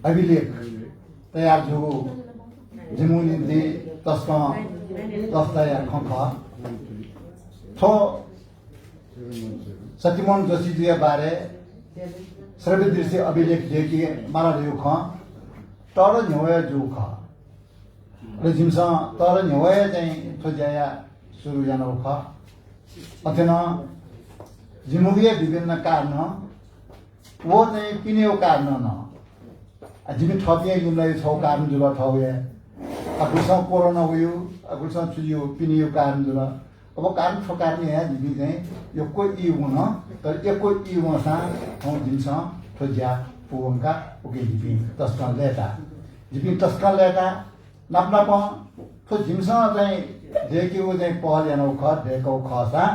अभिलेख तयार जो जिमुनि दे तस्क तस्ताया खख थो सत्यमोहन जोशी जी बारे सर्वे दृश्य अभिलेख देखिए मारा जो ख तर न्योय जो ख र जिमस तर न्योय चाहिँ थोज्या सुरु जानो ख अथेन जिमुगे विभिन्न कारण वो चाहिँ किनेको कारण न जिमी ठपिए जुमलाई छौ कारण जुल ठौए अकुसँग कोरोना उयो अकुसँग चुयो पिनियो कारण जुल अब कारण ठोकार नि है जिमी चाहिँ यो कोही इ हुन तर एको इ वसा हौ दिन्छ ठोज्या पुवंका ओके जिमी तस्कन लेटा नाप्ना प ठो जिमसँग चाहिँ देखियो चाहिँ पहल यानो ख देखौ खसा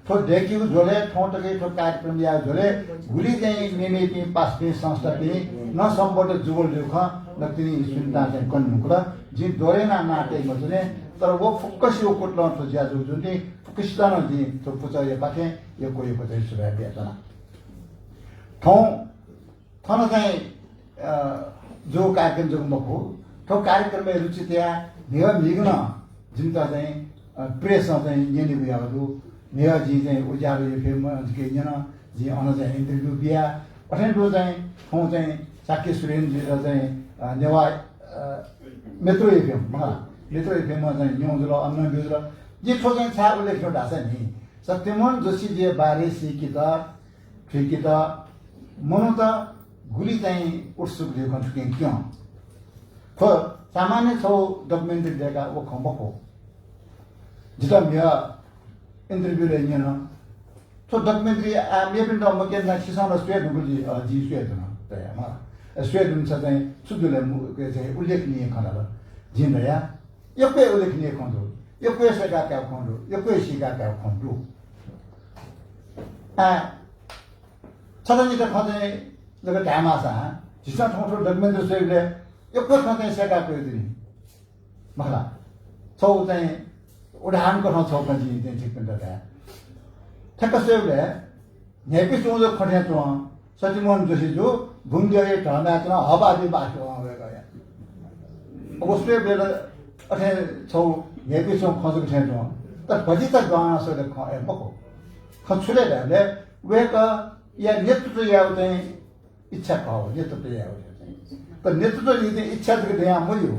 थो देखियो झोले ठोटके ठो कार्यक्रम या झोले गुली चाहिँ नेनेपि पास्पि संस्थापि न सम्बोध जुगोल दुख नतिनी सुनता चाहिँ कन्नुकुरा जि दोरेना नाटे मजले तर वो फोकस यो कोटलो थो ज्याजु जुन्ति फोकसदान जि थो पुचा यो पाथे यो कोही चाहिँ सुधार दिएछन् ठौ थन चाहिँ जो कार्यक्रम जो मखो ठो कार्यक्रममा रुचि त्यहाँ नेहा मिग्न जिन्ता चाहिँ प्रेस चाहिँ यनि बिहाहरू नेहा जी चाहिँ उज्यालो यो फिल्म के जन जी अन चाहिँ इन्टरभ्यू बिहा अठेन्डो चाहिँ ठाउँ चाहिँ साक्य सुरेन्द्र चाहिँ नेवा मेट्रो एफएम मेट्रो एफएममा चाहिँ न्युज र अन्य न्युज र जे ठो चाहिँ छा उल्लेख ढाछ नि सत्यमोहन जोशी जे बारे सिकी त ठिकी त मनो त गुली चाहिँ उत्सुक दियो कन्ट्रिक्टिङ क्यों तो सामान्य छौ डकुमेन्ट्री देखा वो खम्बको जिता मिया इन्टरभ्यू ले न तो डकुमेन्ट्री आ मे पनि त मके ना सिसान स्वेट गुली जी स्वेट न त मा स्वेट हुन्छ चाहिँ सुदुले के चाहिँ उल्लेखनीय खनाल जिन या यक्कै उल्लेखनीय खन्दो यक्कै सेका का खन्दो यक्कै सिका का खन्दो आ छदनी त खदे जब ढामासा जिसा ठोठो डकुमेन्ट्री स्वेटले यक्कै खदे सेका को दिनी मला छौ चाहिँ उडानको ठाउँ छौ पनि चाहिँ ठिक पनि त ठ्याक्क सेउले नेपी चोजो खट्या चो सत्यमोहन जोशी जो भुङ्गे ढामा चो हबादी बाटो गए अब उसले बेला अथे छौ नेपी चो खजो छ चो त भजी त गाना सो ख मको खछुले ले वेका या नेतृत्व या चाहिँ इच्छा पाओ नेतृत्व या त नेतृत्व लिने इच्छा त यहाँ मयो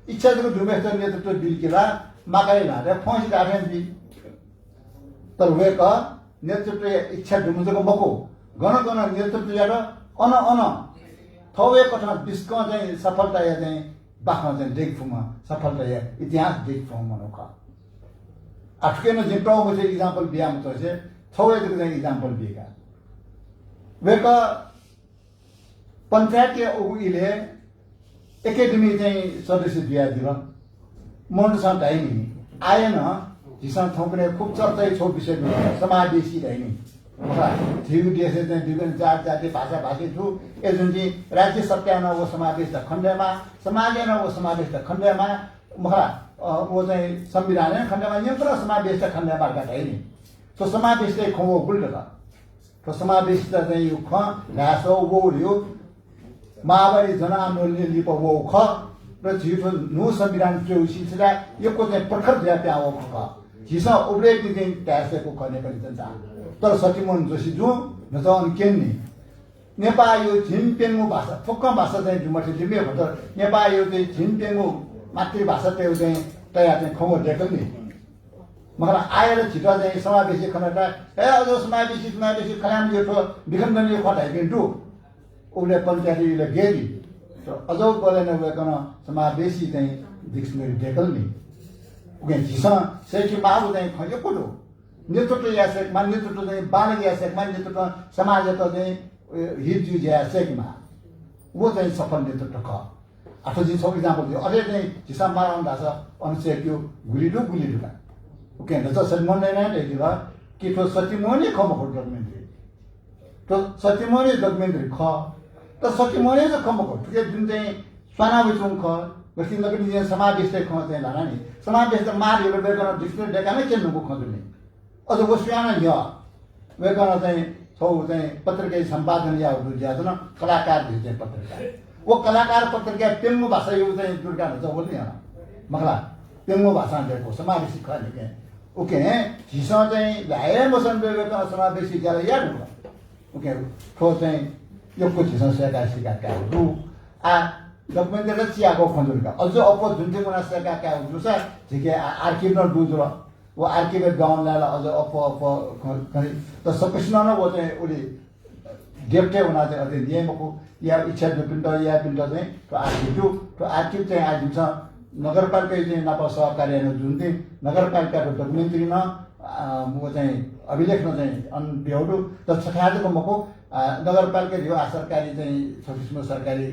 इच्छा त डुबे त नेतृत्व बिल्किला मागाई लारे फौज गाठेन बि तर वेका नेतृत्व इच्छा डुमुजको मको गण नेतृत्व या अन थवे कथा बिस्क चाहिँ सफलता या चाहिँ बाख्न चाहिँ देखफुमा सफलता या इतिहास देखफुम मनोका आठकेन जिटाउ म चाहिँ एक्जाम्पल बियाम त चाहिँ थवे चाहिँ एक्जाम्पल बिका वेका पञ्चायत के उइले एकेडमी चाहिँ सदस्य दिया दिला मनसँग हैनी आएन जिसँग थौकने खूब चर्चा छौ विषय समावेशी हैनी थियु देश चाहिँ विभिन्न जाति भाषा भाषी छु एजेन्सी राज्य सत्यान वो समावेश त खण्डमा समाजेन वो समावेश त खण्डमा मखा वो चाहिँ संविधान खण्डमा यन्त्र समावेश त खण्डमा का हैनी तो समावेश चाहिँ खो बुल्ट तो समावेश त चाहिँ यो ख घाँसो वो यो माओवादी जनआन्दोलनले लिप वो ख र जिठो नो संविधान जो सिलसिला यो को चाहिँ प्रखर दिया प्याओ ख जिसा उब्रेकी दिन ट्यासेको खने पनि छ तर सत्यमोहन जोशी जो नजन केन्नी नेपाल यो झिनपेङको भाषा फोक्का भाषा चाहिँ जुमठी लिमे भन्छ नेपाल यो चाहिँ झिनपेङको मातृभाषा त्यो चाहिँ तयार चाहिँ खमो देखल नि मगर आएर छिटो चाहिँ समावेशी खनाटा ए अझ समावेशी खलाम यो तो विखण्डनीय खटाइ दिन्छु उले पञ्चायतीले गेरी अझ बोलेन गएकन समावेशी चाहिँ डिक्सनरी देखल नि उगे झिसा सेकी माबु चाहिँ खजे कोडो नेतृत्व या सेकमा नेतृत्व चाहिँ बालक या सेकमा नेतृत्व समाज त चाहिँ हित जु या सेकमा वो चाहिँ सफल नेतृत्व ख आफू जी सब एक्जाम्पल दियो अझै चाहिँ झिसा माराउन दाछ अनुसार त्यो गुलिडु का ओके न त सत्यमोहन नै देखिबा कि तो सत्यमोहन खम खो डकुमेन्ट्री तो सत्यमोहन डकुमेन्ट्री ख त सत्यमोहन चाहिँ खम खो के जुन चाहिँ स्वानाविचुङ ख गति नगरी चाहिँ समावेश चाहिँ ख चाहिँ लाना नि समावेश त मारियो बेगन डिक्सनरी डेकामै केन्नुको खजुने अझ वो स्वाना य बेगन चाहिँ छौ चाहिँ पत्रिका सम्पादन या ज्यादन कलाकार चाहिँ पत्रिका वो कलाकार पत्रिका पेङ्गु भाषा यो चाहिँ दुर्गा हुन्छ बोल्ने हैन मखला पेङ्गु भाषा देखो समावेशी ख नि ओके झिसा चाहिँ लाए मसन बेगन समावेशी ज्याला याद हुन्छ ओके ठो चाहिँ योको झिसा सेका का रु आ डकुमेन्ट्री चियाको खन्जुका अझ अप जुन चाहिँ मुना सेका का जुसा झिके आर्किभ न दुजर वो आर्किभ गाउन लाला अझ अप त सकृष्ण न वो चाहिँ उले डेप्टे हुना चाहिँ अझै नियमको या इच्छा पिण्ड या पिण्ड चाहिँ त्यो आर्किभ चाहिँ आज हुन्छ नगरपालिका चाहिँ नापा सहकार्य जुन चाहिँ नगरपालिकाको डकुमेन्ट्रीमा म चाहिँ अभिलेखमा चाहिँ अन बेहोडु त छखाजको मको नगरपालिका जो सरकारी चाहिँ 26 सरकारी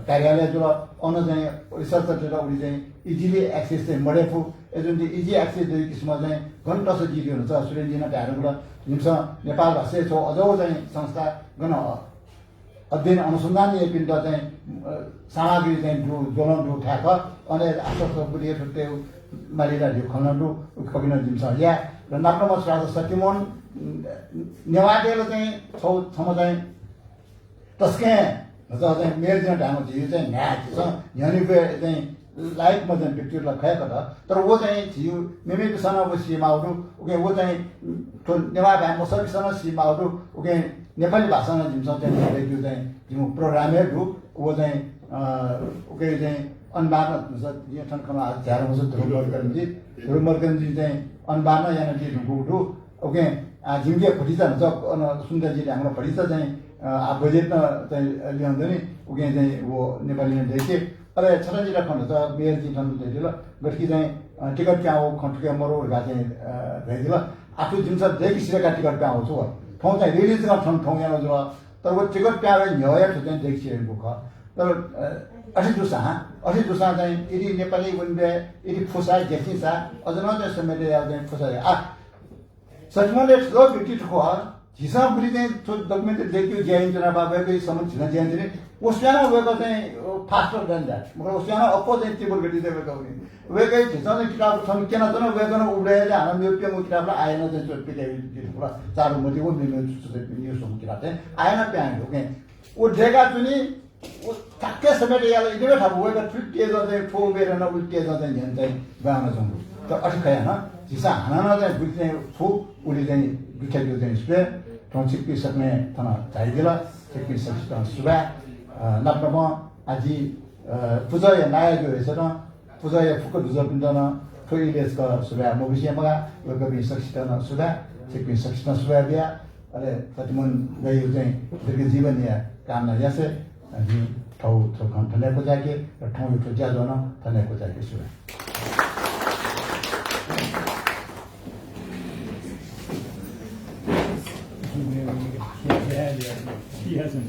कार्यालय जो आउन चाहिँ रिसर्चर उनी चाहिँ इजिली एक्सेस चाहिँ मडेफु जुन चाहिँ इजी एक्सेस दुई किसिम चाहिँ घन्टा से जिली हुन्छ सुरेन्जिन ढाडुबाट जिम्स नेपाल भाषा छौ अझौ चाहिँ संस्था गन अध्ययन अनुसन्धान पिण्ड चाहिँ सामग्री चाहिँ जोलन उठाएको अनि आश्वासन बुढी छुट्टे मालिला ढिउ खल्नु खबिन जिम्स या र नाप्रमा राजा सत्यमोहन नेवादेले चाहिँ छौमा चाहिँ तस्के चाहिँ मेयर दिन ढामो झिउ चाहिँ न्याय छ यहाँनिर चाहिँ लाइफमा चाहिँ व्यक्तिहरूलाई खयाको त तर वो चाहिँ झिउ मेमे बिसँग अब सीमाहरू उके वो चाहिँ नेवा भ्याम सबैसँग सीमाहरू उके नेपाली भाषामा जिम्स चाहिँ त्यो चाहिँ जिउ प्रोग्रामहरू वो चाहिँ उके चाहिँ अनबार्न हुन्छ ठनखमा झ्यारो हुन्छ धुरुमर्गन्जी चाहिँ अनबार्न यानी ढुङ्गु ओके झिम्के फटिचा हुन्छ सुन्दरजीले हाम्रो फटिचा चाहिँ बजेटमा चाहिँ ल्याउँदैन उके चाहिँ वो नेपालीमा देखे अरे छटजी खण्ड छ मेयरजी ठन्डु ल गठकी चाहिँ टिकट क्या हो खण्डुके मरो चाहिँ भेदिल आफू जुन छ देखि सिरेका टिकट क्या आउँछु ठाउँ चाहिँ रिलिज गर्न ठाउँ यहाँ जो तर वो टिकट क्या न्याय चाहिँ देखिएको ख तर असी दुसा चाहिँ यदि नेपाली उनले यदि फुसा देखिन्छ अझ न चाहिँ समेटे चाहिँ फुसा सचमले ठुलो व्यक्ति ठुको हिसाब बुढी चाहिँ डकुमेन्ट देखियो ज्याइन्छ न बाबाको सम्म छिन ज्याइन्छ नि उसजना वेको चाहिँ फास्टर देन दैट मगर उसजना अपोजिट टेबल गति देबेको हुने वेकै झिसन किताब छन् किन त न वेगन उडेले हामी यो पेमो किताबलाई आएन चाहिँ चोटपिटे पुरा चारु मति वो मिलो न्यूज हो किताब चाहिँ आएन प्याङ ओके ओ डेगा जुनी ओ ठ्याक्कै समेटे याले इदिबे थाबो वेको ट्रिप चाहिँ फो बेर न उल्टे चाहिँ ध्यान चाहिँ गाउन जाउँ त अठखै न जिसा हाना चाहिँ बुझ चाहिँ फो उले चाहिँ बिठाइयो चाहिँ स्प्रे टोन्सिक सक्ने तना चाहिदिला सिक्किम सक्छ सुबा नाप्नमा आजि पूजा या नाय जो रहेछ न पूजा या फुक दुज पिण्डन फुइलेसका सुबा मोबिसियामा योगबि सक्छ न सुबा सिक्किम सक्छ न सुबा बिया अरे ततिमन गयो चाहिँ दीर्घ जीवन या कामना यासे अनि ठाउँ ठनेको जाके र ठाउँ यो ज्यादा न ठनेको जाके सुबा He hasn't.